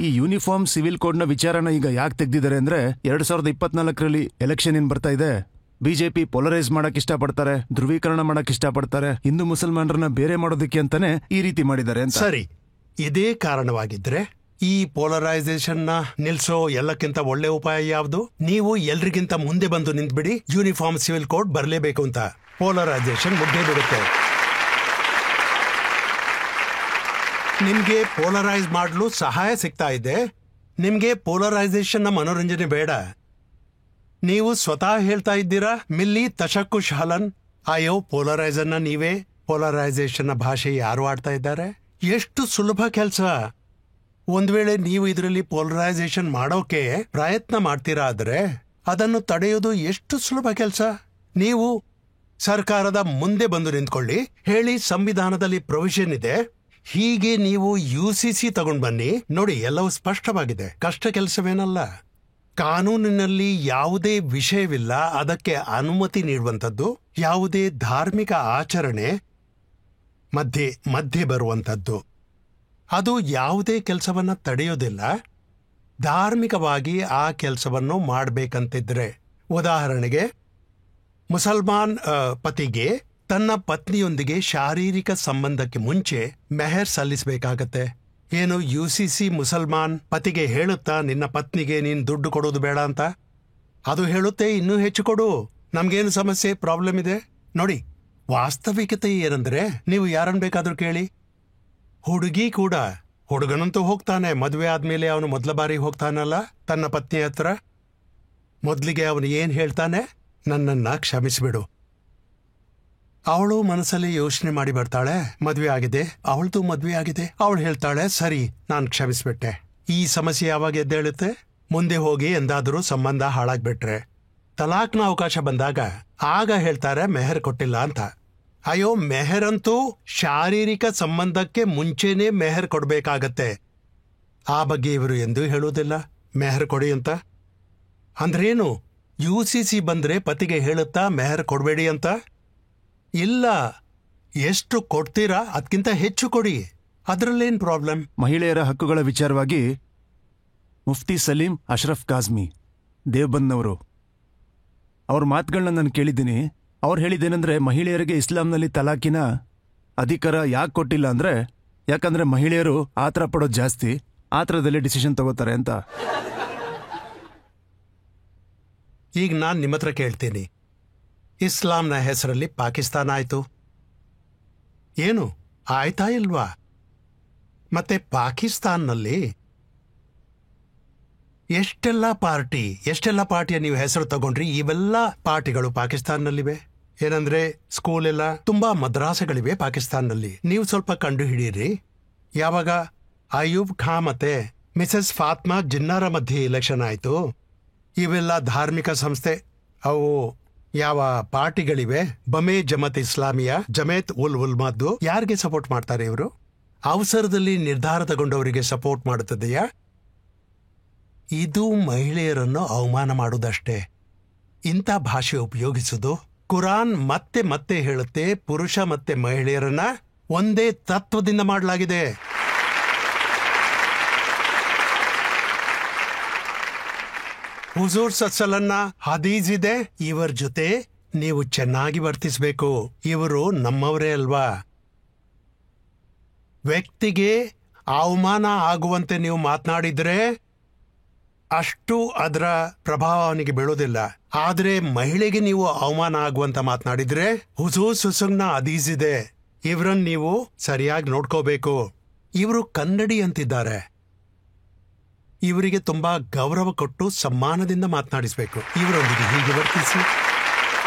ಈ ಯೂನಿಫಾರ್ಮ್ ಸಿವಿಲ್ ಕೋಡ್ನ ವಿಚಾರನ ಈಗ ಯಾಕೆ ತೆಗ್ದಿದ್ದಾರೆ ಅಂದ್ರೆ, 2024ರಲ್ಲಿ ಎಲೆಕ್ಷನ್ ಏನ್ ಬರ್ತಾ ಇದೆ, ಬಿಜೆಪಿ ಪೊಲರೈಸ್ ಮಾಡಕ್ ಇಷ್ಟಪಡ್ತಾರೆ, ಧ್ರುವೀಕರಣ ಮಾಡಕ್ ಇಷ್ಟಪಡ್ತಾರೆ, ಹಿಂದೂ ಮುಸಲ್ಮಾನರನ್ನ ಬೇರೆ ಮಾಡೋದಕ್ಕೆ ಅಂತಾನೆ ಈ ರೀತಿ ಮಾಡಿದ್ದಾರೆ ಅಂತ. ಸರಿ, ಇದೇ ಕಾರಣವಾಗಿದ್ರೆ ಈ ಪೋಲರೈಸೇಷನ್ ನ ನಿಲ್ಸೋ ಎಲ್ಲಕ್ಕಿಂತ ಒಳ್ಳೆ ಉಪಾಯ ಯಾವುದು? ನೀವು ಎಲ್ರಿಗಿಂತ ಮುಂದೆ ಬಂದು ನಿಂತ್ಬಿಡಿ, ಯೂನಿಫಾರ್ಮ್ ಸಿವಿಲ್ ಕೋಡ್ ಬರಲೇಬೇಕು ಅಂತ. ಪೋಲರೈಸೇಷನ್ ಮುಗ್ದೇ ಬಿಡುತ್ತೆ. ನಿಮ್ಗೆ ಪೋಲರೈಸ್ ಮಾಡಲು ಸಹಾಯ ಸಿಗ್ತಾ ಇದೆ. ನಿಮ್ಗೆ ಪೋಲರೈಸೇಷನ್ ನ ಮನೋರಂಜನೆ ಬೇಡ. ನೀವು ಸ್ವತಃ ಹೇಳ್ತಾ ಇದ್ದೀರಾ ಮಿಲ್ಲಿ ತಶಕ್ಕುಶ್ ಹಲನ್. ಅಯ್ಯೋ, ಪೋಲರೈಸರ್ನ ನೀವೇ. ಪೋಲರೈಸೇಷನ್ ಭಾಷೆ ಯಾರು ಆಡ್ತಾ ಇದ್ದಾರೆ? ಎಷ್ಟು ಸುಲಭ ಕೆಲಸ. ಒಂದ್ ವೇಳೆ ನೀವು ಇದರಲ್ಲಿ ಪೋಲರೈಸೇಷನ್ ಮಾಡೋಕೆ ಪ್ರಯತ್ನ ಮಾಡ್ತೀರಾ ಆದ್ರೆ ಅದನ್ನು ತಡೆಯೋದು ಎಷ್ಟು ಸುಲಭ ಕೆಲಸ. ನೀವು ಸರ್ಕಾರದ ಮುಂದೆ ಬಂದು ನಿಂತ್ಕೊಳ್ಳಿ, ಹೇಳಿ ಸಂವಿಧಾನದಲ್ಲಿ ಪ್ರೊವಿಷನ್ ಇದೆ, ಹೀಗೆ ನೀವು UCC ತಗೊಂಡ್ ಬನ್ನಿ, ನೋಡಿ ಎಲ್ಲವೂ ಸ್ಪಷ್ಟವಾಗಿದೆ. ಕಷ್ಟ ಕೆಲಸವೇನಲ್ಲ. ಕಾನೂನಿನಲ್ಲಿ ಯಾವುದೇ ವಿಷಯವಿಲ್ಲ ಅದಕ್ಕೆ ಅನುಮತಿ ನೀಡುವಂಥದ್ದು, ಯಾವುದೇ ಧಾರ್ಮಿಕ ಆಚರಣೆ ಮಧ್ಯೆ ಬರುವಂಥದ್ದು. ಅದು ಯಾವುದೇ ಕೆಲಸವನ್ನ ತಡೆಯೋದಿಲ್ಲ. ಧಾರ್ಮಿಕವಾಗಿ ಆ ಕೆಲಸವನ್ನು ಮಾಡಬೇಕಂತಿದ್ರೆ, ಉದಾಹರಣೆಗೆ ಮುಸಲ್ಮಾನ್ ಪತಿಗೆ ತನ್ನ ಪತ್ನಿಯೊಂದಿಗೆ ಶಾರೀರಿಕ ಸಂಬಂಧಕ್ಕೆ ಮುಂಚೆ ಮೆಹರ್ ಸಲ್ಲಿಸಬೇಕಾಗತ್ತೆ. ಏನು UCC ಮುಸಲ್ಮಾನ್ ಪತಿಗೆ ಹೇಳುತ್ತಾ ನಿನ್ನ ಪತ್ನಿಗೆ ನೀನು ದುಡ್ಡು ಕೊಡೋದು ಬೇಡ ಅಂತ? ಅದು ಹೇಳುತ್ತೆ ಇನ್ನೂ ಹೆಚ್ಚು ಕೊಡು, ನಮ್ಗೇನು ಸಮಸ್ಯೆ ಪ್ರಾಬ್ಲಮ್ ಇದೆ. ನೋಡಿ, ವಾಸ್ತವಿಕತೆ ಏನಂದ್ರೆ, ನೀವು ಯಾರನ್ನ ಬೇಕಾದ್ರೂ ಕೇಳಿ, ಹುಡುಗಿ ಕೂಡ, ಹುಡುಗನಂತೂ ಹೋಗ್ತಾನೆ, ಮದುವೆ ಆದ್ಮೇಲೆ ಅವನು ಮೊದಲ ಬಾರಿ ಹೋಗ್ತಾನಲ್ಲ ತನ್ನ ಪತ್ನಿ ಹತ್ರ, ಮೊದಲಿಗೆ ಅವನು ಏನ್ ಹೇಳ್ತಾನೆ? ನನ್ನನ್ನ ಕ್ಷಮಿಸ್ಬಿಡು. ಅವಳು ಮನಸ್ಸಲ್ಲಿ ಯೋಚನೆ ಮಾಡಿ ಬರ್ತಾಳೆ, ಮದ್ವೆ ಆಗಿದೆ, ಅವಳದು ಮದ್ವೆ ಆಗಿದೆ. ಅವಳು ಹೇಳ್ತಾಳೆ, ಸರಿ ನಾನು ಕ್ಷಮಿಸ್ಬಿಟ್ಟೆ. ಈ ಸಮಸ್ಯೆ ಯಾವಾಗ ಎದ್ದೇಳುತ್ತೆ? ಮುಂದೆ ಹೋಗಿ ಎಂದಾದರೂ ಸಂಬಂಧ ಹಾಳಾಗ್ಬಿಟ್ರೆ, ತಲಾಕ್ನ ಅವಕಾಶ ಬಂದಾಗ ಆಗ ಹೇಳ್ತಾರೆ ಮೆಹರ್ ಕೊಟ್ಟಿಲ್ಲ ಅಂತ. ಅಯ್ಯೋ, ಮೆಹರ್ ಅಂತೂ ಶಾರೀರಿಕ ಸಂಬಂಧಕ್ಕೆ ಮುಂಚೆನೇ ಮೆಹರ್ ಕೊಡ್ಬೇಕಾಗತ್ತೆ. ಆ ಬಗ್ಗೆ ಇವರು ಎಂದೂ ಹೇಳುವುದಿಲ್ಲ ಮೆಹರ್ ಕೊಡಿ ಅಂತ. ಅಂದ್ರೇನು? UCC ಬಂದ್ರೆ ಪತಿಗೆ ಹೇಳುತ್ತಾ ಮೆಹರ್ ಕೊಡ್ಬೇಡಿ ಅಂತ? ಇಲ್ಲ, ಎಷ್ಟು ಕೊಡ್ತೀರಾ ಅದಕ್ಕಿಂತ ಹೆಚ್ಚು ಕೊಡಿ, ಅದರಲ್ಲೇನ್ ಪ್ರಾಬ್ಲಮ್? ಮಹಿಳೆಯರ ಹಕ್ಕುಗಳ ವಿಚಾರವಾಗಿ ಮುಫ್ತಿ ಸಲೀಂ ಅಶ್ರಫ್ ಕಾಜ್ಮಿ ದೇವಬಂದ್ನವರು, ಅವ್ರ ಮಾತುಗಳನ್ನ ನಾನು ಕೇಳಿದ್ದೀನಿ. ಅವ್ರು ಹೇಳಿದ್ದೇನೆಂದ್ರೆ, ಮಹಿಳೆಯರಿಗೆ ಇಸ್ಲಾಂನಲ್ಲಿ ತಲಾಕಿನ ಅಧಿಕಾರ ಯಾಕೆ ಕೊಟ್ಟಿಲ್ಲ ಅಂದ್ರೆ, ಯಾಕಂದ್ರೆ ಮಹಿಳೆಯರು ಆತರ ಪಡೋದು ಜಾಸ್ತಿ, ಆತರದಲ್ಲಿ ಡಿಸಿಷನ್ ತಗೋತಾರೆ ಅಂತ. ಈಗ ನಾನು ನಿಮ್ಮ ಹತ್ರ ಕೇಳ್ತೀನಿ, ಇಸ್ಲಾಂನ ಹೆಸರಲ್ಲಿ ಪಾಕಿಸ್ತಾನ ಆಯ್ತು, ಏನು ಆಯ್ತಾ ಇಲ್ವಾ? ಮತ್ತೆ ಪಾಕಿಸ್ತಾನ್ನಲ್ಲಿ ಎಷ್ಟೆಲ್ಲ ಪಾರ್ಟಿಯ ನೀವು ಹೆಸರು ತಗೊಂಡ್ರಿ, ಇವೆಲ್ಲ ಪಾರ್ಟಿಗಳು ಪಾಕಿಸ್ತಾನ್ನಲ್ಲಿವೆ. ಏನಂದ್ರೆ ಸ್ಕೂಲ್ ಎಲ್ಲ ತುಂಬಾ ಮದ್ರಾಸಗಳಿವೆ ಪಾಕಿಸ್ತಾನ್ನಲ್ಲಿ. ನೀವು ಸ್ವಲ್ಪ ಕಂಡು ಹಿಡೀರಿ, ಯಾವಾಗ ಅಯೂಬ್ ಖಾ ಮತ್ತೆ ಮಿಸೆಸ್ ಫಾತ್ಮಾ ಜಿನ್ನಾರ ಮಧ್ಯೆ ಎಲೆಕ್ಷನ್ ಆಯ್ತು, ಇವೆಲ್ಲ ಧಾರ್ಮಿಕ ಸಂಸ್ಥೆ, ಅವು ಯಾವ ಪಾರ್ಟಿಗಳಿವೆ, ಬಮೆ ಜಮತ್ ಇಸ್ಲಾಮಿಯಾ, ಜಮೇತ್ ಉಲ್ ಉಲ್ಮಾದ್ದು, ಯಾರಿಗೆ ಸಪೋರ್ಟ್ ಮಾಡ್ತಾರೆ ಇವರು? ಅವಸರದಲ್ಲಿ ನಿರ್ಧಾರ ತಗೊಂಡವರಿಗೆ ಸಪೋರ್ಟ್ ಮಾಡುತ್ತದೆಯಾ? ಇದು ಮಹಿಳೆಯರನ್ನು ಅವಮಾನ ಮಾಡುವುದಷ್ಟೇ. ಇಂಥ ಭಾಷೆ ಉಪಯೋಗಿಸುವುದು, ಕುರಾನ್ ಮತ್ತೆ ಮತ್ತೆ ಹೇಳುತ್ತೆ, ಪುರುಷ ಮತ್ತೆ ಮಹಿಳೆಯರನ್ನ ಒಂದೇ ತತ್ವದಿಂದ ಮಾಡಲಾಗಿದೆ. ಹುಜೂರ್ ಸಲ್ಲಲ್ಲಾಹು ಹದೀಸ್ ಇದೆ, ಇವರ ಜೊತೆ ನೀವು ಚೆನ್ನಾಗಿ ವರ್ತಿಸಬೇಕು, ಇವರು ನಮ್ಮವರೇ ಅಲ್ವಾ. ವ್ಯಕ್ತಿಗೆ ಅವಮಾನ ಆಗುವಂತೆ ನೀವು ಮಾತನಾಡಿದ್ರೆ ಅಷ್ಟು ಅದರ ಪ್ರಭಾವ ಅವನಿಗೆ ಬೀಳೋದಿಲ್ಲ. ಆದ್ರೆ ಮಹಿಳೆಗೆ ನೀವು ಅವಮಾನ ಆಗುವಂತ ಮಾತನಾಡಿದ್ರೆ, ಹುಜೂರ್ ಸುಸಂಗ್ನ ಹದೀಸ್ ಇದೆ, ಇವರನ್ನ ನೀವು ಸರಿಯಾಗಿ ನೋಡ್ಕೋಬೇಕು. ಇವರು ಕನ್ನಡಿ ಅಂತಿದ್ದಾರೆ, ಇವರಿಗೆ ತುಂಬಾ ಗೌರವ ಕೊಟ್ಟು ಸಮ್ಮಾನದಿಂದ ಮಾತನಾಡಿಸ್ಬೇಕು, ಇವರೊಂದಿಗೆ ಹೀಗೆ ವರ್ತಿಸಿ.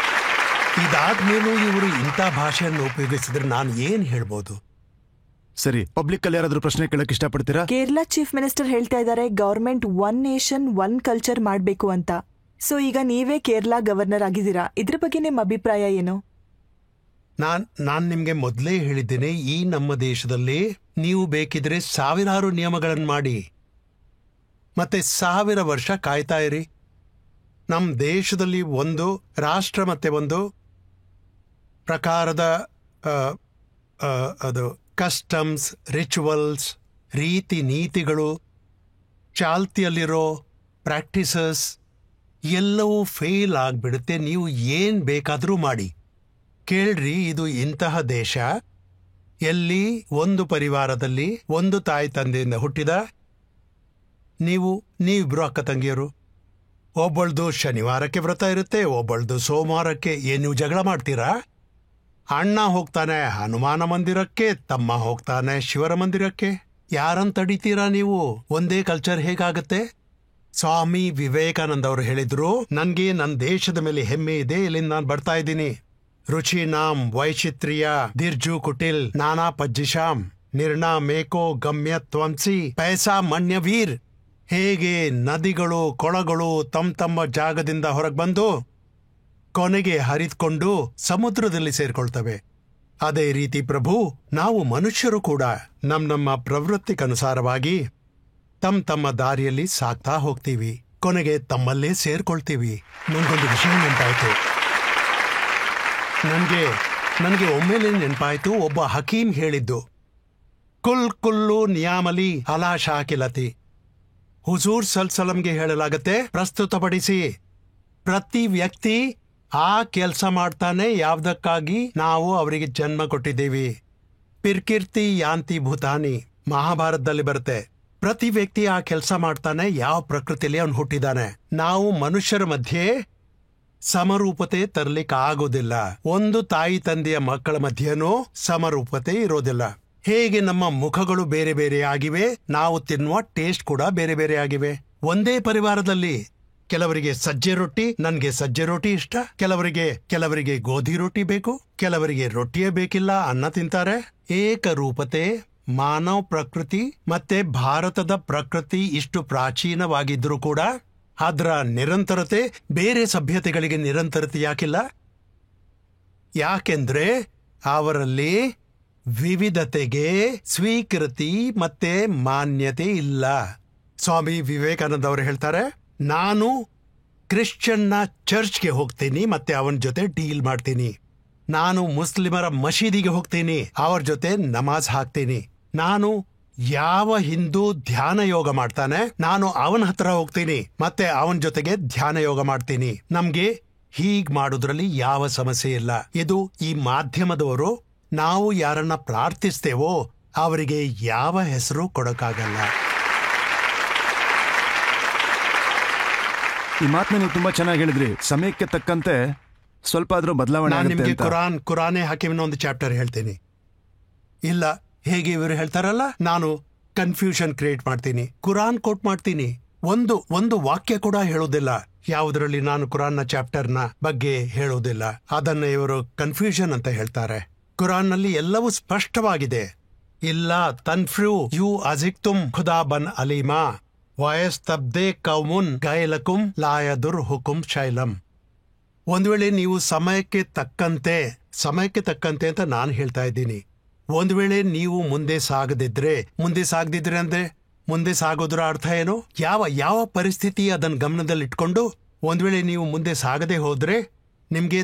ಇದಾದ್ಮೇಲೂ ಇವರು ಇಂಥ ಭಾಷೆಯನ್ನು ಉಪಯೋಗಿಸಿದ್ರೆ ನಾನು ಏನ್ ಹೇಳ್ಬೋದು? ಸರಿ, ಪಬ್ಲಿಕ್ ಅಲ್ಲಿ ಯಾರಾದ್ರೂ ಪ್ರಶ್ನೆ ಕೇಳಕ್ ಇಷ್ಟಪಡ್ತೀರಾ? ಕೇರಳ ಚೀಫ್ ಮಿನಿಸ್ಟರ್ ಹೇಳ್ತಾ ಇದ್ದಾರೆ government one nation one culture ಮಾಡಬೇಕು ಅಂತ. ಸೊ ಈಗ ನೀವೇ ಕೇರಳ ಗವರ್ನರ್ ಆಗಿದ್ದೀರಾ, ಇದ್ರ ಬಗ್ಗೆ ನಿಮ್ಮ ಅಭಿಪ್ರಾಯ ಏನು? ನಾನ್ ನಿಮ್ಗೆ ಮೊದಲೇ ಹೇಳಿದ್ದೇನೆ, ಈ ನಮ್ಮ ದೇಶದಲ್ಲಿ ನೀವು ಬೇಕಿದ್ರೆ ಸಾವಿರಾರು ನಿಯಮಗಳನ್ನು ಮಾಡಿ, ಮತ್ತೆ 1000 ವರ್ಷ ಕಾಯ್ತಾ ಇರಿ. ನಮ್ಮ ದೇಶದಲ್ಲಿ ಒಂದು ರಾಷ್ಟ್ರ ಮತ್ತೆ ಒಂದು ಪ್ರಕಾರದ ಅದು ಕಸ್ಟಮ್ಸ್, ರಿಚುವಲ್ಸ್, ರೀತಿ ನೀತಿಗಳು, ಚಾಲ್ತಿಯಲ್ಲಿರೋ ಪ್ರಾಕ್ಟೀಸಸ್ ಎಲ್ಲವೂ ಫೇಲ್ ಆಗಿಬಿಡುತ್ತೆ. ನೀವು ಏನ್ ಬೇಕಾದರೂ ಮಾಡಿ. ಕೇಳ್ರಿ, ಇದು ಇಂತಹ ದೇಶ ಎಲ್ಲಿ ಒಂದು ಪರಿವಾರದಲ್ಲಿ ಒಂದು ತಾಯಿ ತಂದೆಯಿಂದ ಹುಟ್ಟಿದ ನೀವಿಬ್ರು ಅಕ್ಕ ತಂಗಿಯರು, ಒಬ್ಬಳ್ದು ಶನಿವಾರಕ್ಕೆ ವ್ರತ ಇರುತ್ತೆ, ಒಬ್ಬಳ್ದು ಸೋಮವಾರಕ್ಕೆ. ಏನ್ ನೀವು ಜಗಳ ಮಾಡ್ತೀರಾ? ಅಣ್ಣ ಹೋಗ್ತಾನೆ ಹನುಮಾನ ಮಂದಿರಕ್ಕೆ, ತಮ್ಮ ಹೋಗ್ತಾನೆ ಶಿವರ ಮಂದಿರಕ್ಕೆ. ಯಾರನ್ನ ತಡಿತೀರಾ ನೀವು? ಒಂದೇ ಕಲ್ಚರ್ ಹೇಗಾಗತ್ತೆ? ಸ್ವಾಮಿ ವಿವೇಕಾನಂದ ಅವರು ಹೇಳಿದ್ರು, ನನ್ಗೆ ನನ್ನ ದೇಶದ ಮೇಲೆ ಹೆಮ್ಮೆ ಇದೆ, ಇಲ್ಲಿಂದ ನಾನು ಬರ್ತಾ ಇದ್ದೀನಿ. ರುಚಿ ನಾಂ ವೈಚಿತ್ರ್ಯ ದಿರ್ಜು ಕುಟಿಲ್ ನಾನಾ ಪಜ್ಜಿಶಾಂ ನಿರ್ಣಾ ಮೇಕೋ ಗಮ್ಯ ತ್ವಂಸಿ ಪೈಸಾ ಮಣ್ಯವೀರ್. ಹೇಗೆ ನದಿಗಳು ಕೊಳಗಳು ತಮ್ಮ ಜಾಗದಿಂದ ಹೊರಗೆ ಬಂದು ಕೊನೆಗೆ ಹರಿದ್ಕೊಂಡು ಸಮುದ್ರದಲ್ಲಿ ಸೇರ್ಕೊಳ್ತವೆ, ಅದೇ ರೀತಿ ಪ್ರಭು ನಾವು ಮನುಷ್ಯರು ಕೂಡ ನಮ್ಮ ಪ್ರವೃತ್ತಿಗನುಸಾರವಾಗಿ ತಮ್ಮ ದಾರಿಯಲ್ಲಿ ಸಾಕ್ತಾ ಹೋಗ್ತೀವಿ, ಕೊನೆಗೆ ತಮ್ಮಲ್ಲೇ ಸೇರ್ಕೊಳ್ತೀವಿ. ನನಗೊಂದು ವಿಷಯ ನೆನಪಾಯ್ತು. ನನಗೆ ಒಮ್ಮೆಲೆ ನೆನಪಾಯ್ತು, ಒಬ್ಬ ಹಕೀಂ ಹೇಳಿದ್ದು, ಕುಲ್ಲು ನಿಯಾಮಲಿ ಅಲಾ ಶಾಕಿಲತಿ. ಹುಜೂರ್ ಸಲ್ಸಲಂಗೆ ಹೇಳಲಾಗತ್ತೆ, ಪ್ರಸ್ತುತಪಡಿಸಿ, ಪ್ರತಿ ವ್ಯಕ್ತಿ ಆ ಕೆಲಸ ಮಾಡ್ತಾನೆ ಯಾವ್ದಕ್ಕಾಗಿ ನಾವು ಅವರಿಗೆ ಜನ್ಮ ಕೊಟ್ಟಿದ್ದೀವಿ. ಪಿರ್ಕೀರ್ತಿ ಯಾಂತಿ ಭೂತಾನಿ ಮಹಾಭಾರತದಲ್ಲಿ ಬರುತ್ತೆ. ಪ್ರತಿ ವ್ಯಕ್ತಿ ಆ ಕೆಲಸ ಮಾಡ್ತಾನೆ ಯಾವ ಪ್ರಕೃತಿಯಲ್ಲಿ ಅವನು ಹುಟ್ಟಿದಾನೆ. ನಾವು ಮನುಷ್ಯರ ಮಧ್ಯೆ ಸಮರೂಪತೆ ತರ್ಲಿಕ್ಕೆ ಆಗೋದಿಲ್ಲ. ಒಂದು ತಾಯಿ ತಂದೆಯ ಮಕ್ಕಳ ಮಧ್ಯೆನೂ ಸಮರೂಪತೆ ಇರೋದಿಲ್ಲ. ಹೇಗೆ ನಮ್ಮ ಮುಖಗಳು ಬೇರೆ ಬೇರೆ ಆಗಿವೆ, ನಾವು ತಿನ್ನುವ ಟೇಸ್ಟ್ ಕೂಡ ಬೇರೆ ಬೇರೆ ಆಗಿವೆ. ಒಂದೇ ಪರಿವಾರದಲ್ಲಿ ಕೆಲವರಿಗೆ ಸಜ್ಜೆ ರೊಟ್ಟಿ, ನನ್ಗೆ ಸಜ್ಜೆ ರೊಟ್ಟಿ ಇಷ್ಟ, ಕೆಲವರಿಗೆ ಗೋಧಿ ರೊಟ್ಟಿ ಬೇಕು, ಕೆಲವರಿಗೆ ರೊಟ್ಟಿಯೇ ಬೇಕಿಲ್ಲ, ಅನ್ನ ತಿಂತಾರೆ. ಏಕರೂಪತೆ ಮಾನವ ಪ್ರಕೃತಿ ಮತ್ತೆ ಭಾರತದ ಪ್ರಕೃತಿ ಇಷ್ಟು ಪ್ರಾಚೀನವಾಗಿದ್ರೂ ಕೂಡ ಅದರ ನಿರಂತರತೆ ಬೇರೆ ಸಭ್ಯತೆಗಳಿಗೆ ನಿರಂತರತೆ ಯಾಕಿಲ್ಲ? ಯಾಕೆಂದ್ರೆ ಅವರಲ್ಲಿ ವಿವಿಧತೆಗೆ ಸ್ವೀಕೃತಿ ಮತ್ತೆ ಮಾನ್ಯತೆ ಇಲ್ಲ. ಸ್ವಾಮಿ ವಿವೇಕಾನಂದ ಅವರು ಹೇಳ್ತಾರೆ, ನಾನು ಕ್ರಿಶ್ಚಿಯನ್ನ ಚರ್ಚ್ಗೆ ಹೋಗ್ತೀನಿ ಮತ್ತೆ ಅವನ ಜೊತೆ ಡೀಲ್ ಮಾಡ್ತೀನಿ. ನಾನು ಮುಸ್ಲಿಮರ ಮಸೀದಿಗೆ ಹೋಗ್ತೀನಿ, ಅವ್ರ ಜೊತೆ ನಮಾಜ್ ಹಾಕ್ತೀನಿ. ನಾನು ಯಾವ ಹಿಂದೂ ಧ್ಯಾನ ಯೋಗ ಮಾಡ್ತಾನೆ, ನಾನು ಅವನ ಹತ್ರ ಹೋಗ್ತೀನಿ ಮತ್ತೆ ಅವನ ಜೊತೆಗೆ ಧ್ಯಾನ ಯೋಗ ಮಾಡ್ತೀನಿ. ನಮ್ಗೆ ಹೀಗ್ ಮಾಡೋದ್ರಲ್ಲಿ ಯಾವ ಸಮಸ್ಯೆ ಇಲ್ಲ. ಇದು ಈ ಮಾಧ್ಯಮದವರು ನಾವು ಯಾರನ್ನ ಪ್ರಾರ್ಥಿಸ್ತೇವೋ ಅವರಿಗೆ ಯಾವ ಹೆಸರು ಕೊಡಕ್ಕಾಗಲ್ಲ. ಈ ಮಾತನ್ನ ನೀವು ತುಂಬಾ ಚೆನ್ನಾಗಿ ಹೇಳಿದ್ರಿ. ಸಮಯಕ್ಕೆ ತಕ್ಕಂತೆ ಸ್ವಲ್ಪ ಆದ್ರೂ ಬದಲಾವಣೆ. ನಾನು ನಿಮ್ಗೆ ಕುರಾನೇ ಹಾಕಿವಿನ ಒಂದು ಚಾಪ್ಟರ್ ಹೇಳ್ತೀನಿ. ಇಲ್ಲ, ಹೇಗೆ ಇವರು ಹೇಳ್ತಾರಲ್ಲ, ನಾನು ಕನ್ಫ್ಯೂಷನ್ ಕ್ರಿಯೇಟ್ ಮಾಡ್ತೀನಿ, ಕುರಾನ್ ಕೋಟ್ ಮಾಡ್ತೀನಿ, ಒಂದು ವಾಕ್ಯ ಕೂಡ ಹೇಳೋದಿಲ್ಲ ಯಾವುದರಲ್ಲಿ ನಾನು ಕುರಾನ್ನ ಚಾಪ್ಟರ್ನ ಬಗ್ಗೆ ಹೇಳೋದಿಲ್ಲ. ಅದನ್ನ ಇವರು ಕನ್ಫ್ಯೂಷನ್ ಅಂತ ಹೇಳ್ತಾರೆ. ಕುರಾನ್ ನಲ್ಲಿ ಎಲ್ಲವೂ ಸ್ಪಷ್ಟವಾಗಿದೆ. ಇಲ್ಲ ತನ್ಫ್ರೂ ಯು ಅಜಿಕ್ತುಮ್ ಖುದಾ ಬನ್ ಅಲೀಮಾ ವಯಸ್ ತಬ್ದೆ ಕೌಮುನ್ ಗೈಲಕುಂ ಲಾಯದುರ್ ಹುಕುಂ ಶೈಲಂ. ಒಂದ್ ವೇಳೆ ನೀವು ಸಮಯಕ್ಕೆ ತಕ್ಕಂತೆ ಅಂತ ನಾನು ಹೇಳ್ತಾ ಇದ್ದೀನಿ. ಒಂದ್ ವೇಳೆ ನೀವು ಮುಂದೆ ಸಾಗದಿದ್ರೆ ಅಂದ್ರೆ ಮುಂದೆ ಸಾಗೋದ್ರ ಅರ್ಥ ಏನು? ಯಾವ ಪರಿಸ್ಥಿತಿ ಅದನ್ನ ಗಮನದಲ್ಲಿಟ್ಕೊಂಡು ಒಂದ್ ವೇಳೆ ನೀವು ಮುಂದೆ ಸಾಗದೆ ಹೋದ್ರೆ ನಿಮ್ಗೆ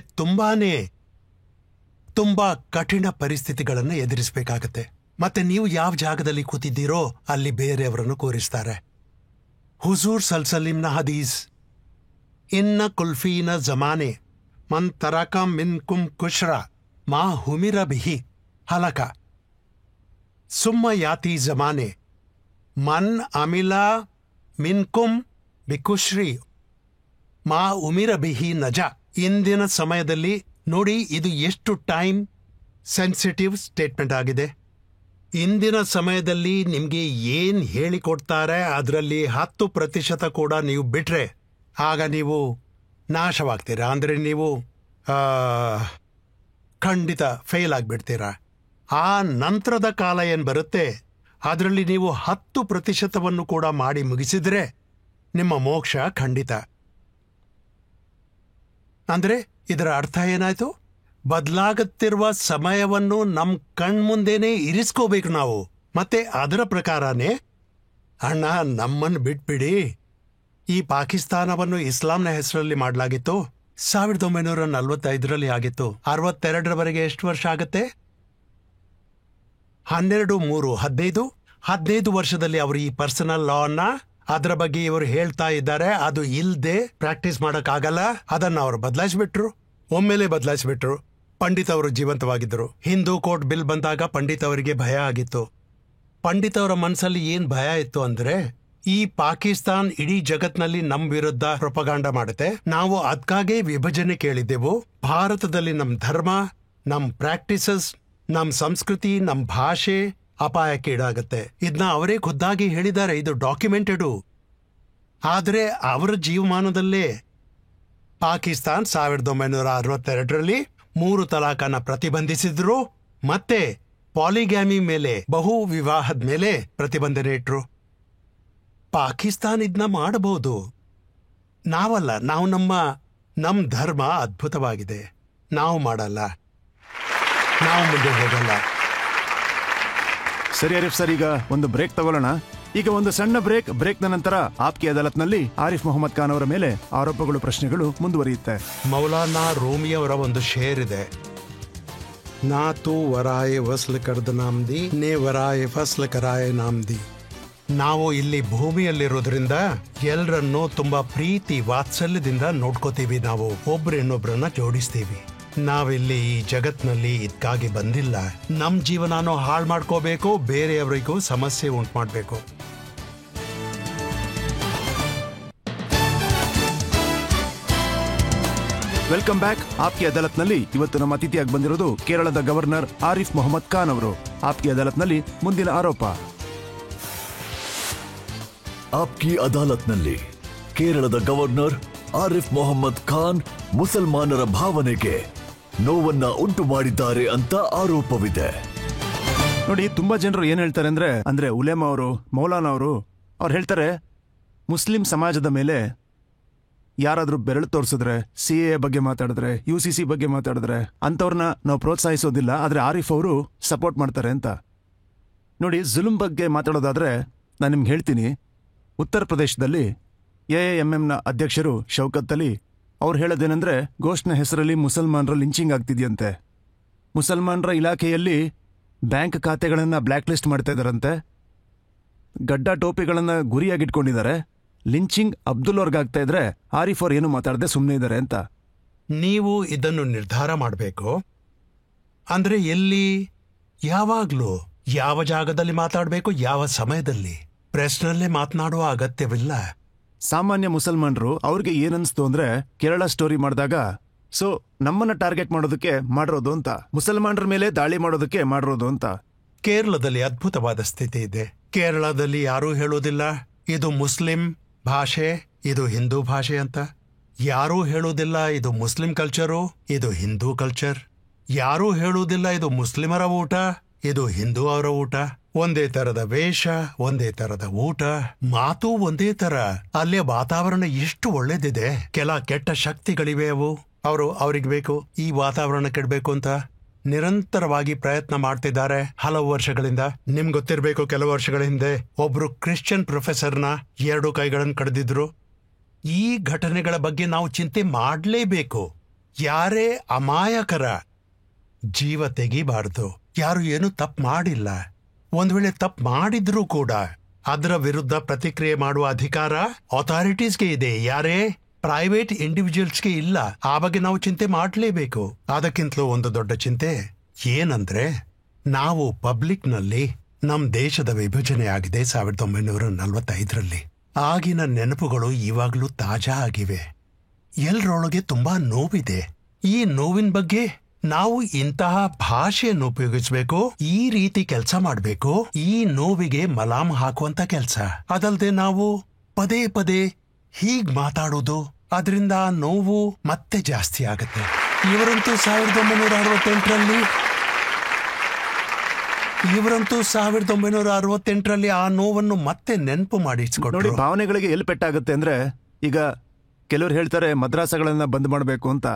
ತುಂಬಾ ಕಠಿಣ ಪರಿಸ್ಥಿತಿಗಳನ್ನು ಎದುರಿಸಬೇಕಾಗತ್ತೆ. ಮತ್ತೆ ನೀವು ಯಾವ ಜಾಗದಲ್ಲಿ ಕೂತಿದ್ದೀರೋ ಅಲ್ಲಿ ಬೇರೆಯವರನ್ನು ಕೂರಿಸ್ತಾರೆ. ಹುಜೂರ್ ಸಲ್ಸಲಿಂನ ಹದೀಸ್, ಇನ್ನ ಕುಲ್ಫೀನ ಜಮಾನೆ ಮನ್ ತರಕ ಮಿನ್ ಕುಂ ಕುಶ್ರ ಮಾ ಹುಮಿರ ಬಿಹಿ ಹಲಕ ಸುಮ್ಮ ಯಾತಿ ಜಮಾನೆ ಮನ್ ಅಮಿಲ ಮಿನ್ಕುಂ ಬಿಕುಶ್ರಿ ಮಾ ಉಮಿರ ಬಿಹಿ ನಜ. ಇಂದಿನ ಸಮಯದಲ್ಲಿ ನೋಡಿ, ಇದು ಎಷ್ಟು ಟೈಮ್ ಸೆನ್ಸಿಟಿವ್ ಸ್ಟೇಟ್ಮೆಂಟ್ ಆಗಿದೆ. ಇಂದಿನ ಸಮಯದಲ್ಲಿ ನಿಮ್ಗೆ ಏನ್ ಹೇಳಿಕೊಡ್ತಾರೆ ಅದರಲ್ಲಿ 10% ಕೂಡ ನೀವು ಬಿಟ್ರೆ ಆಗ ನೀವು ನಾಶವಾಗ್ತೀರಾ. ಅಂದ್ರೆ ನೀವು ಖಂಡಿತ ಫೇಲ್ ಆಗ್ಬಿಡ್ತೀರಾ. ಆ ನಂತರದ ಕಾಲ ಏನ್ ಬರುತ್ತೆ ಅದರಲ್ಲಿ ನೀವು 10% ಕೂಡ ಮಾಡಿ ಮುಗಿಸಿದ್ರೆ ನಿಮ್ಮ ಮೋಕ್ಷ ಖಂಡಿತ. ಅಂದ್ರೆ ಇದರ ಅರ್ಥ ಏನಾಯ್ತು? ಬದಲಾಗುತ್ತಿರುವ ಸಮಯವನ್ನು ನಮ್ ಕಣ್ಮುಂದೆನೆ ಇರಿಸ್ಕೋಬೇಕು ನಾವು. ಮತ್ತೆ ಅದರ ಪ್ರಕಾರನೇ ಅಣ್ಣ ನಮ್ಮನ್ನು ಬಿಟ್ಬಿಡಿ, ಈ ಪಾಕಿಸ್ತಾನವನ್ನು ಇಸ್ಲಾಂನ ಹೆಸರಲ್ಲಿ ಮಾಡಲಾಗಿತ್ತು, 1945ರಲ್ಲಿ ಆಗಿತ್ತು. 62ರವರೆಗೆ ಎಷ್ಟು ವರ್ಷ ಆಗತ್ತೆ? 15 ವರ್ಷದಲ್ಲಿ ಅವರು ಈ ಪರ್ಸನಲ್ ಲಾ ಅನ್ನ ಅದರ ಬಗ್ಗೆ ಇವರು ಹೇಳ್ತಾ ಇದ್ದಾರೆ. ಅದು ಇಲ್ದೆ ಪ್ರಾಕ್ಟೀಸ್ ಮಾಡಕ್ಕಾಗಲ್ಲ. ಅದನ್ನ ಅವರು ಬದಲಾಯಿಸ್ಬಿಟ್ರು, ಒಮ್ಮೆಲೆ ಬದಲಾಯಿಸ್ಬಿಟ್ರು. ಪಂಡಿತ್ ಅವರು ಜೀವಂತವಾಗಿದ್ದರು. ಹಿಂದೂ ಕೋರ್ಟ್ ಬಿಲ್ ಬಂದಾಗ ಪಂಡಿತ್ ಅವರಿಗೆ ಭಯ ಆಗಿತ್ತು. ಪಂಡಿತ್ ಅವರ ಮನಸ್ಸಲ್ಲಿ ಏನ್ ಭಯ ಇತ್ತು ಅಂದ್ರೆ, ಈ ಪಾಕಿಸ್ತಾನ್ ಇಡೀ ಜಗತ್ನಲ್ಲಿ ನಮ್ ವಿರುದ್ಧ ಪ್ರೊಪಗಾಂಡ ಮಾಡುತ್ತೆ, ನಾವು ಅದಕ್ಕಾಗೇ ವಿಭಜನೆ ಕೇಳಿದ್ದೆವು. ಭಾರತದಲ್ಲಿ ನಮ್ ಧರ್ಮ, ನಮ್ ಪ್ರಾಕ್ಟೀಸಸ್, ನಮ್ ಸಂಸ್ಕೃತಿ, ನಮ್ ಭಾಷೆ ಅಪಾಯಕ್ಕೆ ಈಡಾಗತ್ತೆ. ಇದನ್ನ ಅವರೇ ಖುದ್ದಾಗಿ ಹೇಳಿದ್ದಾರೆ. ಇದು ಡಾಕ್ಯುಮೆಂಟೆಡು. ಆದರೆ ಅವರ ಜೀವಮಾನದಲ್ಲೇ ಪಾಕಿಸ್ತಾನ್ 1962ರಲ್ಲಿ 3 ತಲಾಖನ ಪ್ರತಿಬಂಧಿಸಿದ್ರು, ಮತ್ತೆ ಪಾಲಿಗ್ಯಾಮಿ ಮೇಲೆ, ಬಹು ವಿವಾಹದ ಮೇಲೆ ಪ್ರತಿಬಂಧನೆ ಇಟ್ರು. ಪಾಕಿಸ್ತಾನ ಇದನ್ನ ಮಾಡಬಹುದು, ನಾವಲ್ಲ. ನಾವು ನಮ್ಮ ಧರ್ಮ ಅದ್ಭುತವಾಗಿದೆ, ನಾವು ಮಾಡಲ್ಲ, ನಾವು ಮುಂದೆ ಹೋಗಲ್ಲ. ಸರಿ ಆರಿಫ್ ಸರ್, ಈಗ ಒಂದು ಬ್ರೇಕ್ ತಗೊಳ್ಳೋಣ. ಈಗ ಒಂದು ಸಣ್ಣ ಬ್ರೇಕ್ನ ನಂತರ ಆಪ್ಕಿ ಅದಾಲತ್ನಲ್ಲಿ ಆರಿಫ್ ಮೊಹಮ್ಮದ್ ಖಾನ್ ಅವರ ಮೇಲೆ ಆರೋಪಗಳು, ಪ್ರಶ್ನೆಗಳು ಮುಂದುವರಿಯುತ್ತೆ. ಮೌಲಾನಾ ರೂಮಿ ಅವರ ಒಂದು ಶೇರ್ ಇದೆ, ನಾ ತೂ ವರಾಯೆ ವಸ್ಲ್ ಕರ್ದ ನಾಮ್ದಿ, ನೇ ವರಾಯೆ ಫಸ್ಲ್ ಕರಾಯೆ ನಾಮ್ದಿ. ನಾವು ಇಲ್ಲಿ ಭೂಮಿಯಲ್ಲಿರೋದ್ರಿಂದ ಎಲ್ಲರನ್ನೂ ತುಂಬಾ ಪ್ರೀತಿ ವಾತ್ಸಲ್ಯದಿಂದ ನೋಡ್ಕೋತೀವಿ. ನಾವು ಒಬ್ರನ್ನೊಬ್ರನ್ನ ಜೋಡಿಸ್ತೀವಿ. ನಾವಿಲ್ಲಿ ಈ ಜಗತ್ನಲ್ಲಿ ಇದಕ್ಕಾಗಿ ಬಂದಿಲ್ಲ. ನಮ್ ಜೀವನಾನು ಹಾಳು ಮಾಡ್ಕೋಬೇಕು, ಬೇರೆಯವರಿಗೂ ಸಮಸ್ಯೆ ಉಂಟು ಮಾಡ್ಬೇಕು. Welcome back. ಆಪ್ಕಿ ಅದಾಲತ್ನಲ್ಲಿ ಇವತ್ತು ನಮ್ಮ ಅತಿಥಿಯಾಗಿ ಬಂದಿರೋದು ಕೇರಳದ ಗವರ್ನರ್ ಆರಿಫ್ ಮೊಹಮ್ಮದ್ ಖಾನ್ ಅವರು. ಆಪ್ಕಿ ಅದಾಲತ್ನಲ್ಲಿ ಮುಂದಿನ ಆರೋಪ. ಆಪ್ಕಿ ಅದಾಲತ್ನಲ್ಲಿ ಕೇರಳದ ಗವರ್ನರ್ ಆರಿಫ್ ಮೊಹಮ್ಮದ್ ಖಾನ್ ಮುಸಲ್ಮಾನರ ಭಾವನೆಗೆ ನೋವನ್ನ ಉಂಟು ಮಾಡಿದ್ದಾರೆ ಅಂತ ಆರೋಪವಿದೆ. ನೋಡಿ, ತುಂಬಾ ಜನರು ಏನ್ ಹೇಳ್ತಾರೆ ಅಂದ್ರೆ ಉಲೇಮಾ ಅವರು, ಮೌಲಾನಾ ಅವರು, ಅವ್ರು ಹೇಳ್ತಾರೆ ಮುಸ್ಲಿಂ ಸಮಾಜದ ಮೇಲೆ ಯಾರಾದ್ರೂ ಬೆರಳು ತೋರಿಸಿದ್ರೆ, CAA ಬಗ್ಗೆ ಮಾತಾಡಿದ್ರೆ, UCC ಬಗ್ಗೆ ಮಾತಾಡಿದ್ರೆ ಅಂತವ್ರನ್ನ ನಾವು ಪ್ರೋತ್ಸಾಹಿಸೋದಿಲ್ಲ, ಆದ್ರೆ ಆರಿಫ್ ಅವರು ಸಪೋರ್ಟ್ ಮಾಡ್ತಾರೆ ಅಂತ. ನೋಡಿ, ಜುಲುಂ ಬಗ್ಗೆ ಮಾತಾಡೋದಾದ್ರೆ ನಾನು ನಿಮ್ಗೆ ಹೇಳ್ತೀನಿ. ಉತ್ತರ ಪ್ರದೇಶದಲ್ಲಿ AAMMನ ಅಧ್ಯಕ್ಷರು ಶೌಕತ್ ಅಲಿ ಅವ್ರು ಹೇಳೋದೇನೆಂದ್ರೆ, ಗೋಷ್ಠನ ಹೆಸರಲ್ಲಿ ಮುಸಲ್ಮಾನರ ಲಿಂಚಿಂಗ್ ಆಗ್ತಿದೆಯಂತೆ. ಮುಸಲ್ಮಾನರ ಇಲಾಖೆಯಲ್ಲಿ ಬ್ಯಾಂಕ್ ಖಾತೆಗಳನ್ನ ಬ್ಲ್ಯಾಕ್ ಲಿಸ್ಟ್ ಮಾಡ್ತಾ ಇದಾರಂತೆ, ಗಡ್ಡ ಟೋಪಿಗಳನ್ನ ಗುರಿಯಾಗಿಟ್ಕೊಂಡಿದ್ದಾರೆ. ಲಿಂಚಿಂಗ್ ಅಬ್ದುಲ್ ಅವ್ರಿಗಾಗ್ತಾ ಇದ್ರೆ ಆರಿಫ್ ಅವ್ರು ಏನು ಮಾತಾಡದೆ ಸುಮ್ಮನೆ ಇದ್ದಾರೆ ಅಂತ. ನೀವು ಇದನ್ನು ನಿರ್ಧಾರ ಮಾಡಬೇಕು. ಅಂದ್ರೆ ಎಲ್ಲಿ, ಯಾವಾಗ್ಲೂ, ಯಾವ ಜಾಗದಲ್ಲಿ ಮಾತಾಡಬೇಕು, ಯಾವ ಸಮಯದಲ್ಲಿ. ಪ್ರೆಸ್ನಲ್ಲೇ ಮಾತನಾಡುವ ಅಗತ್ಯವಿಲ್ಲ. ಸಾಮಾನ್ಯ ಮುಸಲ್ಮಾನರು ಅವ್ರಿಗೆ ಏನನ್ಸ್ತು ಅಂದ್ರೆ, ಕೇರಳ ಸ್ಟೋರಿ ಮಾಡಿದಾಗ ಸೊ ನಮ್ಮನ್ನ ಟಾರ್ಗೆಟ್ ಮಾಡೋದಕ್ಕೆ ಮಾಡಿರೋದು ಅಂತ, ಮುಸಲ್ಮಾನರ ಮೇಲೆ ದಾಳಿ ಮಾಡೋದಕ್ಕೆ ಮಾಡಿರೋದು ಅಂತ. ಕೇರಳದಲ್ಲಿ ಅದ್ಭುತವಾದ ಸ್ಥಿತಿ ಇದೆ. ಕೇರಳದಲ್ಲಿ ಯಾರೂ ಹೇಳೋದಿಲ್ಲ ಇದು ಮುಸ್ಲಿಂ ಭಾಷೆ, ಇದು ಹಿಂದೂ ಭಾಷೆ ಅಂತ. ಯಾರೂ ಹೇಳುವುದಿಲ್ಲ ಇದು ಮುಸ್ಲಿಂ ಕಲ್ಚರು, ಇದು ಹಿಂದೂ ಕಲ್ಚರ್. ಯಾರೂ ಹೇಳುವುದಿಲ್ಲ ಇದು ಮುಸ್ಲಿಮರ ಊಟ, ಇದು ಹಿಂದೂ ಅವರ ಊಟ. ಒಂದೇ ತರದ ವೇಷ, ಒಂದೇ ತರದ ಊಟ, ಮಾತು ಒಂದೇ ತರ. ಅಲ್ಲಿಯ ವಾತಾವರಣ ಎಷ್ಟು ಒಳ್ಳೇದಿದೆ. ಕೆಲ ಕೆಟ್ಟ ಶಕ್ತಿಗಳಿವೆ, ಅವ್ರಿಗೆ ಬೇಕು ಈ ವಾತಾವರಣ ಕೆಡಬೇಕು ಅಂತ ನಿರಂತರವಾಗಿ ಪ್ರಯತ್ನ ಮಾಡ್ತಿದ್ದಾರೆ ಹಲವು ವರ್ಷಗಳಿಂದ. ನಿಮ್ಗೆ ಗೊತ್ತಿರಬೇಕು, ಕೆಲವು ವರ್ಷಗಳ ಹಿಂದೆ ಒಬ್ರು ಕ್ರಿಶ್ಚಿಯನ್ ಪ್ರೊಫೆಸರ್ನ 2 ಕೈಗಳನ್ನು ಕಡಿದಿದ್ರು. ಈ ಘಟನೆಗಳ ಬಗ್ಗೆ ನಾವು ಚಿಂತೆ ಮಾಡಲೇಬೇಕು. ಯಾರೇ ಅಮಾಯಕರ ಜೀವ ತೆಗಿಬಾರ್ದು. ಯಾರು ಏನು ತಪ್ಪು ಮಾಡಿಲ್ಲ. ಒಂದ್ ವೇಳೆ ತಪ್ಪು ಮಾಡಿದ್ರೂ ಕೂಡ ಅದರ ವಿರುದ್ಧ ಪ್ರತಿಕ್ರಿಯೆ ಮಾಡುವ ಅಧಿಕಾರ ಅಥಾರಿಟೀಸ್ಗೆ ಇದೆ. ಯಾರೇ ಪ್ರೈವೇಟ್ ಇಂಡಿವಿಜುವಲ್ಸ್ಗೆ ಇಲ್ಲ. ಆ ಬಗ್ಗೆ ನಾವು ಚಿಂತೆ ಮಾಡಲೇಬೇಕು. ಅದಕ್ಕಿಂತಲೂ ಒಂದು ದೊಡ್ಡ ಚಿಂತೆ ಏನಂದ್ರೆ, ನಾವು ಪಬ್ಲಿಕ್ನಲ್ಲಿ ನಮ್ ದೇಶದ ವಿಭಜನೆ ಆಗಿದೆ 1945ರಲ್ಲಿ. ಆಗಿನ ನೆನಪುಗಳು ಇವಾಗ್ಲೂ ತಾಜಾ ಆಗಿವೆ. ಎಲ್ಲರೊಳಗೆ ತುಂಬಾ ನೋವಿದೆ. ಈ ನೋವಿನ ಬಗ್ಗೆ ನಾವು ಇಂತಹ ಭಾಷೆಯನ್ನು ಉಪಯೋಗಿಸಬೇಕು, ಈ ರೀತಿ ಕೆಲಸ ಮಾಡಬೇಕು, ಈ ನೋವಿಗೆ ಮಲಾಮ್ ಹಾಕುವಂತ ಕೆಲಸ. ಅದಲ್ಲದೆ ನಾವು ಪದೇ ಪದೇ ಹೀಗ್ ಮಾತಾಡೋದು, ಅದರಿಂದ ನೋವು ಮತ್ತೆ ಜಾಸ್ತಿ ಆಗುತ್ತೆ. ಇವರಂತೂ 1968ರಲ್ಲಿ ಆ ನೋವನ್ನು ಮತ್ತೆ ನೆನಪು ಮಾಡಿಸ್ಕೊಟ್ರು. ನೋಡಿ, ಭಾವನೆಗಳಿಗೆ ಎಲ್ಲಿ ಪೆಟ್ಟಾಗುತ್ತೆ ಅಂದ್ರೆ, ಈಗ ಕೆಲವರು ಹೇಳ್ತಾರೆ ಮದ್ರಾಸಗಳನ್ನ ಬಂದ್ ಮಾಡಬೇಕು ಅಂತ.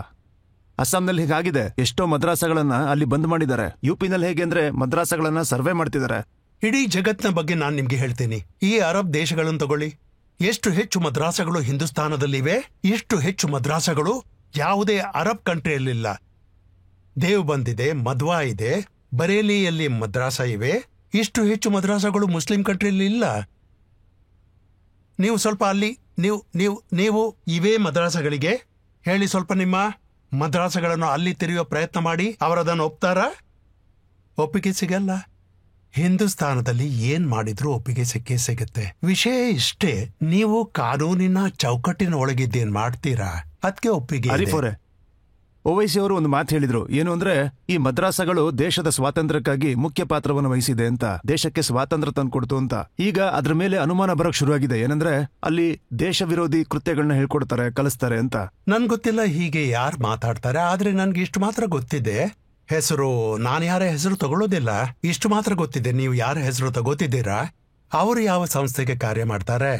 ಅಸ್ಸಾಂನಲ್ಲಿ ಹೀಗಾಗಿದೆ. ಎಷ್ಟೋ ಮದ್ರಾಸಗಳನ್ನ ಅಲ್ಲಿ ಬಂದ್ ಮಾಡಿದ್ದಾರೆ. UPನಲ್ಲಿ ಹೇಗೆ ಅಂದ್ರೆ ಮದ್ರಾಸಗಳನ್ನ ಸರ್ವೆ ಮಾಡ್ತಿದ್ದಾರೆ. ಇಡೀ ಜಗತ್ತಿನ ಬಗ್ಗೆ ನಾನು ನಿಮ್ಗೆ ಹೇಳ್ತೀನಿ. ಈ ಅರಬ್ ದೇಶಗಳನ್ನು ತಗೊಳ್ಳಿ. ಎಷ್ಟು ಹೆಚ್ಚು ಮದ್ರಾಸಗಳು ಹಿಂದೂಸ್ತಾನದಲ್ಲಿವೆ, ಎಷ್ಟು ಹೆಚ್ಚು ಮದ್ರಾಸಗಳು ಯಾವುದೇ ಅರಬ್ ಕಂಟ್ರಿಯಲ್ಲಿಲ್ಲ. ದೇವ್ಬಂದ್ ಇದೆ, ಮದ್ವಾ ಇದೆ, ಬರೇಲಿಯಲ್ಲಿ ಮದ್ರಾಸ ಇವೆ. ಇಷ್ಟು ಹೆಚ್ಚು ಮದ್ರಾಸಗಳು ಮುಸ್ಲಿಂ ಕಂಟ್ರಿಯಲ್ಲಿ ಇಲ್ಲ. ನೀವು ಸ್ವಲ್ಪ ಅಲ್ಲಿ ನೀವು ಇವೇ ಮದ್ರಾಸಗಳಿಗೆ ಹೇಳಿ, ಸ್ವಲ್ಪ ನಿಮ್ಮ ಮದ್ರಾಸಗಳನ್ನು ಅಲ್ಲಿ ತೆರೆಯುವ ಪ್ರಯತ್ನ ಮಾಡಿ. ಅವರದನ್ನು ಒಪ್ತಾರಾ? ಒಪ್ಪಿಗೆ ಸಿಗಲ್ಲ. ಹಿಂದೂಸ್ತಾನದಲ್ಲಿ ಏನ್ ಮಾಡಿದ್ರೂ ಒಪ್ಪಿಗೆ ಸಿಕ್ಕೇ ಸಿಗುತ್ತೆ. ವಿಷಯ ಇಷ್ಟೇ, ನೀವು ಕಾನೂನಿನ ಚೌಕಟ್ಟಿನ ಒಳಗಿದ್ದೇನ್ ಮಾಡ್ತೀರಾ, ಅದಕ್ಕೆ ಒಪ್ಪಿಗೆ. ಓವೈಸಿ ಅವರು ಒಂದು ಮಾತು ಹೇಳಿದ್ರು, ಏನು ಅಂದ್ರೆ ಈ ಮದ್ರಾಸಗಳು ದೇಶದ ಸ್ವಾತಂತ್ರ್ಯಕ್ಕಾಗಿ ಮುಖ್ಯ ಪಾತ್ರವನ್ನು ವಹಿಸಿದೆ ಅಂತ, ದೇಶಕ್ಕೆ ಸ್ವಾತಂತ್ರ್ಯ ತಂದ್ಕೊಡ್ತು ಅಂತ. ಈಗ ಅದ್ರ ಮೇಲೆ ಅನುಮಾನ ಬರೋಕ್ ಶುರುವಾಗಿದೆ, ಏನಂದ್ರೆ ಅಲ್ಲಿ ದೇಶ ವಿರೋಧಿ ಕೃತ್ಯಗಳನ್ನ ಹೇಳ್ಕೊಡ್ತಾರೆ, ಕಲಿಸ್ತಾರೆ ಅಂತ. ನನ್ ಗೊತ್ತಿಲ್ಲ ಹೀಗೆ ಯಾರು ಮಾತಾಡ್ತಾರೆ, ಆದ್ರೆ ನನ್ಗೆ ಇಷ್ಟು ಮಾತ್ರ ಗೊತ್ತಿದೆ. ಹೆಸರು ನಾನು ಯಾರ ಹೆಸರು ತಗೊಳ್ಳೋದಿಲ್ಲ, ಇಷ್ಟು ಮಾತ್ರ ಗೊತ್ತಿದೆ. ನೀವು ಯಾರ ಹೆಸರು ತಗೋತಿದ್ದೀರಾ, ಅವರು ಯಾವ ಸಂಸ್ಥೆಗೆ ಕಾರ್ಯ ಮಾಡ್ತಾರೆ.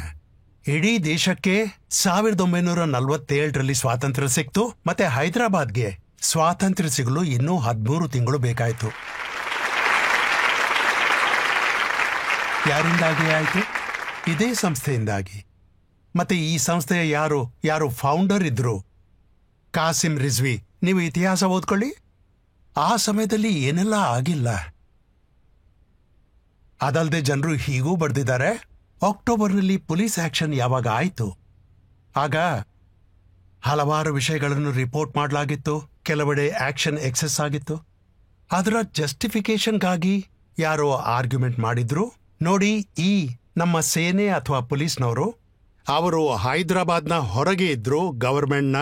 ಇಡೀ ದೇಶಕ್ಕೆ 1947ರಲ್ಲಿ ಸ್ವಾತಂತ್ರ್ಯ ಸಿಕ್ತು, ಮತ್ತೆ ಹೈದರಾಬಾದ್ಗೆ ಸ್ವಾತಂತ್ರ್ಯ ಸಿಗಲು ಇನ್ನೂ 13 ತಿಂಗಳು ಬೇಕಾಯ್ತು. ಯಾರಿಂದಾಗಿ ಆಯ್ತು? ಇದೇ ಸಂಸ್ಥೆಯಿಂದಾಗಿ. ಮತ್ತೆ ಈ ಸಂಸ್ಥೆಯ ಯಾರು ಫೌಂಡರ್ ಇದ್ರು, ಕಾಸಿಂ ರಿಜ್ವಿ. ನೀವು ಇತಿಹಾಸ ಓದ್ಕೊಳ್ಳಿ, ಆ ಸಮಯದಲ್ಲಿ ಏನೆಲ್ಲ ಆಗಿಲ್ಲ. ಅದಲ್ಲದೆ ಜನರು ಹೀಗೂ ಬರೆದಿದ್ದಾರೆ, ಅಕ್ಟೋಬರ್ನಲ್ಲಿ ಪೊಲೀಸ್ ಆಕ್ಷನ್ ಯಾವಾಗ ಆಯಿತು, ಆಗ ಹಲವಾರು ವಿಷಯಗಳನ್ನು ರಿಪೋರ್ಟ್ ಮಾಡಲಾಗಿತ್ತು, ಕೆಲವೆಡೆ ಆಕ್ಷನ್ ಎಕ್ಸೆಸ್ ಆಗಿತ್ತು. ಅದರ ಜಸ್ಟಿಫಿಕೇಶನ್ಗಾಗಿ ಯಾರೋ ಆರ್ಗ್ಯುಮೆಂಟ್ ಮಾಡಿದ್ರು. ನೋಡಿ, ಈ ನಮ್ಮ ಸೇನೆ ಅಥವಾ ಪೊಲೀಸ್ನವರು ಅವರು ಹೈದರಾಬಾದ್ನ ಹೊರಗೆ ಇದ್ರು, ಗವರ್ಮೆಂಟ್ನ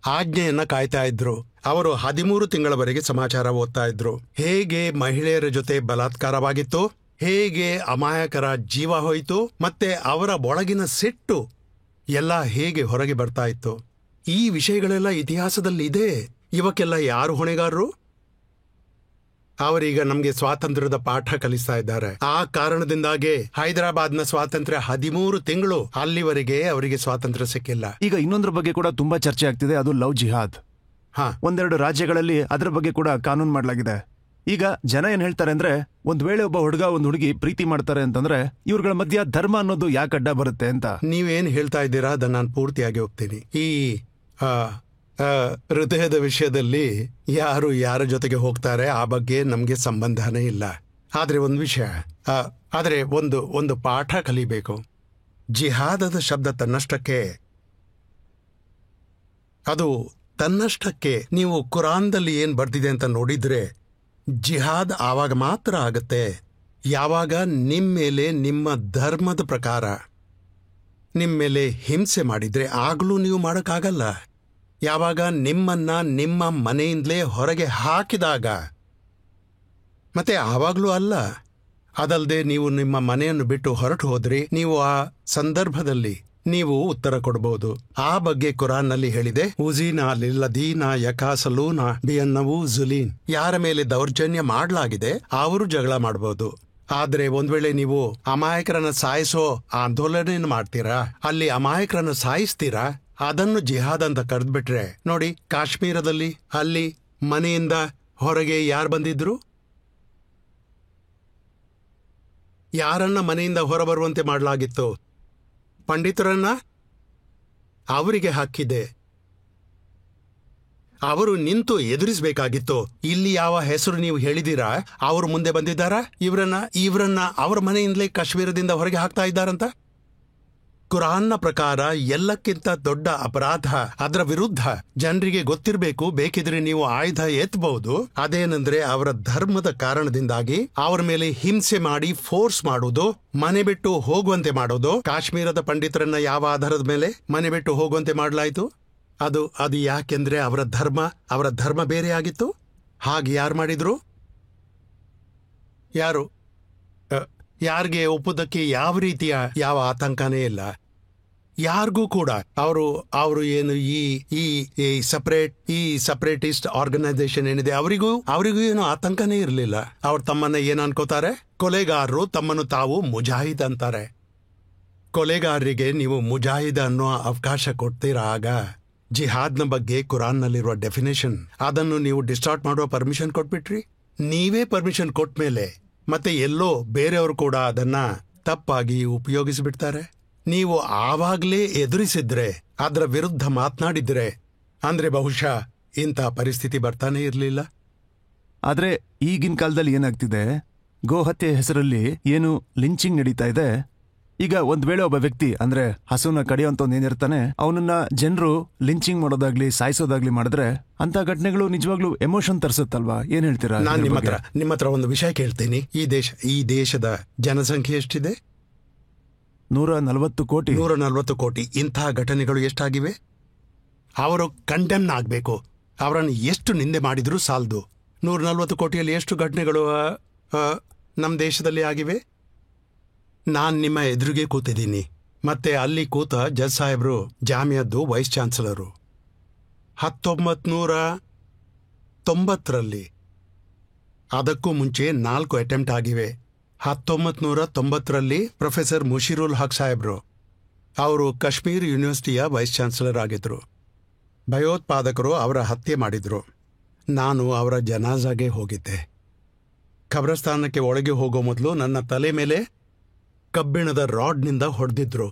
ಆಜ್ಞೆಯನ್ನ ಕಾಯ್ತಾ ಇದ್ರು. ಅವರು 13 ತಿಂಗಳವರೆಗೆ ಸಮಾಚಾರ ಓದ್ತಾ ಇದ್ರು. ಹೇಗೆ ಮಹಿಳೆಯರ ಜೊತೆ ಬಲಾತ್ಕಾರವಾಗಿತ್ತು, ಹೇಗೆ ಅಮಾಯಕರ ಜೀವ ಹೋಯಿತು, ಮತ್ತೆ ಅವರ ಒಳಗಿನ ಸಿಟ್ಟು ಎಲ್ಲ ಹೇಗೆ ಹೊರಗೆ ಬರ್ತಾ ಇತ್ತು. ಈ ವಿಷಯಗಳೆಲ್ಲ ಇತಿಹಾಸದಲ್ಲಿ ಇದೆ. ಇವಕ್ಕೆಲ್ಲ ಯಾರು ಹೊಣೆಗಾರರು? ಅವರೀಗ ನಮ್ಗೆ ಸ್ವಾತಂತ್ರ್ಯದ ಪಾಠ ಕಲಿಸ್ತಾ ಇದ್ದಾರೆ. ಆ ಕಾರಣದಿಂದಾಗೆ ಹೈದರಾಬಾದ್ನ ಸ್ವಾತಂತ್ರ್ಯ 13 ತಿಂಗಳು ಅಲ್ಲಿವರೆಗೆ ಅವರಿಗೆ ಸ್ವಾತಂತ್ರ್ಯ ಸಿಕ್ಕಿಲ್ಲ. ಈಗ ಇನ್ನೊಂದ್ರ ಬಗ್ಗೆ ಕೂಡ ತುಂಬಾ ಚರ್ಚೆ ಆಗ್ತಿದೆ, ಅದು ಲವ್ ಜಿಹಾದ್. ಒಂದೆರಡು ರಾಜ್ಯಗಳಲ್ಲಿ ಅದರ ಬಗ್ಗೆ ಕೂಡ ಕಾನೂನು ಮಾಡಲಾಗಿದೆ. ಈಗ ಜನ ಏನ್ ಹೇಳ್ತಾರೆ ಅಂದ್ರೆ, ಒಂದ್ ವೇಳೆ ಒಬ್ಬ ಹುಡುಗ ಒಂದ್ ಹುಡುಗಿ ಪ್ರೀತಿ ಮಾಡ್ತಾರೆ ಅಂತಂದ್ರೆ ಇವ್ರಗಳ ಮಧ್ಯ ಧರ್ಮ ಅನ್ನೋದು ಯಾಕೆ ಅಡ್ಡ ಬರುತ್ತೆ ಅಂತ. ನೀವೇನ್ ಹೇಳ್ತಾ ಇದ್ದೀರಾ ಅದನ್ನ ನಾನು ಪೂರ್ತಿಯಾಗಿ ಹೋಗ್ತೀನಿ. ಈ ಹೃದಯದ ವಿಷಯದಲ್ಲಿ ಯಾರು ಯಾರ ಜೊತೆಗೆ ಹೋಗ್ತಾರೆ ಆ ಬಗ್ಗೆ ನಮ್ಗೆ ಸಂಬಂಧನೇ ಇಲ್ಲ. ಆದ್ರೆ ಒಂದು ವಿಷಯ, ಒಂದು ಪಾಠ ಕಲಿಬೇಕು. ಜಿಹಾದದ ಶಬ್ದ ತನ್ನಷ್ಟಕ್ಕೆ ನೀವು ಕುರಾನ್ದಲ್ಲಿ ಏನ್ ಬರ್ದಿದೆ ಅಂತ ನೋಡಿದ್ರೆ, ಜಿಹಾದ್ ಆವಾಗ ಮಾತ್ರ ಆಗತ್ತೆ ಯಾವಾಗ ನಿಮ್ಮೇಲೆ ನಿಮ್ಮ ಧರ್ಮದ ಪ್ರಕಾರ ನಿಮ್ಮೇಲೆ ಹಿಂಸೆ ಮಾಡಿದ್ರೆ, ಆಗ್ಲೂ ನೀವು ಮಾಡೋಕ್ಕಾಗಲ್ಲ. ಯಾವಾಗ ನಿಮ್ಮನ್ನ ನಿಮ್ಮ ಮನೆಯಿಂದಲೇ ಹೊರಗೆ ಹಾಕಿದಾಗ, ಮತ್ತೆ ಆವಾಗ್ಲೂ ಅಲ್ಲ. ಅದಲ್ಲದೆ ನೀವು ನಿಮ್ಮ ಮನೆಯನ್ನು ಬಿಟ್ಟು ಹೊರಟು ಹೋದ್ರಿ, ನೀವು ಆ ಸಂದರ್ಭದಲ್ಲಿ ನೀವು ಉತ್ತರ ಕೊಡಬಹುದು. ಆ ಬಗ್ಗೆ ಕುರಾನ್ನಲ್ಲಿ ಹೇಳಿದೆ, ಉಜೀನಾ ಲಿಲ್ಲದೀನಾ ಯಕಾಸಲೂನಾ ಬಿಯನ್ನವು ಜುಲೀನ್. ಯಾರ ಮೇಲೆ ದೌರ್ಜನ್ಯ ಮಾಡಲಾಗಿದೆ ಅವರು ಜಗಳ ಮಾಡಬಹುದು. ಆದ್ರೆ ಒಂದ್ ವೇಳೆ ನೀವು ಅಮಾಯಕರನ್ನ ಸಾಯಿಸೋ ಆಂದೋಲನ ಮಾಡ್ತೀರಾ, ಅಲ್ಲಿ ಅಮಾಯಕರನ್ನ ಸಾಯಿಸ್ತೀರಾ, ಅದನ್ನು ಜಿಹಾದ್ ಅಂತ ಕರೆದ್ಬಿಟ್ರೆ, ನೋಡಿ ಕಾಶ್ಮೀರದಲ್ಲಿ ಅಲ್ಲಿ ಮನೆಯಿಂದ ಹೊರಗೆ ಯಾರು ಬಂದಿದ್ರು? ಯಾರನ್ನ ಮನೆಯಿಂದ ಹೊರಬರುವಂತೆ ಮಾಡಲಾಗಿತ್ತು? ಪಂಡಿತರನ್ನ. ಅವರಿಗೆ ಹಕ್ಕಿದೆ, ಅವರು ನಿಂತು ಎದುರಿಸಬೇಕಾಗಿತ್ತು. ಇಲ್ಲಿ ಯಾವ ಹೆಸರು ನೀವು ಹೇಳಿದೀರಾ, ಅವರು ಮುಂದೆ ಬಂದಿದ್ದಾರಾ? ಇವರನ್ನ ಅವರ ಮನೆಯಿಂದಲೇ ಕಾಶ್ಮೀರದಿಂದ ಹೊರಗೆ ಹಾಕ್ತಾ ಇದ್ದಾರಂತ. ಕುರಾನ್ನ ಪ್ರಕಾರ ಎಲ್ಲಕ್ಕಿಂತ ದೊಡ್ಡ ಅಪರಾಧ, ಅದರ ವಿರುದ್ಧ ಜನರಿಗೆ ಗೊತ್ತಿರಬೇಕು. ಬೇಕಿದ್ರೆ ನೀವು ಆಯುಧ ಎತ್ತಬಹುದು. ಅದೇನೆಂದ್ರೆ ಅವರ ಧರ್ಮದ ಕಾರಣದಿಂದಾಗಿ ಅವರ ಮೇಲೆ ಹಿಂಸೆ ಮಾಡಿ ಫೋರ್ಸ್ ಮಾಡೋದು, ಮನೆ ಬಿಟ್ಟು ಹೋಗುವಂತೆ ಮಾಡೋದು. ಕಾಶ್ಮೀರದ ಪಂಡಿತರನ್ನ ಯಾವ ಆಧಾರದ ಮೇಲೆ ಮನೆ ಬಿಟ್ಟು ಹೋಗುವಂತೆ ಮಾಡಲಾಯಿತು? ಅದು ಯಾಕೆಂದ್ರೆ ಅವರ ಧರ್ಮ ಬೇರೆ ಆಗಿತ್ತು. ಹಾಗೆ ಯಾರು ಮಾಡಿದ್ರು? ಯಾರಿಗೆ ಒಪ್ಪುದಕ್ಕೆ ಯಾವ ರೀತಿಯ ಯಾವ ಆತಂಕನೇ ಇಲ್ಲ. ಯಾರಿಗೂ ಕೂಡ ಅವರು ಏನು ಈ ಸಪರೇಟಿಸ್ಟ್ ಆರ್ಗನೈಸೇಷನ್ ಏನಿದೆ ಅವರಿಗೂ ಏನು ಆತಂಕನೇ ಇರಲಿಲ್ಲ. ಅವ್ರು ತಮ್ಮನ್ನ ಏನ್ ಅನ್ಕೋತಾರೆ? ಕೊಲೆಗಾರರು ತಮ್ಮನ್ನು ತಾವು ಮುಜಾಹಿದ್ ಅಂತಾರೆ. ಕೊಲೆಗಾರರಿಗೆ ನೀವು ಮುಜಾಹಿದ್ ಅನ್ನೋ ಅವಕಾಶ ಕೊಡ್ತೀರಾ? ಆಗ ಜಿಹಾದ್ನ ಬಗ್ಗೆ ಕುರಾನ್ನಲ್ಲಿರುವ ಡೆಫಿನೇಷನ್ ಅದನ್ನು ನೀವು ಡಿಸ್ಟಾರ್ಟ್ ಮಾಡುವ ಪರ್ಮಿಷನ್ ಕೊಟ್ಬಿಟ್ರಿ. ನೀವೇ ಪರ್ಮಿಷನ್ ಕೊಟ್ಮೇಲೆ ಮತ್ತೆ ಎಲ್ಲೋ ಬೇರೆಯವರು ಕೂಡ ಅದನ್ನ ತಪ್ಪಾಗಿ ಉಪಯೋಗಿಸಿಬಿಡ್ತಾರೆ. ನೀವು ಆವಾಗ್ಲೇ ಎದುರಿಸಿದ್ರೆ, ಅದರ ವಿರುದ್ಧ ಮಾತನಾಡಿದ್ರೆ, ಅಂದ್ರೆ ಬಹುಶಃ ಇಂಥ ಪರಿಸ್ಥಿತಿ ಬರ್ತಾನೆ ಇರಲಿಲ್ಲ. ಆದ್ರೆ ಈಗಿನ ಕಾಲದಲ್ಲಿ ಏನಾಗ್ತಿದೆ, ಗೋಹತ್ಯೆ ಹೆಸರಲ್ಲಿ ಏನು ಲಿಂಚಿಂಗ್ ನಡೀತಾ ಇದೆ. ಈಗ ಒಂದ್ ವೇಳೆ ಒಬ್ಬ ವ್ಯಕ್ತಿ ಅಂದ್ರೆ ಹಸುನ ಕಡಿಯೋಂತ ಏನಿರ್ತಾನೆ, ಅವನನ್ನ ಜನರು ಲಿಂಚಿಂಗ್ ಮಾಡೋದಾಗ್ಲಿ ಸಾಯಿಸೋದಾಗ್ಲಿ ಮಾಡಿದ್ರೆ ಅಂತ ಘಟನೆಗಳು ನಿಜವಾಗ್ಲೂ ಎಮೋಷನ್ ತರಿಸುತ್ತಲ್ವಾ? ಏನ್ ಹೇಳ್ತೀರಾ? ನಾನು ನಿಮ್ಮ ಹತ್ರ ಒಂದು ವಿಷಯ ಕೇಳ್ತೀನಿ. ಈ ದೇಶದ ಜನಸಂಖ್ಯೆ ಎಷ್ಟಿದೆ? 140 ಕೋಟಿ. 140 ಕೋಟಿ. ಇಂಥ ಘಟನೆಗಳು ಎಷ್ಟಾಗಿವೆ? ಅವರು ಕಂಡೆಮ್ನ್ ಆಗ್ಬೇಕು. ಅವರನ್ನು ಎಷ್ಟು ನಿಂದೆ ಮಾಡಿದರೂ ಸಾಲದು. 140 ಕೋಟಿಯಲ್ಲಿ ಎಷ್ಟು ಘಟನೆಗಳು ನಮ್ಮ ದೇಶದಲ್ಲಿ ಆಗಿವೆ? ನಾನು ನಿಮ್ಮ ಎದುರಿಗೆ ಕೂತಿದ್ದೀನಿ, ಮತ್ತೆ ಅಲ್ಲಿ ಕೂತ ಜಜ್ ಸಾಹೇಬರು ಜಾಮಿಯದ್ದು ವೈಸ್ ಚಾನ್ಸಲರು. 1990ರಲ್ಲಿ, ಅದಕ್ಕೂ ಮುಂಚೆ 4 ಅಟೆಂಪ್ಟ್ ಆಗಿವೆ. 1990ರಲ್ಲಿ ಪ್ರೊಫೆಸರ್ ಮುಷಿರುಲ್ ಹಕ್ ಸಾಹೇಬ್ರು, ಅವರು ಕಾಶ್ಮೀರ್ ಯೂನಿವರ್ಸಿಟಿಯ ವೈಸ್ ಚಾನ್ಸಲರ್ ಆಗಿದ್ರು. ಭಯೋತ್ಪಾದಕರು ಅವರ ಹತ್ಯೆ ಮಾಡಿದ್ರು. ನಾನು ಅವರ ಜನಾಜಾಗೆ ಹೋಗಿದ್ದೆ. ಖಬ್ರಸ್ಥಾನಕ್ಕೆ ಒಳಗೆ ಹೋಗೋ ಮೊದಲು ನನ್ನ ತಲೆ ಮೇಲೆ ಕಬ್ಬಿಣದ ರಾಡ್ನಿಂದ ಹೊಡೆದಿದ್ರು.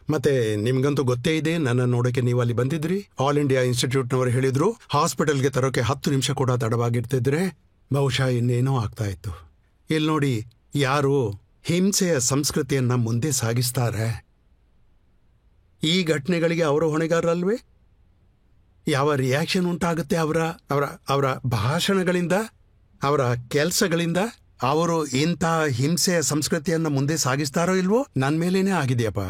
ಮತ್ತೆ ನಿಮ್ಗಂತೂ ಗೊತ್ತೇ ಇದೆ, ನನ್ನ ನೋಡೋಕೆ ನೀವು ಅಲ್ಲಿ ಬಂದಿದ್ರಿ. ಆಲ್ ಇಂಡಿಯಾ ಇನ್ಸ್ಟಿಟ್ಯೂಟ್ನವರು ಹೇಳಿದ್ರು, ಹಾಸ್ಪಿಟಲ್ಗೆ ತರೋಕೆ 10 ನಿಮಿಷ ಕೂಡ ತಡವಾಗಿರ್ತಿದ್ರೆ ಬಹುಶಃ ಇನ್ನೇನೋ ಆಗ್ತಾ ಇತ್ತು. ಇಲ್ಲಿ ನೋಡಿ, ಯಾರು ಹಿಂಸೆಯ ಸಂಸ್ಕೃತಿಯನ್ನ ಮುಂದೆ ಸಾಗಿಸ್ತಾರೆ, ಈ ಘಟನೆಗಳಿಗೆ ಅವರು ಹೊಣೆಗಾರರಲ್ವೇ? ಯಾವ ರಿಯಾಕ್ಷನ್ ಉಂಟಾಗುತ್ತೆ ಅವರ ಅವರ ಅವರ ಭಾಷಣಗಳಿಂದ, ಅವರ ಕೆಲಸಗಳಿಂದ? ಅವರು ಇಂಥ ಹಿಂಸೆಯ ಸಂಸ್ಕೃತಿಯನ್ನ ಮುಂದೆ ಸಾಗಿಸ್ತಾರೋ ಇಲ್ವೋ ನನ್ನ ಮೇಲೇನೇ ಆಗಿದೆಯಪ್ಪ.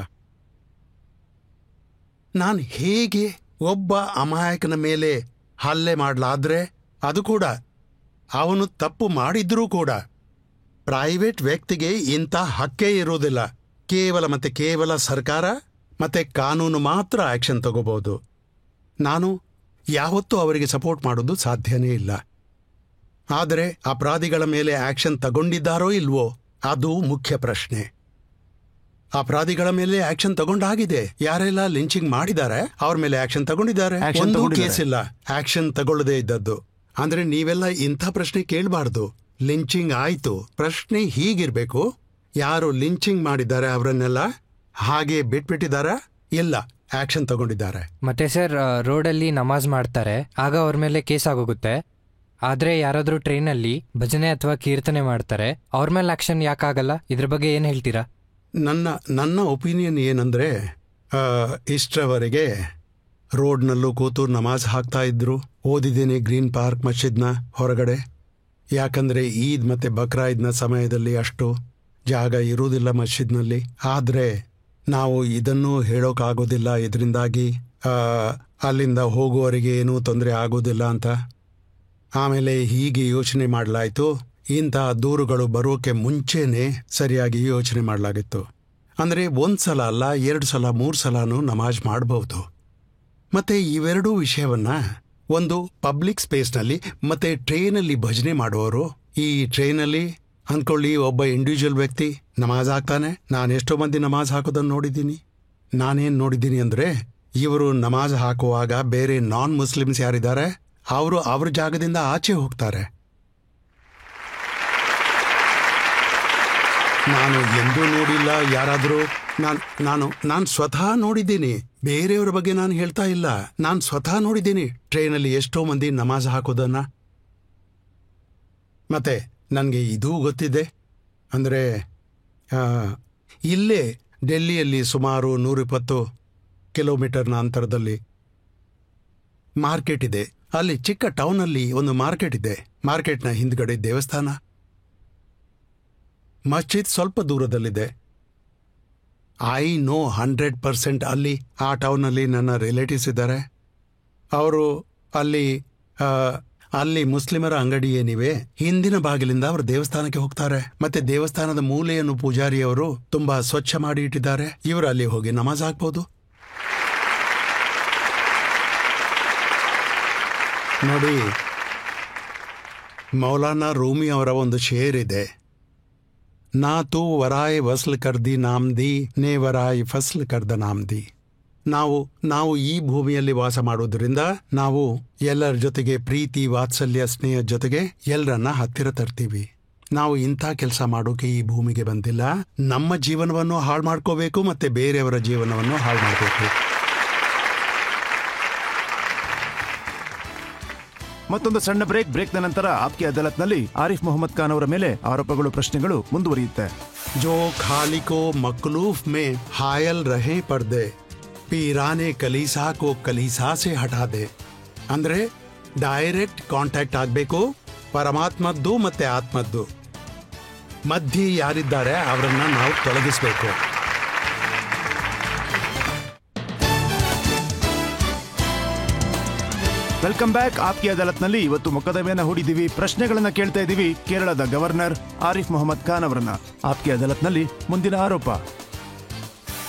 ನಾನು ಹೇಗೆ ಒಬ್ಬ ಅಮಾಯಕನ ಮೇಲೆ ಹಲ್ಲೆ ಮಾಡಲಾದ್ರೆ, ಅದು ಕೂಡ ಅವನು ತಪ್ಪು ಮಾಡಿದ್ರೂ ಕೂಡ ಪ್ರೈವೇಟ್ ವ್ಯಕ್ತಿಗೆ ಇಂಥ ಹಕ್ಕೇ ಇರೋದಿಲ್ಲ. ಕೇವಲ ಸರ್ಕಾರ ಮತ್ತೆ ಕಾನೂನು ಮಾತ್ರ ಆಕ್ಷನ್ ತಗೋಬಹುದು. ನಾನು ಯಾವತ್ತೂ ಅವರಿಗೆ ಸಪೋರ್ಟ್ ಮಾಡೋದು ಸಾಧ್ಯನೇ ಇಲ್ಲ. ಆದರೆ ಅಪರಾಧಿಗಳ ಮೇಲೆ ಆಕ್ಷನ್ ತಗೊಂಡಿದ್ದಾರೋ ಇಲ್ವೋ ಅದು ಮುಖ್ಯ ಪ್ರಶ್ನೆ. ಅಪರಾಧಿಗಳ ಮೇಲೆ ಆಕ್ಷನ್ ತಗೊಂಡಾಗಿದೆ. ಯಾರೆಲ್ಲ ಲಿಂಚಿಂಗ್ ಮಾಡಿದ್ದಾರೆ ಅವ್ರ ಮೇಲೆ ಆಕ್ಷನ್ ತಗೊಂಡಿದ್ದಾರೆ. ಒಂದು ಕೇಸ್ ಇಲ್ಲ ಆಕ್ಷನ್ ತಗೊಳ್ಳದೇ ಇದ್ದದ್ದು. ಅಂದ್ರೆ ನೀವೆಲ್ಲ ಇಂಥ ಪ್ರಶ್ನೆ ಕೇಳಬಾರ್ದು. ಲಿಂಚಿಂಗ್ ಆಯ್ತು, ಪ್ರಶ್ನೆ ಹೀಗಿರ್ಬೇಕು, ಯಾರು ಲಿಂಚಿಂಗ್ ಮಾಡಿದ್ದಾರೆ ಅವರನ್ನೆಲ್ಲ ಹಾಗೆ ಬಿಟ್ಬಿಟ್ಟಿದಾರ, ಇಲ್ಲ ಆಕ್ಷನ್ ತಗೊಂಡಿದ್ದಾರೆ. ಮತ್ತೆ ಸರ್, ರೋಡಲ್ಲಿ ನಮಾಜ್ ಮಾಡ್ತಾರೆ, ಆಗ ಅವ್ರ ಮೇಲೆ ಕೇಸ್ ಆಗೋಗುತ್ತೆ. ಆದ್ರೆ ಯಾರಾದ್ರೂ ಟ್ರೈನಲ್ಲಿ ಭಜನೆ ಅಥವಾ ಕೀರ್ತನೆ ಮಾಡ್ತಾರೆ, ಅವ್ರ ಮೇಲೆ ಆಕ್ಷನ್ ಯಾಕಾಗಲ್ಲ? ಇದ್ರ ಬಗ್ಗೆ ಏನ್ ಹೇಳ್ತೀರಾ? ನನ್ನ ಒಪಿನಿಯನ್ ಏನಂದ್ರೆ, ಇಷ್ಟರವರೆಗೆ ರೋಡ್ನಲ್ಲೂ ಕೂತು ನಮಾಜ್ ಹಾಕ್ತಾ ಇದ್ರು. ಓದಿದ್ದೇನೆ ಗ್ರೀನ್ ಪಾರ್ಕ್ ಮಸ್ಜಿದ್ನ ಹೊರಗಡೆ. ಯಾಕಂದ್ರೆ ಈದ್ ಮತ್ತೆ ಬಕ್ರಾಯಿದ್ನ ಸಮಯದಲ್ಲಿ ಅಷ್ಟು ಜಾಗ ಇರುವುದಿಲ್ಲ ಮಸ್ಜಿದ್ನಲ್ಲಿ. ಆದ್ರೆ ನಾವು ಇದನ್ನೂ ಹೇಳೋಕ್ಕಾಗೋದಿಲ್ಲ, ಇದರಿಂದಾಗಿ ಅಲ್ಲಿಂದ ಹೋಗುವವರಿಗೆ ಏನೂ ತೊಂದರೆ ಆಗೋದಿಲ್ಲ ಅಂತ. ಆಮೇಲೆ ಹೀಗೆ ಯೋಚನೆ ಮಾಡಲಾಯಿತು, ಇಂಥ ದೂರುಗಳು ಬರೋಕೆ ಮುಂಚೆನೇ ಸರಿಯಾಗಿ ಯೋಚನೆ ಮಾಡಲಾಗಿತ್ತು. ಅಂದರೆ 1 ಸಲ ಅಲ್ಲ, 2 ಸಲ 3 ಸಲನೂ ನಮಾಜ್ ಮಾಡಬಹುದು. ಮತ್ತೆ ಇವೆರಡೂ ವಿಷಯವನ್ನ ಒಂದು ಪಬ್ಲಿಕ್ ಸ್ಪೇಸ್ನಲ್ಲಿ ಮತ್ತೆ ಟ್ರೈನಲ್ಲಿ ಭಜನೆ ಮಾಡುವವರು, ಈ ಟ್ರೈನಲ್ಲಿ ಅಂದ್ಕೊಳ್ಳಿ ಒಬ್ಬ ಇಂಡಿವಿಜುವಲ್ ವ್ಯಕ್ತಿ ನಮಾಜ್ ಹಾಕ್ತಾನೆ. ನಾನೆಷ್ಟೋ ಮಂದಿ ನಮಾಜ್ ಹಾಕೋದನ್ನು ನೋಡಿದ್ದೀನಿ. ನಾನೇನು ನೋಡಿದ್ದೀನಿ ಅಂದರೆ, ಇವರು ನಮಾಜ್ ಹಾಕುವಾಗ ಬೇರೆ ನಾನ್ ಮುಸ್ಲಿಮ್ಸ್ ಯಾರಿದ್ದಾರೆ ಅವರು ಅವ್ರ ಜಾಗದಿಂದ ಆಚೆ ಹೋಗ್ತಾರೆ. ನಾನು ಎಂದೂ ನೋಡಿಲ್ಲ ಯಾರಾದರೂ, ನಾನು ಸ್ವತಃ ನೋಡಿದ್ದೀನಿ. ಬೇರೆಯವರ ಬಗ್ಗೆ ನಾನು ಹೇಳ್ತಾ ಇಲ್ಲ, ನಾನು ಸ್ವತಃ ನೋಡಿದ್ದೀನಿ ಟ್ರೈನಲ್ಲಿ ಎಷ್ಟೋ ಮಂದಿ ನಮಾಜ್ ಹಾಕೋದನ್ನ. ಮತ್ತೆ ನನಗೆ ಇದೂ ಗೊತ್ತಿದೆ, ಅಂದರೆ ಇಲ್ಲೇ ಡೆಲ್ಲಿಯಲ್ಲಿ ಸುಮಾರು 120 ಕಿಲೋಮೀಟರ್ನ ಅಂತರದಲ್ಲಿ ಮಾರ್ಕೆಟ್ ಇದೆ. ಅಲ್ಲಿ ಚಿಕ್ಕ ಟೌನಲ್ಲಿ ಒಂದು ಮಾರ್ಕೆಟ್ ಇದೆ. ಮಾರ್ಕೆಟ್ನ ಹಿಂದ್ಗಡೆ ದೇವಸ್ಥಾನ, ಮಸ್ಜಿದ್ ಸ್ವಲ್ಪ ದೂರದಲ್ಲಿದೆ. ಐ ನೋ 100% ಅಲ್ಲಿ ಆ ಟೌನಲ್ಲಿ ನನ್ನ ರಿಲೇಟಿವ್ಸ್ ಇದ್ದಾರೆ. ಅವರು ಅಲ್ಲಿ ಮುಸ್ಲಿಮರ ಅಂಗಡಿ ಏನಿವೆ ಹಿಂದಿನ ಬಾಗಿಲಿಂದ ಅವರು ದೇವಸ್ಥಾನಕ್ಕೆ ಹೋಗ್ತಾರೆ. ಮತ್ತೆ ದೇವಸ್ಥಾನದ ಮೂಲೆಯನ್ನು ಪೂಜಾರಿಯವರು ತುಂಬಾ ಸ್ವಚ್ಛ ಮಾಡಿ ಇಟ್ಟಿದ್ದಾರೆ. ಇವರು ಅಲ್ಲಿ ಹೋಗಿ ನಮಾಜ್ ಹಾಕ್ಬೋದು. ನೋಡಿ, ಮೌಲಾನಾ ರೂಮಿ ಅವರ ಒಂದು ಶೇರ್ ಇದೆ, ನಾ ತೂ ವರಾಯ್ ವಸ್ಲ್ ಕರ್ದಿ ನಾಮ್ದಿ, ನೇ ವರಾಯ್ ಫಸ್ಲ್ ಕರ್ದ ನಾಮ್ದಿ. ನಾವು ಈ ಭೂಮಿಯಲ್ಲಿ ವಾಸ ಮಾಡೋದ್ರಿಂದ ನಾವು ಎಲ್ಲರ ಜೊತೆಗೆ ಪ್ರೀತಿ, ವಾತ್ಸಲ್ಯ, ಸ್ನೇಹ ಜೊತೆಗೆ ಎಲ್ಲರನ್ನ ಹತ್ತಿರ ತರ್ತೀವಿ. ನಾವು ಇಂಥ ಕೆಲಸ ಮಾಡೋಕೆ ಈ ಭೂಮಿಗೆ ಬಂದಿಲ್ಲ. ನಮ್ಮ ಜೀವನವನ್ನು ಹಾಳು ಮಾಡ್ಕೋಬೇಕು, ಮತ್ತೆ ಬೇರೆಯವರ ಜೀವನವನ್ನು ಹಾಳು ಮಾಡಬೇಕು. ಮತ್ತೊಂದು ಸಣ್ಣ ಬ್ರೇಕ್ನ ನಂತರ ಆಪ್ಕೆ ಅದಾಲತ್ನಲ್ಲಿ ಆರಿಫ್ ಮೊಹಮ್ಮದ್ ಖಾನ್ ಅವರ ಮೇಲೆ ಆರೋಪಗಳು, ಪ್ರಶ್ನೆಗಳು ಮುಂದುವರಿಯುತ್ತೆ. ಜೋ ಖಾಲಿಕೋ ಮಕ್ಲೂಫ್ ಮೇ ಹಾಯಲ್ ರಹೇ ಪರ್ದೆ, ಪೀರಾನೆ ಕಲೀಸಾ ಕೋ ಕಲೀಸಾ ಸೆ ಹಟಾ ದೆ. ಅಂದ್ರೆ ಡೈರೆಕ್ಟ್ ಕಾಂಟ್ಯಾಕ್ಟ್ ಆಗಬೇಕು ಪರಮಾತ್ಮದ್ದು ಮತ್ತೆ ಆತ್ಮದ್ದು. ಮಧ್ಯೆ ಯಾರಿದ್ದಾರೆ ಅವರನ್ನ ನಾವು ತೊಲಗಿಸಬೇಕು. Welcome back. ಆಪ್ಕಿ ಅದಾಲತ್ನಲ್ಲಿ ಇವತ್ತು ಮೊಕದ್ದಮೆಯನ್ನ ಹೂಡಿದೀವಿ, ಪ್ರಶ್ನೆಗಳನ್ನ ಕೇಳ್ತಾ ಇದ್ದೀವಿ ಕೇರಳದ ಗವರ್ನರ್ ಆರಿಫ್ ಮೊಹಮ್ಮದ್ ಖಾನ್ ಅವರನ್ನ. ಆಪ್ಕಿ ಅದಾಲತ್ನಲ್ಲಿ ಮುಂದಿನ ಆರೋಪ.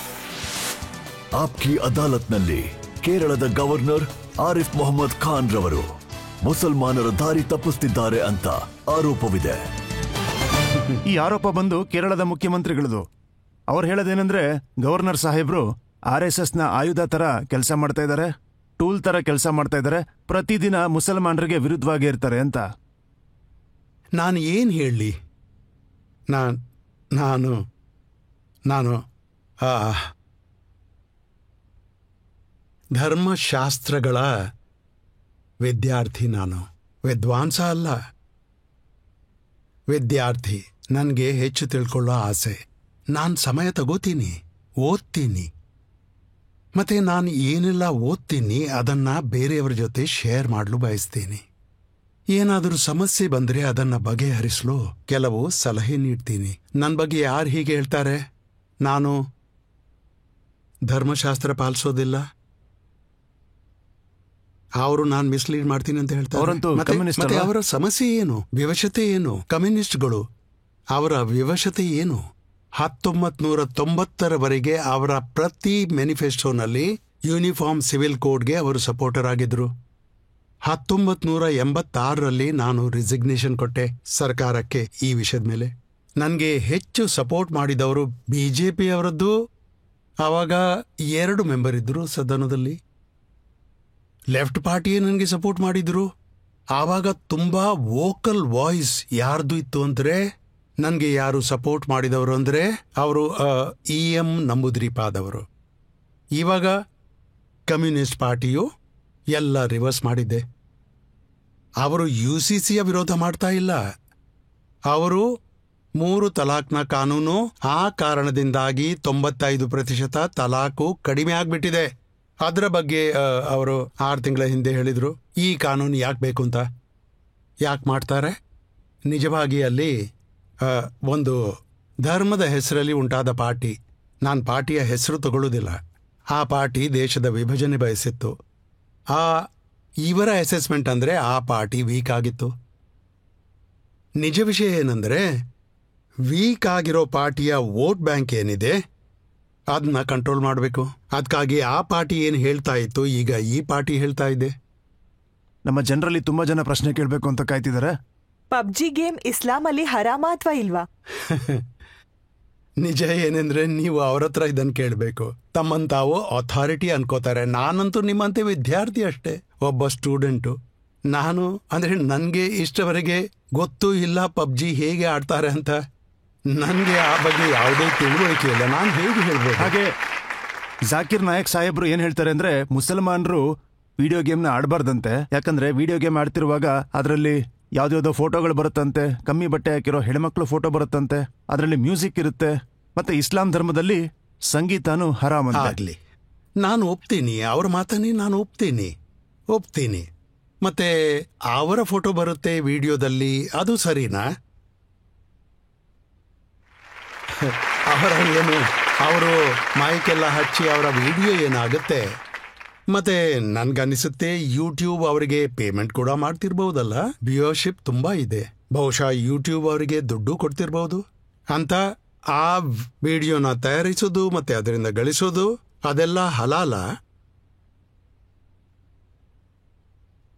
ಆಪ್ಕಿ ಅದಾಲತ್ನಲ್ಲಿ ಕೇರಳದ ಗವರ್ನರ್ ಆರಿಫ್ ಮೊಹಮ್ಮದ್ ಖಾನ್ ರವರು ಮುಸಲ್ಮಾನರ ದಾರಿ ತಪ್ಪಿಸುತ್ತಿದ್ದಾರೆ ಅಂತ ಆರೋಪವಿದೆ. ಈ ಆರೋಪ ಬಂದು ಕೇರಳದ ಮುಖ್ಯಮಂತ್ರಿಗಳದು. ಅವ್ರು ಹೇಳೋದೇನೆಂದ್ರೆ, ಗವರ್ನರ್ ಸಾಹೇಬ್ರು RSS ನ ಆಯುಧ ತರ ಕೆಲಸ ಮಾಡ್ತಾ ಇದ್ದಾರೆ, ಟೂಲ್ ತರ ಕೆಲಸ ಮಾಡ್ತಾ ಇದ್ದಾರೆ, ಪ್ರತಿದಿನ ಮುಸಲ್ಮಾನರಿಗೆ ವಿರುದ್ಧವಾಗಿ ಇರ್ತಾರೆ ಅಂತ. ನಾನು ಏನು ಹೇಳಲಿ? ನಾನು ಧರ್ಮಶಾಸ್ತ್ರಗಳ ವಿದ್ಯಾರ್ಥಿ. ನಾನು ವಿದ್ವಾಂಸ ಅಲ್ಲ, ವಿದ್ಯಾರ್ಥಿ. ನನಗೆ ಹೆಚ್ಚು ತಿಳ್ಕೊಳ್ಳೋ ಆಸೆ. ನಾನು ಸಮಯ ತಗೋತೀನಿ, ಓದ್ತೀನಿ. ಮತ್ತೆ ನಾನು ಏನೆಲ್ಲ ಓದ್ತೀನಿ ಅದನ್ನು ಬೇರೆಯವರ ಜೊತೆ ಶೇರ್ ಮಾಡಲು ಬಯಸ್ತೀನಿ. ಏನಾದರೂ ಸಮಸ್ಯೆ ಬಂದರೆ ಅದನ್ನು ಬಗೆಹರಿಸಲು ಕೆಲವು ಸಲಹೆ ನೀಡ್ತೀನಿ. ನನ್ನ ಬಗ್ಗೆ ಯಾರು ಹೀಗೆ ಹೇಳ್ತಾರೆ, ನಾನು ಧರ್ಮಶಾಸ್ತ್ರ ಪಾಲಿಸೋದಿಲ್ಲ, ಅವರು ನಾನು ಮಿಸ್ಲೀಡ್ ಮಾಡ್ತೀನಿ ಅಂತ ಅವರಂತೂ ಹೇಳ್ತಾರೆ. ಕಮ್ಯುನಿಸ್ಟ್ ಮತ್ತೆ ಅಲ್ವಾ? ಅವರ ಸಮಸ್ಯೆ ಏನು, ವಿವಶತೆ ಏನು? ಕಮ್ಯುನಿಸ್ಟ್ಗಳು ಅವರ ವಿವಶತೆ ಏನು? 1990ರವರೆಗೆ ಅವರ ಪ್ರತಿ ಮ್ಯಾನಿಫೆಸ್ಟೋನಲ್ಲಿ ಯೂನಿಫಾರ್ಮ್ ಸಿವಿಲ್ ಕೋಡ್ಗೆ ಅವರು ಸಪೋರ್ಟರ್ ಆಗಿದ್ರು. 1986ರಲ್ಲಿ ನಾನು ರಿಸಿಗ್ನೇಷನ್ ಕೊಟ್ಟೆ ಸರ್ಕಾರಕ್ಕೆ ಈ ವಿಷಯದ ಮೇಲೆ. ನನಗೆ ಹೆಚ್ಚು ಸಪೋರ್ಟ್ ಮಾಡಿದವರು BJP ಅವರದ್ದು. ಆವಾಗ 2 ಮೆಂಬರ್ ಇದ್ದರು ಸದನದಲ್ಲಿ. ಲೆಫ್ಟ್ ಪಾರ್ಟಿಯೇ ನನಗೆ ಸಪೋರ್ಟ್ ಮಾಡಿದ್ರು. ಆವಾಗ ತುಂಬಾ ವೋಕಲ್ ವಾಯ್ಸ್ ಯಾರ್ದು ಇತ್ತು ಅಂದರೆ, ನನಗೆ ಯಾರು ಸಪೋರ್ಟ್ ಮಾಡಿದವರು ಅಂದರೆ ಅವರು EM ನಂಬೂದ್ರಿಪಾದವರು. ಇವಾಗ ಕಮ್ಯುನಿಸ್ಟ್ ಪಾರ್ಟಿಯು ಎಲ್ಲ ರಿವರ್ಸ್ ಮಾಡಿದ್ದೆ. ಅವರು UCCಯ ವಿರೋಧ ಮಾಡ್ತಾ ಇಲ್ಲ. ಅವರು 3 ತಲಾಕ್ನ ಕಾನೂನು, ಆ ಕಾರಣದಿಂದಾಗಿ 95% ತಲಾಕು ಕಡಿಮೆ ಆಗ್ಬಿಟ್ಟಿದೆ. ಅದರ ಬಗ್ಗೆ ಅವರು 6 ತಿಂಗಳ ಹಿಂದೆ ಹೇಳಿದರು, ಈ ಕಾನೂನು ಯಾಕೆ ಬೇಕು ಅಂತ. ಯಾಕೆ ಮಾಡ್ತಾರೆ? ನಿಜವಾಗಿ ಅಲ್ಲಿ ಒಂದು ಧರ್ಮದ ಹೆಸರಲ್ಲಿ ಉಂಟಾದ ಪಾರ್ಟಿ. ನಾನು ಪಾರ್ಟಿಯ ಹೆಸರು ತಗೊಳ್ಳೋದಿಲ್ಲ. ಆ ಪಾರ್ಟಿ ದೇಶದ ವಿಭಜನೆ ಬಯಸಿತ್ತು. ಇವರ ಅಸೆಸ್ಮೆಂಟ್ ಅಂದರೆ ಆ ಪಾರ್ಟಿ ವೀಕ್ ಆಗಿತ್ತು. ನಿಜ ವಿಷಯ ಏನಂದರೆ, ವೀಕ್ ಆಗಿರೋ ಪಾರ್ಟಿಯ ವೋಟ್ ಬ್ಯಾಂಕ್ ಏನಿದೆ ಅದನ್ನ ಕಂಟ್ರೋಲ್ ಮಾಡಬೇಕು. ಅದಕ್ಕಾಗಿ ಆ ಪಾರ್ಟಿ ಏನು ಹೇಳ್ತಾ ಇತ್ತು, ಈಗ ಈ ಪಾರ್ಟಿ ಹೇಳ್ತಾ ಇದೆ. ನಮ್ಮ ಜನರಲ್ಲಿ ತುಂಬಾ ಜನ ಪ್ರಶ್ನೆ ಕೇಳಬೇಕು ಅಂತ ಕಾಯ್ತಿದ್ದಾರೆ. PUBG ಗೇಮ್ ಇಸ್ಲಾಂ ಅಲ್ಲಿ ಹರಾಮ ಅಥವಾ ಇಲ್ವಾ? ನಿಜ ಏನೆಂದ್ರೆ, ನೀವು ಅವ್ರ ಹತ್ರ ಇದನ್ನು ಕೇಳಬೇಕು. ತಮ್ಮನ್ನು ತಾವು ಅಥಾರಿಟಿ ಅನ್ಕೋತಾರೆ. ನಾನಂತೂ ನಿಮ್ಮಂತೆ ವಿದ್ಯಾರ್ಥಿ ಅಷ್ಟೇ, ಒಬ್ಬ ಸ್ಟೂಡೆಂಟು. ನಾನು ಅಂದರೆ ನನಗೆ ಇಷ್ಟವರೆಗೆ ಗೊತ್ತೂ ಇಲ್ಲ PUBG ಹೇಗೆ ಆಡ್ತಾರೆ ಅಂತ. ನನಗೆ ಆ ಬಗ್ಗೆ ಯಾವುದೇ ತಿಳುವಳಿಕೆ ಇಲ್ಲ. ನಾನು ಹೇಗೆ ಹೇಳ್ಬೋದು? ಹಾಗೆ ಜಾಕಿರ್ ನಾಯಕ್ ಸಾಹೇಬ್ರು ಏನ್ ಹೇಳ್ತಾರೆ ಅಂದ್ರೆ, ಮುಸಲ್ಮಾನರು ವಿಡಿಯೋ ಗೇಮ್ನ ಆಡಬಾರ್ದಂತೆ. ಯಾಕಂದ್ರೆ ವಿಡಿಯೋ ಗೇಮ್ ಆಡ್ತಿರುವಾಗ ಅದರಲ್ಲಿ ಯಾವ್ದಾವ್ದೋ ಫೋಟೋಗಳು ಬರುತ್ತಂತೆ, ಕಮ್ಮಿ ಬಟ್ಟೆ ಹಾಕಿರೋ ಹೆಣ್ಮಕ್ಳು ಫೋಟೋ ಬರುತ್ತಂತೆ, ಅದರಲ್ಲಿ ಮ್ಯೂಸಿಕ್ ಇರುತ್ತೆ, ಮತ್ತೆ ಇಸ್ಲಾಂ ಧರ್ಮದಲ್ಲಿ ಸಂಗೀತನೂ ಹರಾಮ್ ಅಂತ. ಆಗಲಿ, ನಾನು ಒಪ್ತೀನಿ, ಅವ್ರ ಮಾತನ್ನೇ ನಾನು ಒಪ್ತೀನಿ. ಮತ್ತೆ ಅವರ ಫೋಟೋ ಬರುತ್ತೆ ವಿಡಿಯೋದಲ್ಲಿ, ಅದು ಸರಿನಾ? ಅವರ ಏನು, ಅವರು ಮೈಕೆಲ್ಲ ಹಚ್ಚಿ ಅವರ ವಿಡಿಯೋ ಏನಾಗುತ್ತೆ. ಮತ್ತೆ ನನ್ಗನ್ನಿಸುತ್ತೆ ಯೂಟ್ಯೂಬ್ ಅವರಿಗೆ ಪೇಮೆಂಟ್ ಕೂಡ ಮಾಡ್ತಿರ್ಬಹುದಲ್ಲ. ವ್ಯೂವರ್ಶಿಪ್ ತುಂಬಾ ಇದೆ, ಬಹುಶಃ ಯೂಟ್ಯೂಬ್ ಅವರಿಗೆ ದುಡ್ಡು ಕೊಡ್ತಿರ್ಬಹುದು ಅಂತ. ಆ ವಿಡಿಯೋನ ತಯಾರಿಸೋದು ಮತ್ತೆ ಅದರಿಂದ ಗಳಿಸೋದು ಅದೆಲ್ಲ ಹಲಾಲ.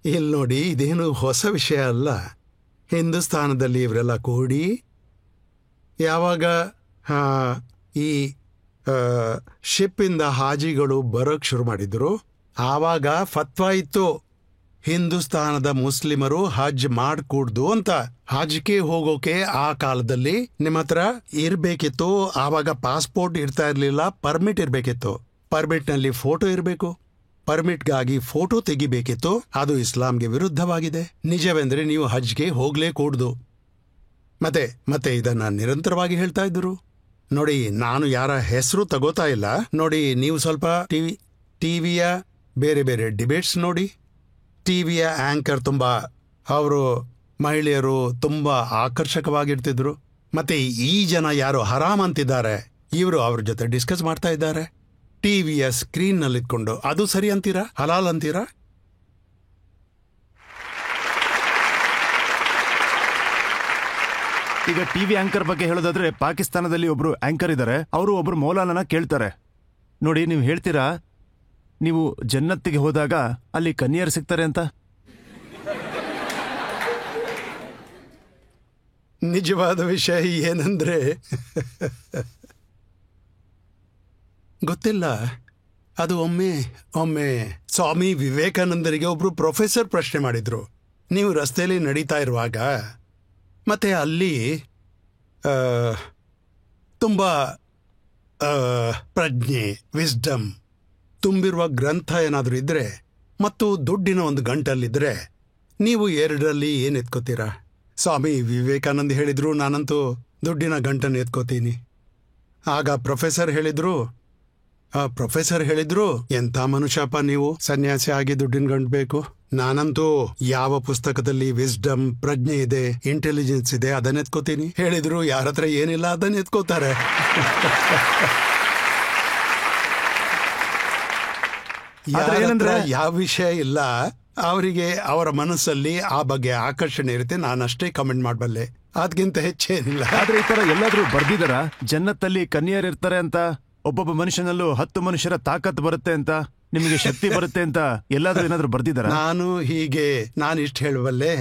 ಇಲ್ಲಿ ನೋಡಿ, ಇದೇನು ಹೊಸ ವಿಷಯ ಅಲ್ಲ. ಹಿಂದೂಸ್ತಾನದಲ್ಲಿ ಇವರೆಲ್ಲ ಕೂಡಿ ಯಾವಾಗ ಈ ಶಿಪ್ಪಿಂದ ಹಾಜಿಗಳು ಬರೋಕ್ ಶುರು ಮಾಡಿದ್ರು, ಆವಾಗ ಫತ್ವಾ ಇತ್ತು, ಹಿಂದೂಸ್ತಾನದ ಮುಸ್ಲಿಮರು ಹಜ್ ಮಾಡ್ಕೂಡ್ದು ಅಂತ. ಹಜ್ಗೆ ಹೋಗೋಕೆ ಆ ಕಾಲದಲ್ಲಿ ನಿಮ್ಮ ಹತ್ರ ಇರ್ಬೇಕಿತ್ತು. ಆವಾಗ ಪಾಸ್ಪೋರ್ಟ್ ಇರ್ತಾ ಇರ್ಲಿಲ್ಲ, ಪರ್ಮಿಟ್ ಇರ್ಬೇಕಿತ್ತು. ಪರ್ಮಿಟ್ನಲ್ಲಿ ಫೋಟೋ ಇರಬೇಕು. ಪರ್ಮಿಟ್ಗಾಗಿ ಫೋಟೋ ತೆಗಿಬೇಕಿತ್ತು. ಅದು ಇಸ್ಲಾಂಗೆ ವಿರುದ್ಧವಾಗಿದೆ. ನಿಜವೆಂದ್ರೆ ನೀವು ಹಜ್ಗೆ ಹೋಗ್ಲೇ ಕೂಡ್ದು. ಮತ್ತೆ ಇದನ್ನ ನಿರಂತರವಾಗಿ ಹೇಳ್ತಾ ಇದ್ರು. ನೋಡಿ, ನಾನು ಯಾರ ಹೆಸರು ತಗೋತಾ ಇಲ್ಲ. ನೋಡಿ, ನೀವು ಸ್ವಲ್ಪ ಟಿವಿಯ ಬೇರೆ ಬೇರೆ ಡಿಬೇಟ್ಸ್ ನೋಡಿ. ಟಿವಿಯ ಆಂಕರ್ ತುಂಬಾ, ಅವರು ಮಹಿಳೆಯರು ತುಂಬಾ ಆಕರ್ಷಕವಾಗಿರ್ತಿದ್ರು. ಮತ್ತೆ ಈ ಜನ ಯಾರು ಹರಾಮ್ ಅಂತಿದ್ದಾರೆ, ಇವರು ಅವ್ರ ಜೊತೆ ಡಿಸ್ಕಸ್ ಮಾಡ್ತಾ ಇದ್ದಾರೆ ಟಿವಿಯ ಸ್ಕ್ರೀನ್ನಲ್ಲಿದ್ಕೊಂಡು. ಅದು ಸರಿ ಅಂತೀರಾ? ಹಲಾಲ್ ಅಂತೀರಾ? ಈಗ ಟಿವಿ ಆಂಕರ್ ಬಗ್ಗೆ ಹೇಳೋದಾದ್ರೆ ಪಾಕಿಸ್ತಾನದಲ್ಲಿ ಒಬ್ರು ಆಂಕರ್ ಇದ್ದಾರೆ. ಅವರು ಒಬ್ರು ಮೌಲಾನನ ಕೇಳ್ತಾರೆ, ನೋಡಿ ನೀವು ಹೇಳ್ತೀರಾ ನೀವು ಜನ್ನತ್ತಿಗೆ ಹೋದಾಗ ಅಲ್ಲಿ ಕನ್ಯರು ಸಿಗ್ತಾರೆ ಅಂತ. ನಿಜವಾದ ವಿಷಯ ಏನಂದ್ರೆ ಗೊತ್ತಿಲ್ಲ. ಅದು ಒಮ್ಮೆ ಸ್ವಾಮಿ ವಿವೇಕಾನಂದರಿಗೆ ಒಬ್ರು ಪ್ರೊಫೆಸರ್ ಪ್ರಶ್ನೆ ಮಾಡಿದ್ರು. ನೀವು ರಸ್ತೆಯಲ್ಲಿ ನಡೀತಾ ಇರುವಾಗ ಮತ್ತೆ ಅಲ್ಲಿ ತುಂಬ ಪ್ರಜ್ಞೆ, ವಿಸ್ಡಮ್ ತುಂಬಿರುವ ಗ್ರಂಥ ಏನಾದರೂ ಇದ್ರೆ ಮತ್ತು ದುಡ್ಡಿನ ಒಂದು ಗಂಟಲ್ಲಿದ್ರೆ ನೀವು ಎರಡರಲ್ಲಿ ಏನು ಎತ್ಕೋತೀರಾ? ಸ್ವಾಮಿ ವಿವೇಕಾನಂದ ಹೇಳಿದ್ರು, ನಾನಂತೂ ದುಡ್ಡಿನ ಗಂಟನ್ನು ಎತ್ಕೋತೀನಿ. ಆಗ ಪ್ರೊಫೆಸರ್ ಹೇಳಿದ್ರು, ಎಂಥ ಮನುಷ್ಯಪ್ಪ ನೀವು, ಸನ್ಯಾಸಿ ಆಗಿ ದುಡ್ಡಿನ ಗಂಟು ಬೇಕು. ನಾನಂತೂ ಯಾವ ಪುಸ್ತಕದಲ್ಲಿ ವಿಸ್ಡಮ್, ಪ್ರಜ್ಞೆ ಇದೆ, ಇಂಟೆಲಿಜೆನ್ಸ್ ಇದೆ ಅದನ್ನ ಎತ್ಕೋತೀನಿ. ಹೇಳಿದ್ರು, ಯಾರ ಹತ್ರ ಏನಿಲ್ಲ ಅದನ್ನ ಎತ್ಕೋತಾರೆ. ಏನಂದ್ರೆ ಯಾವ ವಿಷಯ ಇಲ್ಲ, ಅವರಿಗೆ ಅವರ ಮನಸ್ಸಲ್ಲಿ ಆ ಬಗ್ಗೆ ಆಕರ್ಷಣೆ ಇರುತ್ತೆ. ನಾನಷ್ಟೇ ಕಮೆಂಟ್ ಮಾಡಬಲ್ಲೆ, ಅದಕ್ಕಿಂತ ಹೆಚ್ಚೇನಿಲ್ಲ. ಆದ್ರೆ ಈ ತರ ಎಲ್ಲಾದ್ರೂ ಬರ್ದಿದಾರ ಜನ್ನತ್ತಲ್ಲಿ ಕನ್ಯರು ಇರ್ತಾರೆ ಅಂತ, ಒಬ್ಬೊಬ್ಬ ಮನುಷ್ಯನಲ್ಲೂ 10 ಮನುಷ್ಯರ ತಾಕತ್ ಬರುತ್ತೆ ಅಂತ, ನಿಮಗೆ ಶಕ್ತಿ ಬರುತ್ತೆ ಅಂತ ಎಲ್ಲಾದ್ರೂ ಏನಾದ್ರೂ ಬರ್ದಿದಾರ? ನಾನು ಇಷ್ಟು ಹೇಳಬಲ್ಲೆ,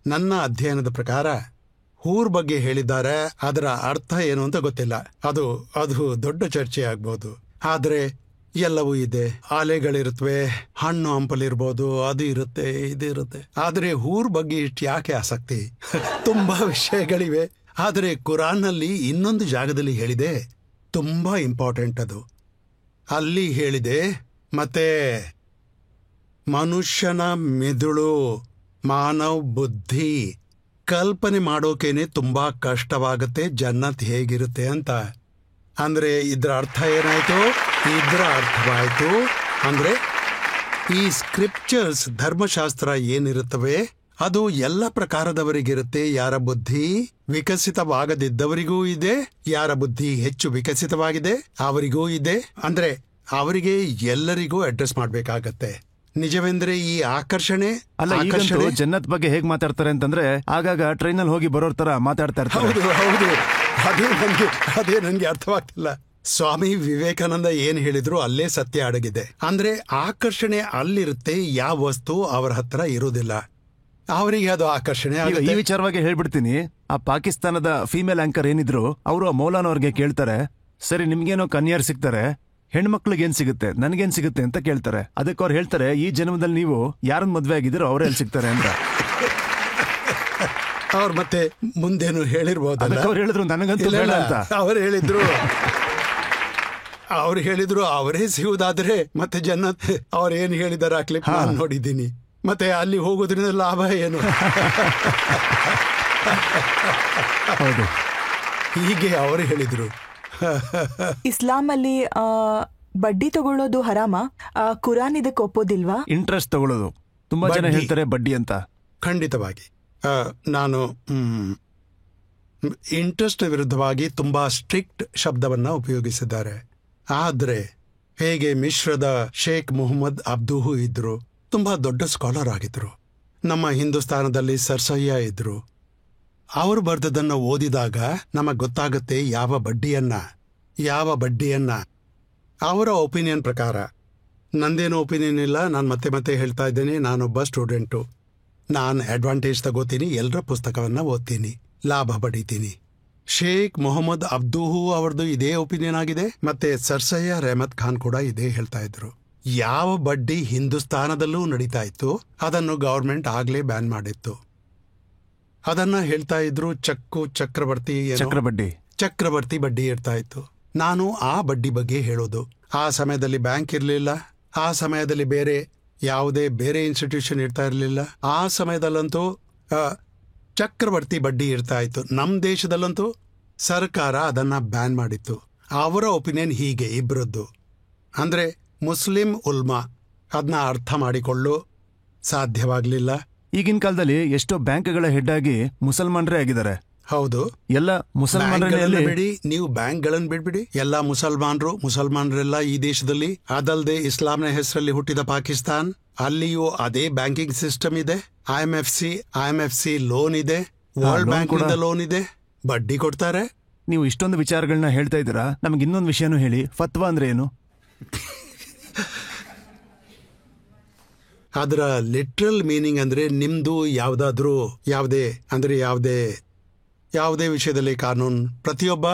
ನನ್ನ ಅಧ್ಯಯನದ ಪ್ರಕಾರ ಹೂರ್ ಬಗ್ಗೆ ಹೇಳಿದ್ದಾರೆ. ಅದರ ಅರ್ಥ ಏನು ಅಂತ ಗೊತ್ತಿಲ್ಲ. ಅದು ದೊಡ್ಡ ಚರ್ಚೆ ಆಗ್ಬೋದು. ಆದ್ರೆ ಎಲ್ಲವೂ ಇದೆ. ಆಲೆಗಳಿರುತ್ತವೆ, ಹಣ್ಣು ಹಂಪಲಿರ್ಬೋದು, ಅದು ಇರುತ್ತೆ, ಇದು ಇರುತ್ತೆ. ಆದ್ರೆ ಹೂರ್ ಬಗ್ಗೆ ಇಷ್ಟು ಯಾಕೆ ಆಸಕ್ತಿ? ತುಂಬಾ ವಿಷಯಗಳಿವೆ. ಆದ್ರೆ ಕುರಾನ್ನಲ್ಲಿ ಇನ್ನೊಂದು ಜಾಗದಲ್ಲಿ ಹೇಳಿದೆ, ತುಂಬಾ ಇಂಪಾರ್ಟೆಂಟ್ ಅದು. ಅಲ್ಲಿ ಹೇಳಿದೆ, ಮತ್ತೆ ಮನುಷ್ಯನ ಮೆದುಳು, ಮಾನವ ಬುದ್ಧಿ ಕಲ್ಪನೆ ಮಾಡೋಕೇನೆ ತುಂಬಾ ಕಷ್ಟವಾಗುತ್ತೆ ಜನ್ನತ್ ಹೇಗಿರುತ್ತೆ ಅಂತ. ಅಂದ್ರೆ ಇದ್ರ ಅರ್ಥ ಏನಾಯ್ತು? ಇದ್ರ ಅರ್ಥವಾಯ್ತು ಅಂದ್ರೆ ಈ ಸ್ಕ್ರಿಪ್ಚರ್ಸ್, ಧರ್ಮಶಾಸ್ತ್ರ ಏನಿರುತ್ತವೆ ಅದು ಎಲ್ಲ ಪ್ರಕಾರದವರಿಗಿರುತ್ತೆ. ಯಾರ ಬುದ್ಧಿ ವಿಕಸಿತವಾಗದಿದ್ದವರಿಗೂ ಇದೆ, ಯಾರ ಬುದ್ಧಿ ಹೆಚ್ಚು ವಿಕಸಿತವಾಗಿದೆ ಅವರಿಗೂ ಇದೆ. ಅಂದ್ರೆ ಅವರಿಗೆ ಎಲ್ಲರಿಗೂ ಅಡ್ರೆಸ್ ಮಾಡ್ಬೇಕಾಗತ್ತೆ. ನಿಜವೆಂದ್ರೆ ಈ ಆಕರ್ಷಣೆ ಜನ್ನತ್ ಬಗ್ಗೆ ಹೇಗ್ ಮಾತಾಡ್ತಾರೆ ಅಂತಂದ್ರೆ, ಆಗಾಗ ಟ್ರೈನಲ್ಲಿ ಹೋಗಿ ಬರೋರ್ ತರ ಮಾತಾಡ್ತಾ ಇರ್ತಾರೆ. ಹೌದು, ಅದೇ ನನ್ಗೆ ಅರ್ಥವಾಗ್ತಿಲ್ಲ. ಸ್ವಾಮಿ ವಿವೇಕಾನಂದ ಏನ್ ಹೇಳಿದ್ರು ಅಲ್ಲೇ ಸತ್ಯ ಅಡಗಿದೆ. ಅಂದ್ರೆ ಆಕರ್ಷಣೆ ಅಲ್ಲಿರುತ್ತೆ, ಯಾವ ವಸ್ತು ಅವರ ಹತ್ರ ಇರುವುದಿಲ್ಲ, ಅವರಿಗೆ ಅದು ಆಕರ್ಷಣೆ. ಈ ವಿಚಾರವಾಗಿ ಹೇಳ್ಬಿಡ್ತೀನಿ. ಆ ಪಾಕಿಸ್ತಾನದ ಫೀಮೇಲ್ ಆಂಕರ್ ಏನಿದ್ರು, ಅವರು ಮೌಲಾನ ಅವ್ರಿಗೆ ಕೇಳ್ತಾರೆ, ಸರಿ ನಿಮ್ಗೇನೋ ಕನ್ಯರ್ ಸಿಗ್ತಾರೆ, ಹೆಣ್ಮಕ್ಳಿಗೆ ಏನ್ ಸಿಗುತ್ತೆ, ನನ್ಗೇನ್ ಸಿಗುತ್ತೆ ಅಂತ ಕೇಳ್ತಾರೆ. ಅದಕ್ಕೆ ಅವ್ರು ಹೇಳ್ತಾರೆ, ಈ ಜನ್ಮದಲ್ಲಿ ನೀವು ಯಾರನ್ನ ಮದ್ವೆ ಆಗಿದ್ದೀರೋ ಅವರೇ ಎಲ್ಲಿ ಸಿಗ್ತಾರೆ ಅಂತ. ಅವ್ರು ಮತ್ತೆ ಮುಂದೇನು ಹೇಳಿರ್ಬೋದಲ್ಲ. ಅವ್ರು ಹೇಳಿದ್ರು ನನಗಂತೂ ಬೇಡ ಅಂತ. ಅವ್ರು ಹೇಳಿದ್ರು ಅವರೇ ಸಿಗುವುದಾದ್ರೆ ಮತ್ತೆ ಜನ್ನತ್ ಅವ್ರು ಏನ್ ಹೇಳಿದಾರೆ ಆ ಕ್ಲಿಪ್ ನಾನು ನೋಡಿದ್ದೀನಿ. ಮತ್ತೆ ಅಲ್ಲಿ ಹೋಗೋದ್ರಿಂದ ಲಾಭ ಏನು? ಹೌದು, ಹೀಗೆ ಅವರು ಹೇಳಿದ್ರು. ಇಸ್ಲಾಂ ಅಲ್ಲಿ ಬಡ್ಡಿ ತಗೊಳ್ಳೋದು ಹರಾಮ, ಕುರಾನ್ ಇದಕ್ಕೆ ಒಪ್ಪೋದಿಲ್ವಾ? ಇಂಟ್ರೆಸ್ಟ್ ತಗೊಳ್ಳೋದು ತುಂಬಾ ಜನ ಹೇಳ್ತಾರೆ ಬಡ್ಡಿ ಅಂತ. ಖಂಡಿತವಾಗಿ ನಾನು ಇಂಟ್ರೆಸ್ಟ್ ವಿರುದ್ಧವಾಗಿ ತುಂಬಾ ಸ್ಟ್ರಿಕ್ಟ್ ಶಬ್ದವನ್ನ ಉಪಯೋಗಿಸಿದ್ದಾರೆ. ಆದ್ರೆ ಹೇಗೆ ಮಿಶ್ರದ ಶೇಖ್ ಮೊಹಮ್ಮದ್ ಅಬ್ದುಹು ಇದ್ರು, ತುಂಬಾ ದೊಡ್ಡ ಸ್ಕಾಲರ್ ಆಗಿದ್ರು. ನಮ್ಮ ಹಿಂದೂಸ್ತಾನದಲ್ಲಿ ಸರ್ಸಯ್ಯ ಇದ್ರು. ಅವರು ಬರ್ದದನ್ನ ಓದಿದಾಗ ನಮಗ್ ಗೊತ್ತಾಗುತ್ತೆ ಯಾವ ಬಡ್ಡಿಯನ್ನ ಅವರ ಒಪಿನಿಯನ್ ಪ್ರಕಾರ. ನಂದೇನೋ ಒಪಿನಿಯನ್ ಇಲ್ಲ, ನಾನು ಮತ್ತೆ ಹೇಳ್ತಾ ಇದ್ದೇನೆ, ನಾನೊಬ್ಬ ಸ್ಟೂಡೆಂಟು. ನಾನು ಅಡ್ವಾಂಟೇಜ್ ತಗೋತೀನಿ, ಎಲ್ಲರ ಪುಸ್ತಕವನ್ನ ಓದ್ತೀನಿ, ಲಾಭ ಪಡಿತೀನಿ. ಶೇಖ್ ಮೊಹಮ್ಮದ್ ಅಬ್ದುಹು ಅವರದು ಇದೇ ಒಪಿನಿಯನ್ ಆಗಿದೆ. ಮತ್ತೆ ಸರ್ಸಯ್ಯ ರೆಹಮತ್ ಖಾನ್ ಕೂಡ ಇದೇ ಹೇಳ್ತಾ ಇದ್ರು. ಯಾವ ಬಡ್ಡಿ ಹಿಂದೂಸ್ತಾನದಲ್ಲೂ ನಡೀತಾ ಇತ್ತು ಅದನ್ನು ಗವರ್ಮೆಂಟ್ ಆಗ್ಲೇ ಬ್ಯಾನ್ ಮಾಡಿತ್ತು. ಅದನ್ನ ಹೇಳ್ತಾ ಇದ್ರು ಚಕ್ರವರ್ತಿ ಬಡ್ಡಿ ಇರ್ತಾ ಇತ್ತು. ನಾನು ಆ ಬಡ್ಡಿ ಬಗ್ಗೆ ಹೇಳೋದು. ಆ ಸಮಯದಲ್ಲಿ ಬ್ಯಾಂಕ್ ಇರಲಿಲ್ಲ, ಆ ಸಮಯದಲ್ಲಿ ಬೇರೆ ಇನ್ಸ್ಟಿಟ್ಯೂಷನ್ ಇರ್ತಾ ಇರಲಿಲ್ಲ. ಆ ಸಮಯದಲ್ಲಂತೂ ಚಕ್ರವರ್ತಿ ಬಡ್ಡಿ ಇರ್ತಾ ಇತ್ತು. ನಮ್ಮ ದೇಶದಲ್ಲಂತೂ ಸರ್ಕಾರ ಅದನ್ನ ಬ್ಯಾನ್ ಮಾಡಿತ್ತು. ಅವರ ಒಪಿನಿಯನ್ ಹೀಗೆ ಇಬ್ಬರದ್ದು. ಅಂದ್ರೆ ಮುಸ್ಲಿಂ ಉಲ್ಮಾ ಅದನ್ನ ಅರ್ಥ ಮಾಡಿಕೊಳ್ಳು ಸಾಧ್ಯವಾಗ್ಲಿಲ್ಲ. ಈಗಿನ ಕಾಲದಲ್ಲಿ ಎಷ್ಟೋ ಬ್ಯಾಂಕ್ಗಳ ಹೆಡ್ ಆಗಿ ಮುಸಲ್ಮಾನರೇ ಆಗಿದ್ದಾರೆ. ಹೌದು, ಎಲ್ಲ ಮುಸಲ್ಮಾನರೇ ಬಿಡಿ, ನೀವು ಬ್ಯಾಂಕ್ಗಳನ್ನು ಬಿಡ್ಬಿಡಿ. ಎಲ್ಲ ಮುಸಲ್ಮಾನರೆಲ್ಲ ಈ ದೇಶದಲ್ಲಿ. ಅದಲ್ಲದೆ ಇಸ್ಲಾಂನ ಹೆಸರಲ್ಲಿ ಹುಟ್ಟಿದ ಪಾಕಿಸ್ತಾನ್, ಅಲ್ಲಿಯೂ ಅದೇ ಬ್ಯಾಂಕಿಂಗ್ ಸಿಸ್ಟಮ್ ಇದೆ. ಐಎಂಎಫ್ಸಿ ಲೋನ್ ಇದೆ, ವರ್ಲ್ಡ್ ಬ್ಯಾಂಕ್ ಲೋನ್ ಇದೆ, ಬಡ್ಡಿ ಕೊಡ್ತಾರೆ. ನೀವು ಇಷ್ಟೊಂದು ವಿಚಾರಗಳನ್ನ ಹೇಳ್ತಾ ಇದ್ದೀರಾ, ನಮಗೆ ಇನ್ನೊಂದು ವಿಷಯನೂ ಹೇಳಿ. ಫತ್ವಾ ಅಂದ್ರೆ ಏನು? ಅದರ ಲಿಟ್ರಲ್ ಮೀನಿಂಗ್ ಅಂದ್ರೆ ನಿಮ್ದು ಯಾವುದೇ ವಿಷಯದಲ್ಲಿ ಕಾನೂನು, ಪ್ರತಿಯೊಬ್ಬ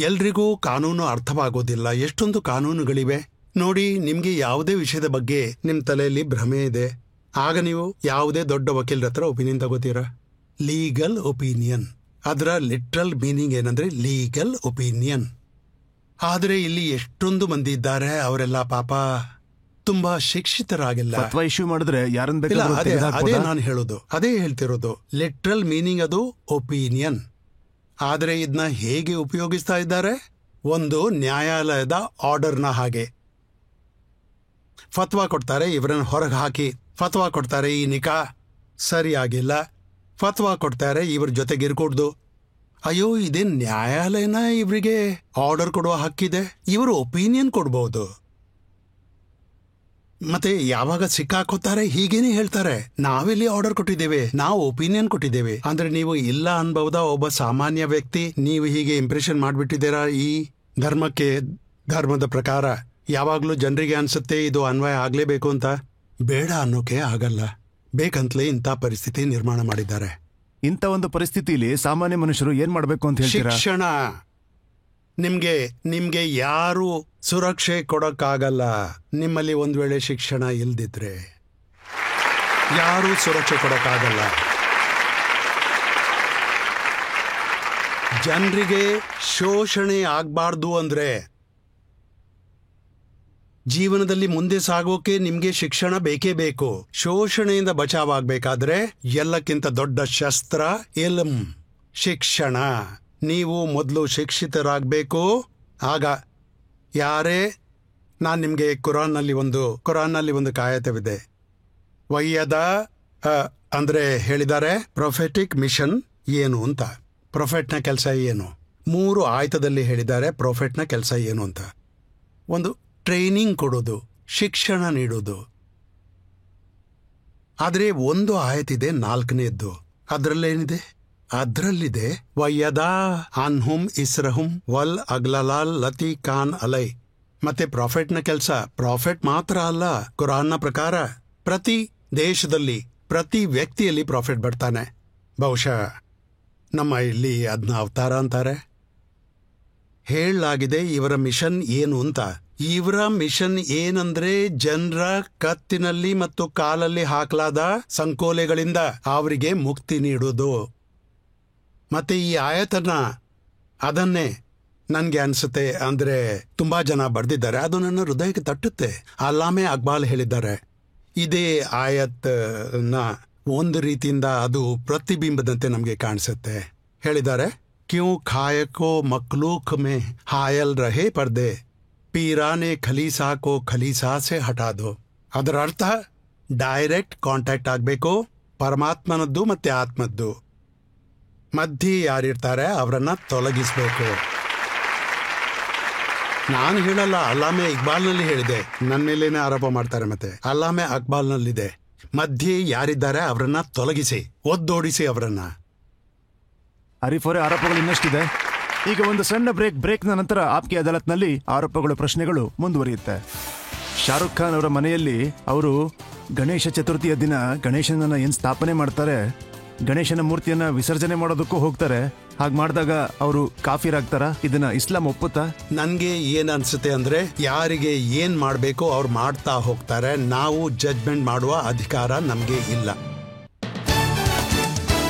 ಎಲ್ರಿಗೂ ಕಾನೂನು ಅರ್ಥವಾಗೋದಿಲ್ಲ. ಎಷ್ಟೊಂದು ಕಾನೂನುಗಳಿವೆ ನೋಡಿ. ನಿಮ್ಗೆ ಯಾವುದೇ ವಿಷಯದ ಬಗ್ಗೆ ನಿಮ್ ತಲೆಯಲ್ಲಿ ಭ್ರಮೆ ಇದೆ, ಆಗ ನೀವು ಯಾವುದೇ ದೊಡ್ಡ ವಕೀಲರ ಹತ್ರ ಒಪಿನಿಯನ್ ತಗೋತೀರಾ. ಲೀಗಲ್ ಒಪಿನಿಯನ್, ಅದರ ಲಿಟ್ರಲ್ ಮೀನಿಂಗ್ ಏನಂದ್ರೆ ಲೀಗಲ್ ಒಪಿನಿಯನ್. ಆದ್ರೆ ಇಲ್ಲಿ ಎಷ್ಟೊಂದು ಮಂದಿ ಇದ್ದಾರೆ, ಅವರೆಲ್ಲ ಪಾಪ ತುಂಬಾ ಶಿಕ್ಷಿತರಾಗಿಲ್ಲ. ಫತ್ವಾ ಇಶ್ಯೂ ಮಾಡಿದ್ರೆ ಯಾರನ್ನ ಅದೇ ಬೇಕಾದ್ರೂ ನಾನು ಹೇಳೋದು, ಅದೇ ಹೇಳ್ತಿರೋದು. ಲಿಟ್ರಲ್ ಮೀನಿಂಗ್ ಅದು ಒಪಿನಿಯನ್. ಆದರೆ ಇದನ್ನ ಹೇಗೆ ಉಪಯೋಗಿಸ್ತಾ ಇದ್ದಾರೆ? ಒಂದು ನ್ಯಾಯಾಲಯದ ಆರ್ಡರ್ನ ಹಾಗೆ. ಫತ್ವಾ ಕೊಡ್ತಾರೆ, ಇವರನ್ನ ಹೊರಗೆ ಹಾಕಿ. ಫತ್ವಾ ಕೊಡ್ತಾರೆ, ಈ ನಿಕಾ ಸರಿಯಾಗಿಲ್ಲ. ಫತ್ವಾ ಕೊಡ್ತಾರೆ, ಇವ್ರ ಜೊತೆಗಿರ್ಕೂಡ್ದು. ಅಯ್ಯೋ, ಇದೇನ್ ನ್ಯಾಯಾಲಯನ ಇವರಿಗೆ ಆರ್ಡರ್ ಕೊಡುವ ಹಕ್ಕಿದೆ? ಇವರು ಒಪಿನಿಯನ್ ಕೊಡ್ಬಹುದು. ಮತ್ತೆ ಯಾವಾಗ ಸಿಕ್ಕಾಕೋತಾರೆ ಹೀಗೇನೆ ಹೇಳ್ತಾರೆ, ನಾವೆಲ್ಲಿ ಆರ್ಡರ್ ಕೊಟ್ಟಿದ್ದೇವೆ, ನಾವು ಒಪಿನಿಯನ್ ಕೊಟ್ಟಿದ್ದೇವೆ. ಅಂದ್ರೆ ನೀವು ಇಲ್ಲ ಅನ್ಬಹುದಾ? ಒಬ್ಬ ಸಾಮಾನ್ಯ ವ್ಯಕ್ತಿ ನೀವು ಹೀಗೆ ಇಂಪ್ರೆಷನ್ ಮಾಡ್ಬಿಟ್ಟಿದ್ದೀರಾ ಈ ಧರ್ಮಕ್ಕೆ. ಧರ್ಮದ ಪ್ರಕಾರ ಯಾವಾಗ್ಲೂ ಜನರಿಗೆ ಅನ್ಸುತ್ತೆ ಇದು ಅನ್ವಯ ಆಗ್ಲೇಬೇಕು ಅಂತ. ಬೇಡ ಅನ್ನೋಕೆ ಆಗಲ್ಲ, ಬೇಕಂತಲೇ ಇಂಥ ಪರಿಸ್ಥಿತಿ ನಿರ್ಮಾಣ ಮಾಡಿದ್ದಾರೆ. ಇಂಥ ಒಂದು ಪರಿಸ್ಥಿತಿಲಿ ಸಾಮಾನ್ಯ ಮನುಷ್ಯರು ಏನ್ ಮಾಡ್ಬೇಕು ಅಂತ ಹೇಳ್ತೀರಾ? ಶಿಕ್ಷಣ. ನಿಮ್ಗೆ ಯಾರು ಸುರಕ್ಷೆ ಕೊಡಕ್ಕಾಗಲ್ಲ. ನಿಮ್ಮಲ್ಲಿ ಒಂದ್ ವೇಳೆ ಶಿಕ್ಷಣ ಇಲ್ದಿದ್ರೆ ಯಾರು ಸುರಕ್ಷೆ ಕೊಡಕ್ಕಾಗಲ್ಲ. ಜನರಿಗೆ ಶೋಷಣೆ ಆಗ್ಬಾರ್ದು ಅಂದ್ರೆ, ಜೀವನದಲ್ಲಿ ಮುಂದೆ ಸಾಗೋಕೆ ನಿಮ್ಗೆ ಶಿಕ್ಷಣ ಬೇಕೇ ಬೇಕು. ಶೋಷಣೆಯಿಂದ ಬಚಾವಾಗಬೇಕಾದ್ರೆ ಎಲ್ಲಕ್ಕಿಂತ ದೊಡ್ಡ ಶಸ್ತ್ರ ಇಲ್ಮ್, ಶಿಕ್ಷಣ. ನೀವು ಮೊದಲು ಶಿಕ್ಷಿತರಾಗಬೇಕು. ಆಗ ಯಾರೇ, ನಾನು ನಿಮಗೆ ಕುರಾನ್ನಲ್ಲಿ ಒಂದು ಕಾಯತವಿದೆ. ವಯ್ಯದ ಅಂದ್ರೆ ಹೇಳಿದ್ದಾರೆ ಪ್ರೊಫೆಟಿಕ್ ಮಿಷನ್ ಏನು ಅಂತ. ಪ್ರೊಫೆಟ್ನ ಕೆಲಸ ಏನು? 3 ಆಯತದಲ್ಲಿ ಹೇಳಿದ್ದಾರೆ ಪ್ರೊಫೆಟ್ನ ಕೆಲಸ ಏನು ಅಂತ. ಒಂದು ಟ್ರೈನಿಂಗ್ ಕೊಡೋದು, ಶಿಕ್ಷಣ ನೀಡೋದು. ಆದ್ರೆ ಒಂದು ಆಯತಿದೆ 4ನೇದ್ದು. ಅದ್ರಲ್ಲಿದೆ ವಯ್ಯದಾ ಅನ್ಹುಂ ಇಸ್ರಹುಂ ವಲ್ ಅಗ್ಲಲಾಲ್ ಲತಿ ಖಾನ್ ಅಲೈ. ಮತ್ತೆ ಪ್ರಾಫೆಟ್ನ ಕೆಲಸ, ಪ್ರಾಫೆಟ್ ಮಾತ್ರ ಅಲ್ಲ, ಕುರಾನ್ನ ಪ್ರಕಾರ ಪ್ರತಿ ದೇಶದಲ್ಲಿ ಪ್ರತಿ ವ್ಯಕ್ತಿಯಲ್ಲಿ ಪ್ರಾಫೆಟ್ ಬರ್ತಾನೆ. ಬಹುಶಃ ನಮ್ಮ ಇಲ್ಲಿ ಅದನ್ನ ಅವತಾರ ಅಂತಾರೆ. ಹೇಳಲಾಗಿದೆ ಇವರ ಮಿಷನ್ ಏನು ಅಂತ. ಇವರ ಮಿಷನ್ ಏನಂದ್ರೆ ಜನರ ಕತ್ತಿನಲ್ಲಿ ಮತ್ತು ಕಾಲಲ್ಲಿ ಹಾಕಲಾದ ಸಂಕೋಲೆಗಳಿಂದ ಅವರಿಗೆ ಮುಕ್ತಿ ನೀಡುವುದು. ಮತ್ತೆ ಈ ಆಯತನ ಅದನ್ನೇ ನನ್ಗೆ ಅನ್ಸುತ್ತೆ, ಅಂದ್ರೆ ತುಂಬಾ ಜನ ಬರೆದಿದ್ದಾರೆ, ಅದು ನನ್ನ ಹೃದಯಕ್ಕೆ ತಟ್ಟುತ್ತೆ. ಅಲ್ಲಾಮೆ ಅಕ್ಬಾಲ್ ಹೇಳಿದ್ದಾರೆ. ಇದೇ ಆಯತ್ನ ಒಂದು ರೀತಿಯಿಂದ ಅದು ಪ್ರತಿಬಿಂಬದಂತೆ ನಮಗೆ ಕಾಣಿಸುತ್ತೆ. ಹೇಳಿದ್ದಾರೆ, ಕ್ಯೂ ಖಾಯಕೋ ಮಕ್ಲೂಕ್ ಮೇ ಹಾಯಲ್ ರಹೇ ಪರ್ದೆ ಪೀರಾನೆ ಖಲೀಸಾ ಕೋ ಖಲೀಸಾ ಸೆ ಹಟಾದೋ. ಅದರ ಅರ್ಥ ಡೈರೆಕ್ಟ್ ಕಾಂಟ್ಯಾಕ್ಟ್ ಆಗಬೇಕು ಪರಮಾತ್ಮನದ್ದು ಮತ್ತೆ ಆತ್ಮದ್ದು. ಮಧ್ಯೆ ಯಾರಿರ್ತಾರೆ ಅವರನ್ನ ತೊಲಗಿಸ್ಬೇಕು. ನಾನು ಹೇಳಲ್ಲ, ಅಲ್ಲಾಮೆ ಇಕ್ಬಾಲ್ನಲ್ಲಿ ಹೇಳಿದೆ. ನನ್ನ ಮೇಲೇನೆ ಆರೋಪ ಮಾಡ್ತಾರೆ. ಮತ್ತೆ ಅಲ್ಲಾಮೆ ಅಕ್ಬಾಲ್ನಲ್ಲಿದೆ, ಮಧ್ಯೆ ಯಾರಿದ್ದಾರೆ ಅವರನ್ನ ತೊಲಗಿಸಿ, ಒದ್ದೋಡಿಸಿ ಅವರನ್ನ. ಆರಿಫ್ ಅವರೇ, ಆರೋಪಗಳು ಇನ್ನಷ್ಟಿದೆ. ಈಗ ಒಂದು ಸಣ್ಣ ಬ್ರೇಕ್ನ ನಂತರ ಆಪ್ಕೆ ಅದಾಲತ್ನಲ್ಲಿ ಆರೋಪಗಳು, ಪ್ರಶ್ನೆಗಳು ಮುಂದುವರಿಯುತ್ತೆ. ಶಾರುಖ್ ಖಾನ್ ಅವರ ಮನೆಯಲ್ಲಿ ಅವರು ಗಣೇಶ ಚತುರ್ಥಿಯ ದಿನ ಗಣೇಶನನ್ನ ಏನ್ ಸ್ಥಾಪನೆ ಮಾಡ್ತಾರೆ, ಗಣೇಶನ ಮೂರ್ತಿಯನ್ನ ವಿಸರ್ಜನೆ ಮಾಡೋದಕ್ಕೂ ಹೋಗ್ತಾರೆ. ಹಾಗೆ ಮಾಡಿದಾಗ ಅವರು ಕಾಫಿರಾಗ್ತಾರ? ಇದನ್ನ ಇಸ್ಲಾಂ ಒಪ್ಪುತ್ತಾ? ನನ್ಗೆ ಏನ್ ಅನ್ಸುತ್ತೆ ಅಂದ್ರೆ, ಯಾರಿಗೆ ಏನ್ ಮಾಡ್ಬೇಕೋ ಅವ್ರು ಮಾಡ್ತಾ ಹೋಗ್ತಾರೆ. ನಾವು ಜಡ್ಜ್ಮೆಂಟ್ ಮಾಡುವ ಅಧಿಕಾರ ನಮ್ಗೆ ಇಲ್ಲ.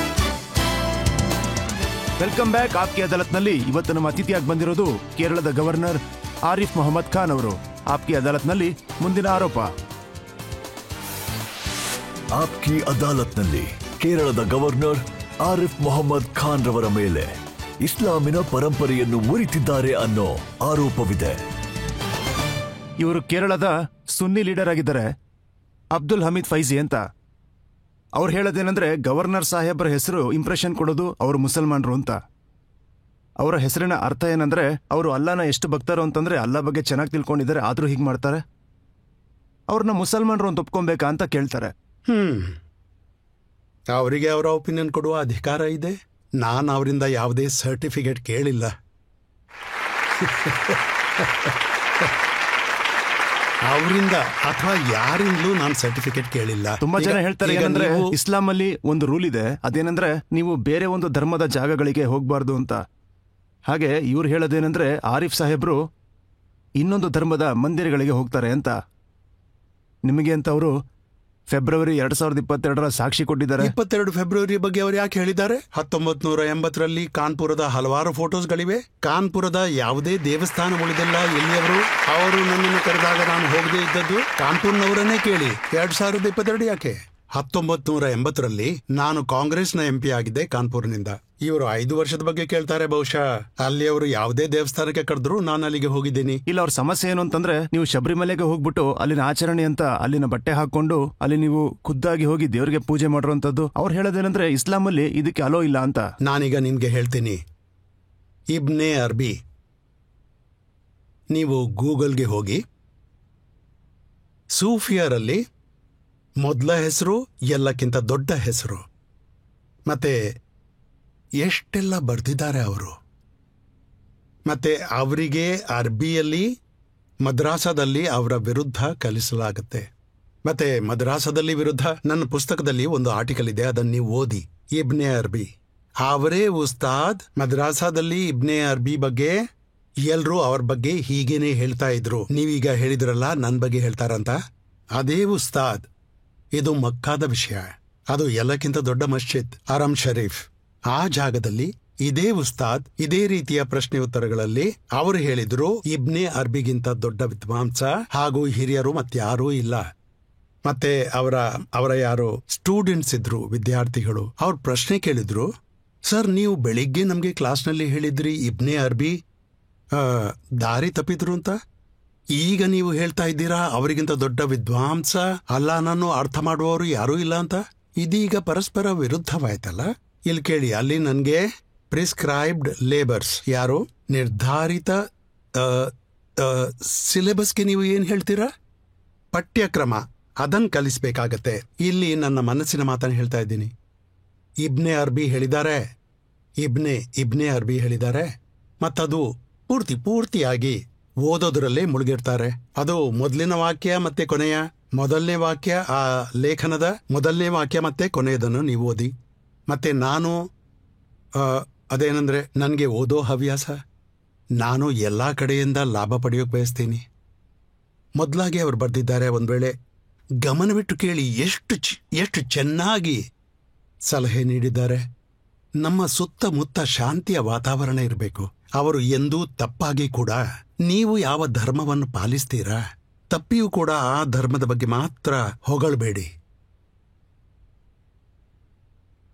Welcome back. ಆಪ್ಕೆ ಅದಾಲತ್ನಲ್ಲಿ ಇವತ್ತು ನಮ್ಮ ಅತಿಥಿಯಾಗಿ ಬಂದಿರೋದು ಕೇರಳದ ಗವರ್ನರ್ ಆರಿಫ್ ಮೊಹಮ್ಮದ್ ಖಾನ್ ಅವರು. ಆಪ್ಕೆ ಅದಾಲತ್ನಲ್ಲಿ ಮುಂದಿನ ಆರೋಪ. ಆಪ್ಕಿ ಅದಾಲತ್ನಲ್ಲಿ ಕೇರಳದ ಗವರ್ನರ್ ಆರಿಫ್ ಮೊಹಮ್ಮದ್ ಖಾನ್ ರವರ ಮೇಲೆ ಇಸ್ಲಾಮಿನ ಪರಂಪರೆಯನ್ನು ಮುರಿತಿದ್ದಾರೆ ಅನ್ನೋ ಆರೋಪವಿದೆ. ಇವರು ಕೇರಳದ ಸುನ್ನಿ ಲೀಡರ್ ಆಗಿದ್ದಾರೆ, ಅಬ್ದುಲ್ ಹಮೀದ್ ಫೈಜಿ ಅಂತ. ಅವ್ರು ಹೇಳೋದೇನೆಂದ್ರೆ, ಗವರ್ನರ್ ಸಾಹೇಬ್ರ ಹೆಸರು ಇಂಪ್ರೆಷನ್ ಕೊಡೋದು ಅವರು ಮುಸಲ್ಮಾನರು ಅಂತ. ಅವರ ಹೆಸರಿನ ಅರ್ಥ ಏನಂದ್ರೆ, ಅವರು ಅಲ್ಲಾನ ಎಷ್ಟು ಭಕ್ತರು ಅಂತಂದ್ರೆ ಅಲ್ಲಾ ಬಗ್ಗೆ ಚೆನ್ನಾಗಿ ತಿಳ್ಕೊಂಡಿದ್ದಾರೆ, ಆದ್ರೂ ಹೀಗೆ ಮಾಡ್ತಾರೆ. ಅವ್ರನ್ನ ಮುಸಲ್ಮಾನರು ಅಂತ ಒಪ್ಕೊಬೇಕಾ ಅಂತ ಕೇಳ್ತಾರೆ. ಅವರಿಗೆ ಅವರ ಒಪಿನಿಯನ್ ಕೊಡುವ ಅಧಿಕಾರ ಇದೆ. ನಾನು ಅವರಿಂದ ಯಾವುದೇ ಸರ್ಟಿಫಿಕೇಟ್ ಕೇಳಿಲ್ಲ. ಅವರಿಂದ ಅಥವಾ ಯಾರಿಂದಲೂ ನಾನು ಸರ್ಟಿಫಿಕೇಟ್ ಕೇಳಿಲ್ಲ. ತುಂಬಾ ಜನ ಹೇಳ್ತಾರೆ ಈಗ ಏನಂದ್ರೆ ನೀವು- ಇಸ್ಲಾಂ ಅಲ್ಲಿ ಒಂದು ರೂಲ್ ಇದೆ, ಅದೇನಂದ್ರೆ ನೀವು ಬೇರೆ ಒಂದು ಧರ್ಮದ ಜಾಗಗಳಿಗೆ ಹೋಗ್ಬಾರ್ದು ಅಂತ. ಹಾಗೆ ಇವ್ರು ಹೇಳೋದೇನೆಂದ್ರೆ ಆರಿಫ್ ಸಾಹೇಬ್ರು ಇನ್ನೊಂದು ಧರ್ಮದ ಮಂದಿರಗಳಿಗೆ ಹೋಗ್ತಾರೆ ಅಂತ. ನಿಮಗೆ ಅಂತ ಅವರು ಫೆಬ್ರವರಿ 2022 ಸಾಕ್ಷಿ ಕೊಟ್ಟಿದ್ದಾರೆ. 22 ಫೆಬ್ರವರಿ ಬಗ್ಗೆ ಅವರು ಯಾಕೆ ಹೇಳಿದ್ದಾರೆ? 1980ರಲ್ಲಿ ಕಾನ್ಪುರದ ಹಲವಾರು ಫೋಟೋಸ್ಗಳಿವೆ. ಕಾನ್ಪುರದ ಯಾವುದೇ ದೇವಸ್ಥಾನ ಉಳಿದಿಲ್ಲ ಎಲ್ಲಿಯವರು. ಅವರು ನನ್ನನ್ನು ಕರೆದಾಗ ನಾನು ಹೋಗದೇ ಇದ್ದದ್ದು ಕಾನ್ಪುರ್ನವರನ್ನೇ ಕೇಳಿ. 2022 ಯಾಕೆ? 1980ರಲ್ಲಿ ನಾನು ಕಾಂಗ್ರೆಸ್ನ MP ಆಗಿದ್ದೆ ಕಾನ್ಪುರ್ನಿಂದ. ಇವರು 5 ವರ್ಷದ ಬಗ್ಗೆ ಕೇಳ್ತಾರೆ. ಬಹುಶಃ ಅಲ್ಲಿ ಅವರು ಯಾವುದೇ ದೇವಸ್ಥಾನಕ್ಕೆ ಕರೆದ್ರು ನಾನು ಅಲ್ಲಿಗೆ ಹೋಗಿದ್ದೀನಿ. ಇಲ್ಲ, ಅವ್ರ ಸಮಸ್ಯೆ ಏನು ಅಂತಂದ್ರೆ ನೀವು ಶಬರಿಮಲೆಗೆ ಹೋಗ್ಬಿಟ್ಟು ಅಲ್ಲಿನ ಆಚರಣೆ ಅಂತ ಅಲ್ಲಿನ ಬಟ್ಟೆ ಹಾಕೊಂಡು ಅಲ್ಲಿ ನೀವು ಖುದ್ದಾಗಿ ಹೋಗಿ ದೇವರಿಗೆ ಪೂಜೆ ಮಾಡಿರುವಂತದ್ದು. ಅವ್ರು ಹೇಳೋದೇನಂದ್ರೆ ಇಸ್ಲಾಂ ಅಲ್ಲಿ ಇದಕ್ಕೆ ಅಲೋ ಇಲ್ಲ ಅಂತ. ನಾನೀಗ ನಿಮ್ಗೆ ಹೇಳ್ತೀನಿ. ಇಬ್ನೆ ಅರ್ಬಿ ನೀವು ಗೂಗಲ್ಗೆ ಹೋಗಿ, ಸೂಫಿಯರಲ್ಲಿ ಮೊದಲ ಹೆಸರು ಎಲ್ಲಕ್ಕಿಂತ ದೊಡ್ಡ ಹೆಸರು. ಮತ್ತೆ ಎಷ್ಟೆಲ್ಲ ಬರೆದಿದ್ದಾರೆ ಅವರು. ಮತ್ತೆ ಅವರಿಗೆ ಅರ್ಬಿಯಲ್ಲಿ ಮದ್ರಾಸದಲ್ಲಿ ಅವರ ವಿರುದ್ಧ ಕಲಿಸಲಾಗುತ್ತೆ. ಮತ್ತೆ ಮದ್ರಾಸದಲ್ಲಿ ವಿರುದ್ಧ ನನ್ನ ಪುಸ್ತಕದಲ್ಲಿ ಒಂದು ಆರ್ಟಿಕಲ್ ಇದೆ, ಅದನ್ನು ನೀವು ಓದಿ. ಇಬ್ನೆ ಅರ್ಬಿ ಅವರೇ ಉಸ್ತಾದ್. ಮದ್ರಾಸದಲ್ಲಿ ಇಬ್ನೆ ಅರ್ಬಿ ಬಗ್ಗೆ ಎಲ್ರೂ ಅವ್ರ ಬಗ್ಗೆ ಹೀಗೇನೆ ಹೇಳ್ತಾ ಇದ್ರು. ನೀವೀಗ ಹೇಳಿದ್ರಲ್ಲ ನನ್ನ ಬಗ್ಗೆ ಹೇಳ್ತಾರಂತ, ಅದೇ ಉಸ್ತಾದ್. ಇದು ಮಕ್ಕಾದ ವಿಷಯ. ಅದು ಎಲ್ಲಕ್ಕಿಂತ ದೊಡ್ಡ ಮಸ್ಜಿದ್ ಅರಂ ಶರೀಫ್. ಆ ಜಾಗದಲ್ಲಿ ಇದೇ ಉಸ್ತಾದ್ ಇದೇ ರೀತಿಯ ಪ್ರಶ್ನೆ ಉತ್ತರಗಳಲ್ಲಿ ಅವರು ಹೇಳಿದ್ರು, ಇಬ್ನೆ ಅರ್ಬಿಗಿಂತ ದೊಡ್ಡ ವಿದ್ವಾಂಸ ಹಾಗೂ ಹಿರಿಯರು ಮತ್ಯಾರೂ ಇಲ್ಲ. ಮತ್ತೆ ಅವರ ಯಾರೋ ಸ್ಟೂಡೆಂಟ್ಸ್ ಇದ್ರು, ವಿದ್ಯಾರ್ಥಿಗಳು. ಅವ್ರ ಪ್ರಶ್ನೆ ಕೇಳಿದ್ರು, ಸರ್ ನೀವು ಬೆಳಿಗ್ಗೆ ನಮ್ಗೆ ಕ್ಲಾಸ್ನಲ್ಲಿ ಹೇಳಿದ್ರಿ ಇಬ್ನೆ ಅರ್ಬಿ ದಾರಿ ತಪ್ಪಿದ್ರು ಅಂತ. ಈಗ ನೀವು ಹೇಳ್ತಾ ಇದ್ದೀರಾ ಅವರಿಗಿಂತ ದೊಡ್ಡ ವಿದ್ವಾಂಸ ಅಲ್ಲಾಹನನ್ನು ಅರ್ಥ ಮಾಡುವವರು ಯಾರೂ ಇಲ್ಲ ಅಂತ. ಇದೀಗ ಪರಸ್ಪರ ವಿರುದ್ಧವಾಯ್ತಲ್ಲ. ಇಲ್ಲಿ ಕೇಳಿ, ಅಲ್ಲಿ ನನಗೆ ಪ್ರಿಸ್ಕ್ರೈಬ್ಡ್ ಲೇಬರ್ಸ್, ಯಾರು ನಿರ್ಧಾರಿತ ಸಿಲೆಬಸ್ಗೆ ನೀವು ಏನ್ ಹೇಳ್ತೀರಾ, ಪಠ್ಯಕ್ರಮ, ಅದನ್ನು ಕಲಿಸ್ಬೇಕಾಗತ್ತೆ. ಇಲ್ಲಿ ನನ್ನ ಮನಸ್ಸಿನ ಮಾತನ್ನು ಹೇಳ್ತಾ ಇದ್ದೀನಿ. ಇಬ್ನೆ ಅರ್ಬಿ ಹೇಳಿದ್ದಾರೆ, ಇಬ್ನೆ ಅರ್ಬಿ ಹೇಳಿದ್ದಾರೆ, ಮತ್ತದು ಪೂರ್ತಿಯಾಗಿ ಓದೋದ್ರಲ್ಲೇ ಮುಳುಗಿರ್ತಾರೆ. ಅದು ಮೊದಲಿನ ವಾಕ್ಯ ಮತ್ತೆ ಕೊನೆಯ ಮೊದಲನೇ ವಾಕ್ಯ, ಆ ಲೇಖನದ ಮೊದಲನೇ ವಾಕ್ಯ ಮತ್ತೆ ಕೊನೆಯದನ್ನು ನೀವು ಓದಿ. ಮತ್ತೆ ನಾನು ಅದೇನಂದ್ರೆ ನನಗೆ ಓದೋ ಹವ್ಯಾಸ. ನಾನು ಎಲ್ಲ ಕಡೆಯಿಂದ ಲಾಭ ಪಡೆಯೋಕೆ ಬಯಸ್ತೀನಿ. ಮೊದಲಾಗಿ ಅವರು ಬರೆದಿದ್ದಾರೆ, ಒಂದು ವೇಳೆ ಗಮನವಿಟ್ಟು ಕೇಳಿ, ಎಷ್ಟು ಚೆನ್ನಾಗಿ ಸಲಹೆ ನೀಡಿದ್ದಾರೆ. ನಮ್ಮ ಸುತ್ತಮುತ್ತ ಶಾಂತಿಯ ವಾತಾವರಣ ಇರಬೇಕು. ಅವರು ಎಂದೂ ತಪ್ಪಾಗಿ ಕೂಡ ನೀವು ಯಾವ ಧರ್ಮವನ್ನು ಪಾಲಿಸ್ತೀರಾ, ತಪ್ಪಿಯೂ ಕೂಡ ಆ ಧರ್ಮದ ಬಗ್ಗೆ ಮಾತ್ರ ಹೊಗಳಬೇಡಿ.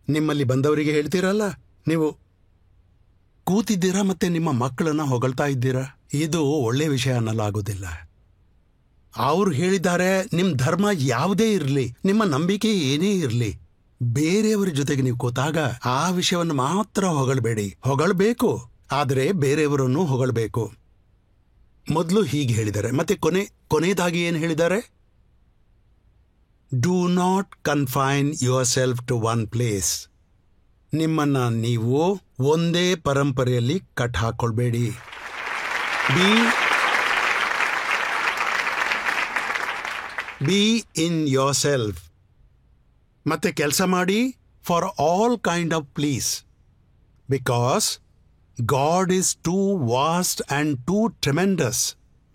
ನಿಮ್ಮಲ್ಲಿ ಬಂದವರಿಗೆ ಹೇಳ್ತೀರಲ್ಲ, ನೀವು ಕೂತಿದ್ದೀರಾ ಮತ್ತೆ ನಿಮ್ಮ ಮಕ್ಕಳನ್ನ ಹೊಗಳ್ತಾ ಇದ್ದೀರಾ, ಇದು ಒಳ್ಳೆ ವಿಷಯ ಅನ್ನಲಾಗೋದಿಲ್ಲ. ಅವರು ಹೇಳಿದ್ದಾರೆ, ನಿಮ್ಮ ಧರ್ಮ ಯಾವುದೇ ಇರಲಿ, ನಿಮ್ಮ ನಂಬಿಕೆ ಏನೇ ಇರಲಿ, ಬೇರೆಯವರ ಜೊತೆಗೆ ನೀವು ಕೂತಾಗ ಆ ವಿಷಯವನ್ನು ಮಾತ್ರ ಹೊಗಳಬೇಡಿ. ಹೊಗಳಬೇಕು, ಆದರೆ ಬೇರೆಯವರನ್ನು ಹೊಗಳಬೇಕು. ಮೊದಲು ಹೀಗೆ ಹೇಳಿದ್ದಾರೆ. ಮತ್ತೆ ಕೊನೆಯದಾಗಿ ಏನು ಹೇಳಿದ್ದಾರೆ? Do not confine yourself to one place. ನಿಮ್ಮನ್ನ ನೀವು ಒಂದೇ ಪರಂಪರೆಯಲ್ಲಿ ಕಟ್ ಹಾಕೊಳ್ಬೇಡಿ. Be in yourself. ಮತ್ತೆ ಕೆಲಸ ಮಾಡಿ for all kind of please. Because God is too vast and too tremendous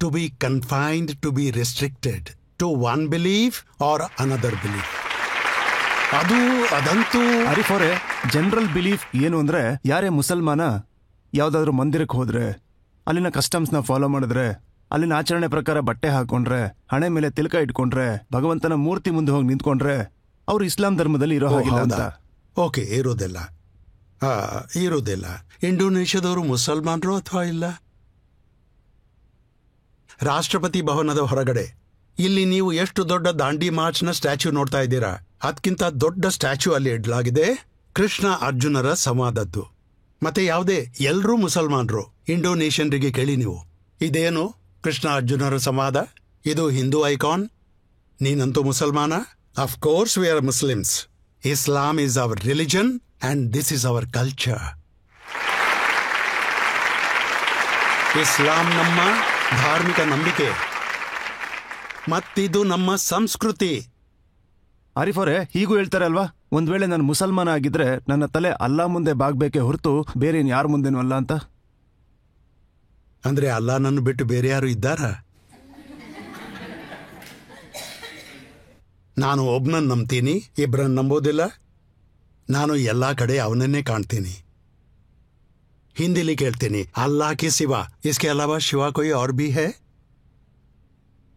to be confined, to be restricted to one belief or another belief. ಅದಂತೂ ಆರಿಫ್ ಅವರೇ, ಜನರಲ್ ಬಿಲೀಫ್ ಏನು ಅಂದ್ರೆ, ಯಾರೇ ಮುಸಲ್ಮಾನ ಯಾವ್ದಾದ್ರು ಮಂದಿರಕ್ಕೆ ಹೋದ್ರೆ, ಅಲ್ಲಿನ ಕಸ್ಟಮ್ಸ್ನ ಫಾಲೋ ಮಾಡಿದ್ರೆ, ಅಲ್ಲಿನ ಆಚರಣೆ ಪ್ರಕಾರ ಬಟ್ಟೆ ಹಾಕೊಂಡ್ರೆ, ಹಣೆ ಮೇಲೆ ತಿಲಕ ಇಟ್ಕೊಂಡ್ರೆ, ಭಗವಂತನ ಮೂರ್ತಿ ಮುಂದೆ ಹೋಗಿ ನಿಂತ್ಕೊಂಡ್ರೆ, ಅವರು ಇಸ್ಲಾಂ ಧರ್ಮದಲ್ಲಿ ಇರೋ ಹಾಗಿಲ್ಲ ಅಂತ. ಓಕೆ, ಇರೋದಿಲ್ಲ. ಇಂಡೋನೇಷ್ಯಾದವರು ಮುಸಲ್ಮಾನರು ಅಥವಾ ಇಲ್ಲ? ರಾಷ್ಟ್ರಪತಿ ಭವನದ ಹೊರಗಡೆ ಇಲ್ಲಿ ನೀವು ಎಷ್ಟು ದೊಡ್ಡ ದಾಂಡಿ ಮಾರ್ಚ್ನ ಸ್ಟ್ಯಾಚ್ಯೂ ನೋಡ್ತಾ ಇದ್ದೀರಾ, ಅದಕ್ಕಿಂತ ದೊಡ್ಡ ಸ್ಟ್ಯಾಚ್ಯೂ ಅಲ್ಲಿ ಇಡ್ಲಾಗಿದೆ, ಕೃಷ್ಣ ಅರ್ಜುನರ ಸಂವಾದದ್ದು. ಮತ್ತೆ ಯಾವುದೇ ಎಲ್ಲರೂ ಮುಸಲ್ಮಾನರು. ಇಂಡೋನೇಷ್ಯನ್ರಿಗೆ ಕೇಳಿ ನೀವು, ಇದೇನು ಕೃಷ್ಣ ಅರ್ಜುನರ ಸಂವಾದ? ಇದು ಹಿಂದೂ ಐಕಾನ್, ನೀನಂತೂ ಮುಸಲ್ಮಾನ. Of course we are Muslims. Islam is our religion and this is our culture. Islam ನಮ್ಮ ಧಾರ್ಮಿಕ ನಂಬಿಕೆ ಮತ್ತಿದು ನಮ್ಮ ಸಂಸ್ಕೃತಿ. ಆರಿಫ್ ಅವರೇ, ಹೀಗೂ ಹೇಳ್ತಾರೆ ಅಲ್ವಾ, ಒಂದ್ ವೇಳೆ ನಾನು ಮುಸಲ್ಮಾನ ಆಗಿದ್ರೆ ನನ್ನ ತಲೆ ಅಲ್ಲಾ ಮುಂದೆ ಬಾಗ್ಬೇಕೆ ಹೊರತು ಬೇರೆ ಯಾರ ಮುಂದೆನೂ ಅಲ್ಲ ಅಂತ. ಅಂದ್ರೆ ಅಲ್ಲಾಹನನ್ನು ಬಿಟ್ಟು ಬೇರೆ ಯಾರು ಇದ್ದಾರಾ? ನಾನು ಒಬ್ನನ್ನು ನಂಬ್ತೀನಿ, ಇಬ್ಬರನ್ನು ನಂಬೋದಿಲ್ಲ. ನಾನು ಎಲ್ಲ ಕಡೆ ಅವನನ್ನೇ ಕಾಣ್ತೀನಿ. ಹಿಂದಿಲಿ ಕೇಳ್ತೀನಿ, ಅಲ್ಲಾ ಕಿ ಸಿವಾ ಇಸ್ಕೆ ಅಲಾವಾ ಶಿವ ಕೊಯ್ ಔರ್ ಭಿ ಹೈ?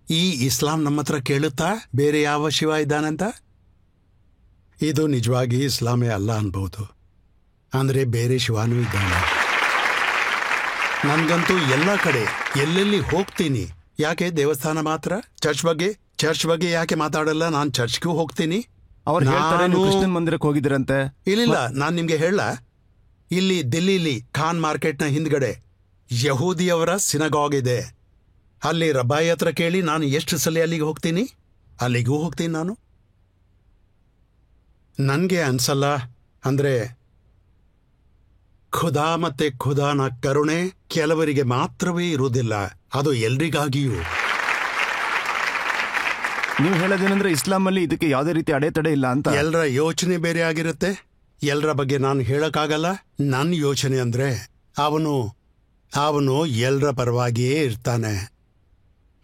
ಈ ಇಸ್ಲಾಂ ನಮ್ಮ ಹತ್ರ ಕೇಳುತ್ತಾ ಬೇರೆ ಯಾವ ಶಿವ ಇದ್ದಾನಂತ? ಇದು ನಿಜವಾಗಿ ಇಸ್ಲಾಮೇ ಅಲ್ಲ ಅನ್ಬಹುದು. ಅಂದ್ರೆ ಬೇರೆ ಶಿವನೂ ಇದ್ದಾನೆ. ನನ್ಗಂತೂ ಎಲ್ಲ ಕಡೆ ಎಲ್ಲೆಲ್ಲಿ ಹೋಗ್ತೀನಿ. ಯಾಕೆ ದೇವಸ್ಥಾನ ಮಾತ್ರ? ಚರ್ಚ್ ಬಗ್ಗೆ ಯಾಕೆ ಮಾತಾಡಲ್ಲ? ನಾನು ಚರ್ಚ್ಗೂ ಹೋಗ್ತೀನಿ. ಅವ್ರು ಹೇಳ್ತಾರೆ ನೀವು ಕೃಷ್ಣನ್ ಮಂದಿರಕ್ಕೆ ಹೋಗಿದ್ರಂತೆ. ಇಲ್ಲ, ನಾನು ನಿಮ್ಗೆ ಹೇಳ, ಇಲ್ಲಿ ದಿಲ್ಲಿಲಿ ಖಾನ್ ಮಾರ್ಕೆಟ್ನ ಹಿಂದ್ಗಡೆ ಯಹೂದಿಯವರ ಸಿನಗಾಗ್ ಇದೆ. ಅಲ್ಲಿ ರಬ್ಬಾಯಿ ಹತ್ರ ಕೇಳಿ ನಾನು ಎಷ್ಟು ಸಲ ಅಲ್ಲಿಗೆ ಹೋಗ್ತೀನಿ. ಅಲ್ಲಿಗೂ ಹೋಗ್ತೀನಿ ನಾನು. ನನಗೆ ಅನ್ಸಲ್ಲ, ಅಂದ್ರೆ ಖುದಾ ಮತ್ತೆ ಖುದಾನ ಕರುಣೆ ಕೆಲವರಿಗೆ ಮಾತ್ರವೇ ಇರುವುದಿಲ್ಲ, ಅದು ಎಲ್ರಿಗಾಗಿಯೂ. ನೀವು ಹೇಳೋದೇನಂದ್ರೆ ಇಸ್ಲಾಂ ಅಲ್ಲಿ ಇದಕ್ಕೆ ಯಾವುದೇ ರೀತಿ ಅಡೆತಡೆ ಇಲ್ಲ ಅಂತ. ಎಲ್ಲರ ಯೋಚನೆ ಬೇರೆ ಆಗಿರುತ್ತೆ. ಎಲ್ಲರ ಬಗ್ಗೆ ನಾನು ಹೇಳಕ್ಕಾಗಲ್ಲ. ನನ್ನ ಯೋಚನೆ ಅಂದ್ರೆ ಅವನು ಎಲ್ಲರ ಪರವಾಗಿಯೇ ಇರ್ತಾನೆ.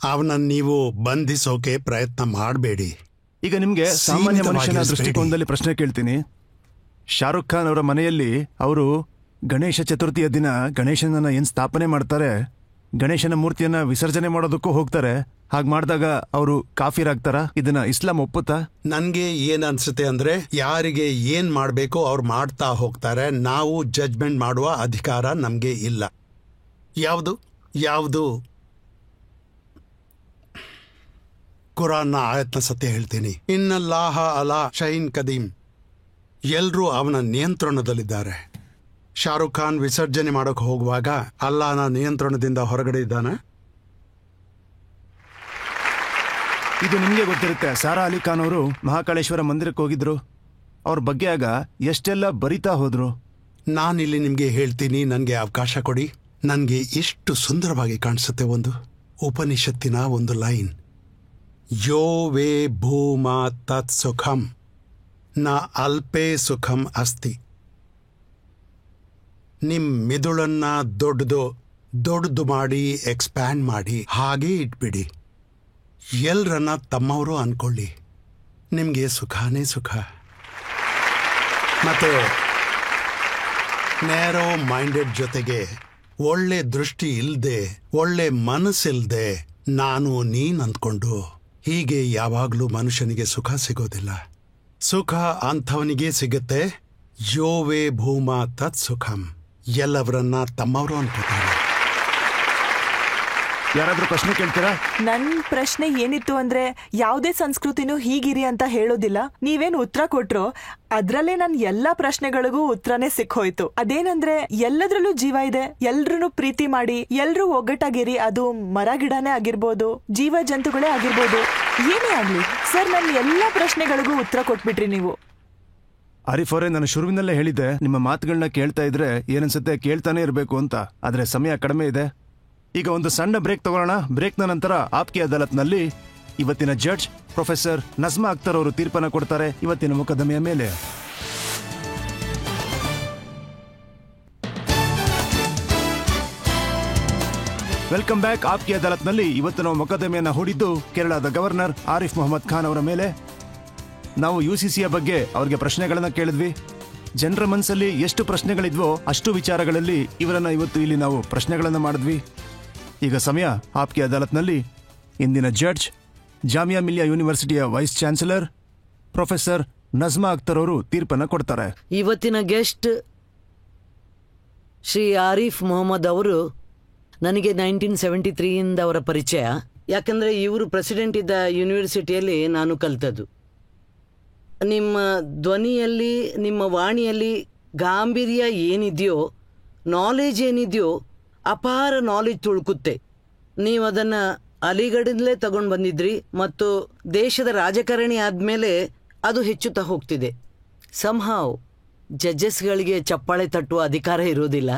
ಅವನನ್ನು ನೀವು ಬಂಧಿಸೋಕೆ ಪ್ರಯತ್ನ ಮಾಡಬೇಡಿ. ಈಗ ನಿಮ್ಗೆ ಸಾಮಾನ್ಯ ಮನುಷ್ಯನ ದೃಷ್ಟಿಕೋನದಲ್ಲಿ ಪ್ರಶ್ನೆ ಕೇಳ್ತೀನಿ. ಶಾರುಖ್ ಖಾನ್ ಅವರ ಮನೆಯಲ್ಲಿ ಅವರು ಗಣೇಶ ಚತುರ್ಥಿಯ ದಿನ ಗಣೇಶನನ್ನ ಏನ್ ಸ್ಥಾಪನೆ ಮಾಡ್ತಾರೆ, ಗಣೇಶನ ಮೂರ್ತಿಯನ್ನ ವಿಸರ್ಜನೆ ಮಾಡೋದಕ್ಕೂ ಹೋಗ್ತಾರೆ. ಹಾಗೆ ಮಾಡಿದಾಗ ಅವರು ಕಾಫಿರ್ ಆಗ್ತಾರ? ಇದನ್ನ ಇಸ್ಲಾಂ ಒಪ್ಪುತ್ತಾ? ನನ್ಗೆ ಏನ್ ಅನ್ಸುತ್ತೆ ಅಂದ್ರೆ, ಯಾರಿಗೆ ಏನ್ ಮಾಡ್ಬೇಕೋ ಅವ್ರು ಮಾಡ್ತಾ ಹೋಗ್ತಾರೆ. ನಾವು ಜಡ್ಜ್ಮೆಂಟ್ ಮಾಡುವ ಅಧಿಕಾರ ನಮ್ಗೆ ಇಲ್ಲ. ಯಾವುದು ಕುರಾನ್ನ ಆಯತ್ನ ಸತ್ಯ ಹೇಳ್ತೀನಿ. ಇನ್ನಲ್ಲಾಹ ಅಲಾ ಶೈನ್ ಕದೀಮ್. ಎಲ್ರೂ ಅವನ ನಿಯಂತ್ರಣದಲ್ಲಿದ್ದಾರೆ. ಶಾರುಖ್ ಖಾನ್ ವಿಸರ್ಜನೆ ಮಾಡೋಕೆ ಹೋಗುವಾಗ ಅಲ್ಲಾಹನ ನಿಯಂತ್ರಣದಿಂದ ಹೊರಗಡೆ ಇದ್ದಾನೆ. ಇದು ನಿಮ್ಗೆ ಗೊತ್ತಿರುತ್ತೆ. ಸಾರಾ ಅಲಿ ಖಾನ್ ಅವರು ಮಹಾಕಾಳೇಶ್ವರ ಮಂದಿರಕ್ಕೆ ಹೋಗಿದ್ರು. ಅವ್ರ ಬಗ್ಗೆ ಆಗ ಎಷ್ಟೆಲ್ಲ ಬರಿತಾ ಹೋದ್ರು. ನಾನಿಲ್ಲಿ ನಿಮ್ಗೆ ಹೇಳ್ತೀನಿ, ನನ್ಗೆ ಅವಕಾಶ ಕೊಡಿ. ನನ್ಗೆ ಇಷ್ಟು ಸುಂದರವಾಗಿ ಕಾಣಿಸುತ್ತೆ ಒಂದು ಉಪನಿಷತ್ತಿನ ಒಂದು ಲೈನ್, ಯೋ ವೇ ಭೂಮಾ ತತ್ ಸುಖಂ ನ ಅಲ್ಪೇ ಸುಖಂ ಅಸ್ತಿ. ನಿಮ್ ಮಿದುಳನ್ನ ದೊಡ್ಡದು ಮಾಡಿ ಎಕ್ಸ್ಪ್ಯಾಂಡ್ ಮಾಡಿ ಹಾಗೇ ಇಟ್ಬಿಡಿ. ಎಲ್ರನ್ನ ತಮ್ಮವರು ಅನ್ಕೊಳ್ಳಿ, ನಿಮ್ಗೆ ಸುಖಾನೇ ಸುಖ. ಮತ್ತೆ ನ್ಯಾರೋ ಮೈಂಡೆಡ್ ಜೊತೆಗೆ ಒಳ್ಳೆ ದೃಷ್ಟಿ ಇಲ್ದೆ, ಒಳ್ಳೆ ಮನಸ್ಸಿಲ್ದೆ ನಾನು ನೀನ್ ಅಂದ್ಕೊಂಡು ಹೀಗೆ ಯಾವಾಗ್ಲೂ ಮನುಷ್ಯನಿಗೆ ಸುಖ ಸಿಗೋದಿಲ್ಲ. ಸುಖ ಅಂಥವನಿಗೆ ಸಿಗುತ್ತೆ ಯೋವೇ ಭೂಮಾ ತತ್ ಸುಖಂ. ಎಲ್ಲವರನ್ನ ತಮ್ಮವರು ಅನ್ಕೋತಾರೆ. ಯಾರಾದ್ರೂ ಪ್ರಶ್ನೆ ಕೇಳ್ತೀರಾ? ನನ್ ಪ್ರಶ್ನೆ ಏನಿತ್ತು ಅಂದ್ರೆ, ಯಾವುದೇ ಸಂಸ್ಕೃತಿನೂ ಹೀಗಿರಿ ಅಂತ ಹೇಳೋದಿಲ್ಲ. ನೀವೇನ್ ಉತ್ತರ ಕೊಟ್ರೋ ಅದ್ರಲ್ಲೇ ನನ್ ಎಲ್ಲಾ ಪ್ರಶ್ನೆಗಳಿಗೂ ಉತ್ತರನೇ ಸಿಕ್ಕೋಯ್ತು. ಅದೇನಂದ್ರೆ, ಎಲ್ಲದ್ರಲ್ಲೂ ಜೀವ ಇದೆ, ಎಲ್ರೂ ಪ್ರೀತಿ ಮಾಡಿ, ಎಲ್ರೂ ಒಗ್ಗಟ್ಟಾಗಿರಿ. ಅದು ಮರ ಗಿಡನೇ ಆಗಿರ್ಬೋದು, ಜೀವ ಜಂತುಗಳೇ ಆಗಿರ್ಬೋದು, ಏನೇ ಆಗ್ಲಿ. ಸರ್, ನನ್ನ ಎಲ್ಲಾ ಪ್ರಶ್ನೆಗಳಿಗೂ ಉತ್ತರ ಕೊಟ್ಬಿಟ್ರಿ ನೀವು. ಆರಿಫ್ ಅವರೇ, ನಾನು ಶುರುವಿನಲ್ಲೇ ಹೇಳಿದ್ದೆ, ನಿಮ್ಮ ಮಾತುಗಳನ್ನ ಕೇಳ್ತಾ ಇದ್ರೆ ಏನನ್ಸುತ್ತೆ, ಕೇಳ್ತಾನೆ ಇರಬೇಕು ಅಂತ. ಆದ್ರೆ ಸಮಯ ಕಡಿಮೆ ಇದೆ. ಈಗ ಒಂದು ಸಣ್ಣ ಬ್ರೇಕ್ ತಗೊಳ್ಳೋಣ. ಬ್ರೇಕ್ನ ನಂತರ ಆಪ್ಕಿ ಅದಾಲತ್ನಲ್ಲಿ ಇವತ್ತಿನ ಜಡ್ಜ್ ಪ್ರೊಫೆಸರ್ ನಜ್ಮಾ ಅಖ್ತರ್ ಅವರು ತೀರ್ಪನ್ನು ಕೊಡ್ತಾರೆ ಇವತ್ತಿನ ಮೊಕದ್ದಮೆಯ ಮೇಲೆ. Welcome back. ಆಪ್ಕಿ ಅದಾಲತ್ನಲ್ಲಿ ಇವತ್ತು ನಾವು ಮೊಕದ್ದಮೆಯನ್ನ ಹೂಡಿದ್ದು ಕೇರಳದ ಗವರ್ನರ್ ಆರಿಫ್ ಮೊಹಮ್ಮದ್ ಖಾನ್ ಅವರ ಮೇಲೆ. ನಾವು UCCಯ ಬಗ್ಗೆ ಅವ್ರಿಗೆ ಪ್ರಶ್ನೆಗಳನ್ನ ಕೇಳಿದ್ವಿ. ಜನರ ಮನಸ್ಸಲ್ಲಿ ಎಷ್ಟು ಪ್ರಶ್ನೆಗಳಿದ್ವೋ ಅಷ್ಟು ವಿಚಾರಗಳಲ್ಲಿ ಇವರನ್ನ ಇವತ್ತು ಇಲ್ಲಿ ನಾವು ಪ್ರಶ್ನೆಗಳನ್ನ ಮಾಡಿದ್ವಿ. ಈಗ ಸಮಯ ಆಪ್ಕಿ ಅದಾಲತ್ನಲ್ಲಿ ಇಂದಿನ ಜಡ್ಜ್ ಜಾಮಿಯಾ ಮಿಲಿಯಾ ಯೂನಿವರ್ಸಿಟಿಯ vice chancellor professor Najma Akhtar ಅವರು ತೀರ್ಪನ್ನು ಕೊಡ್ತಾರೆ. ಇವತ್ತಿನ ಗೆಸ್ಟ್ ಶ್ರೀ ಆರಿಫ್ ಮೊಹಮ್ಮದ್ ಅವರು ನನಗೆ 1973 ಅವರ ಪರಿಚಯ. ಯಾಕಂದರೆ ಇವರು ಪ್ರೆಸಿಡೆಂಟ್ ಇದ್ದ ಯೂನಿವರ್ಸಿಟಿಯಲ್ಲಿ ನಾನು ಕಲಿತದ್ದು. ನಿಮ್ಮ ಧ್ವನಿಯಲ್ಲಿ, ನಿಮ್ಮ ವಾಣಿಯಲ್ಲಿ ಗಾಂಭೀರ್ಯ ಏನಿದೆಯೋ, ನಾಲೆಜ್ ಏನಿದೆಯೋ, ಅಪಾರ ನಾಲೆಜ್ ತುಳುಕುತ್ತೆ. ನೀವು ಅದನ್ನು ಅಲಿಗಢದಿಂದಲೇ ತಗೊಂಡು ಬಂದಿದ್ರಿ ಮತ್ತು ದೇಶದ ರಾಜಕಾರಣಿ ಆದಮೇಲೆ ಅದು ಹೆಚ್ಚುತ್ತಾ ಹೋಗ್ತಿದೆ. ಸಂಹಾವ್ ಜಡ್ಜಸ್ಗಳಿಗೆ ಚಪ್ಪಾಳೆ ತಟ್ಟುವ ಅಧಿಕಾರ ಇರೋದಿಲ್ಲ.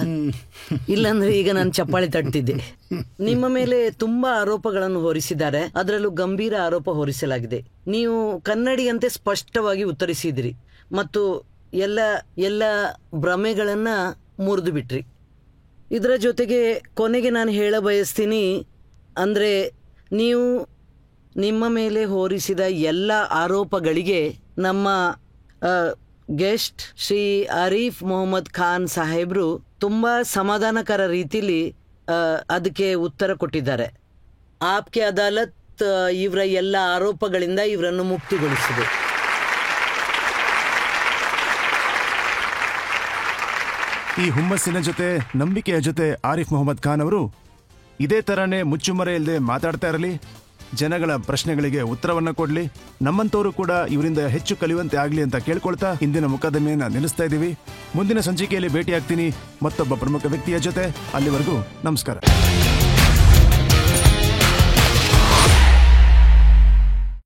ಇಲ್ಲಾಂದ್ರೆ ಈಗ ನಾನು ಚಪ್ಪಾಳೆ ತಟ್ತಿದ್ದೆ. ನಿಮ್ಮ ಮೇಲೆ ತುಂಬಾ ಆರೋಪಗಳನ್ನು ಹೊರಿಸಿದ್ದಾರೆ, ಅದರಲ್ಲೂ ಗಂಭೀರ ಆರೋಪ ಹೊರಿಸಲಾಗಿದೆ. ನೀವು ಕನ್ನಡಿಯಂತೆ ಸ್ಪಷ್ಟವಾಗಿ ಉತ್ತರಿಸಿದಿರಿ ಮತ್ತು ಎಲ್ಲ ಭ್ರಮೆಗಳನ್ನ ಮುರಿದು ಬಿಟ್ರಿ. ಇದರ ಜೊತೆಗೆ ಕೊನೆಗೆ ನಾನು ಹೇಳ ಬಯಸ್ತೀನಿ, ಅಂದರೆ ನೀವು ನಿಮ್ಮ ಮೇಲೆ ಹೊರಿಸಿದ ಎಲ್ಲ ಆರೋಪಗಳಿಗೆ ನಮ್ಮ ಗೆಸ್ಟ್ ಶ್ರೀ ಆರಿಫ್ ಮೊಹಮ್ಮದ್ ಖಾನ್ ಸಾಹೇಬ್ರು ತುಂಬ ಸಮಾಧಾನಕರ ರೀತಿಲಿ ಅದಕ್ಕೆ ಉತ್ತರ ಕೊಟ್ಟಿದ್ದಾರೆ. ಆಪ್ಕೆ ಅದಾಲತ್ ಇವರ ಎಲ್ಲ ಆರೋಪಗಳಿಂದ ಇವರನ್ನು ಮುಕ್ತಿಗೊಳಿಸಿದೆ. ಈ ಹುಮ್ಮಸ್ಸಿನ ಜೊತೆ ನಂಬಿಕೆಯ ಜೊತೆ ಆರಿಫ್ ಮೊಹಮ್ಮದ್ ಖಾನ್ ಅವರು ಇದೇ ತರನೇ ಮುಚ್ಚುಮರೆ ಇಲ್ಲದೆ ಮಾತಾಡ್ತಾ ಇರಲಿ, ಜನಗಳ ಪ್ರಶ್ನೆಗಳಿಗೆ ಉತ್ತರವನ್ನ ಕೊಡ್ಲಿ, ನಮ್ಮಂತವರು ಕೂಡ ಇವರಿಂದ ಹೆಚ್ಚು ಕಲಿಯುವಂತೆ ಆಗ್ಲಿ ಅಂತ ಕೇಳ್ಕೊಳ್ತಾ ಇಂದಿನ ಮೊಕದ್ದಮೆಯನ್ನ ನಿಲ್ಲಿಸ್ತಾ ಇದ್ದೀವಿ. ಮುಂದಿನ ಸಂಚಿಕೆಯಲ್ಲಿ ಭೇಟಿಯಾಗ್ತೀನಿ ಮತ್ತೊಬ್ಬ ಪ್ರಮುಖ ವ್ಯಕ್ತಿಯ ಜೊತೆ. ಅಲ್ಲಿವರೆಗೂ ನಮಸ್ಕಾರ.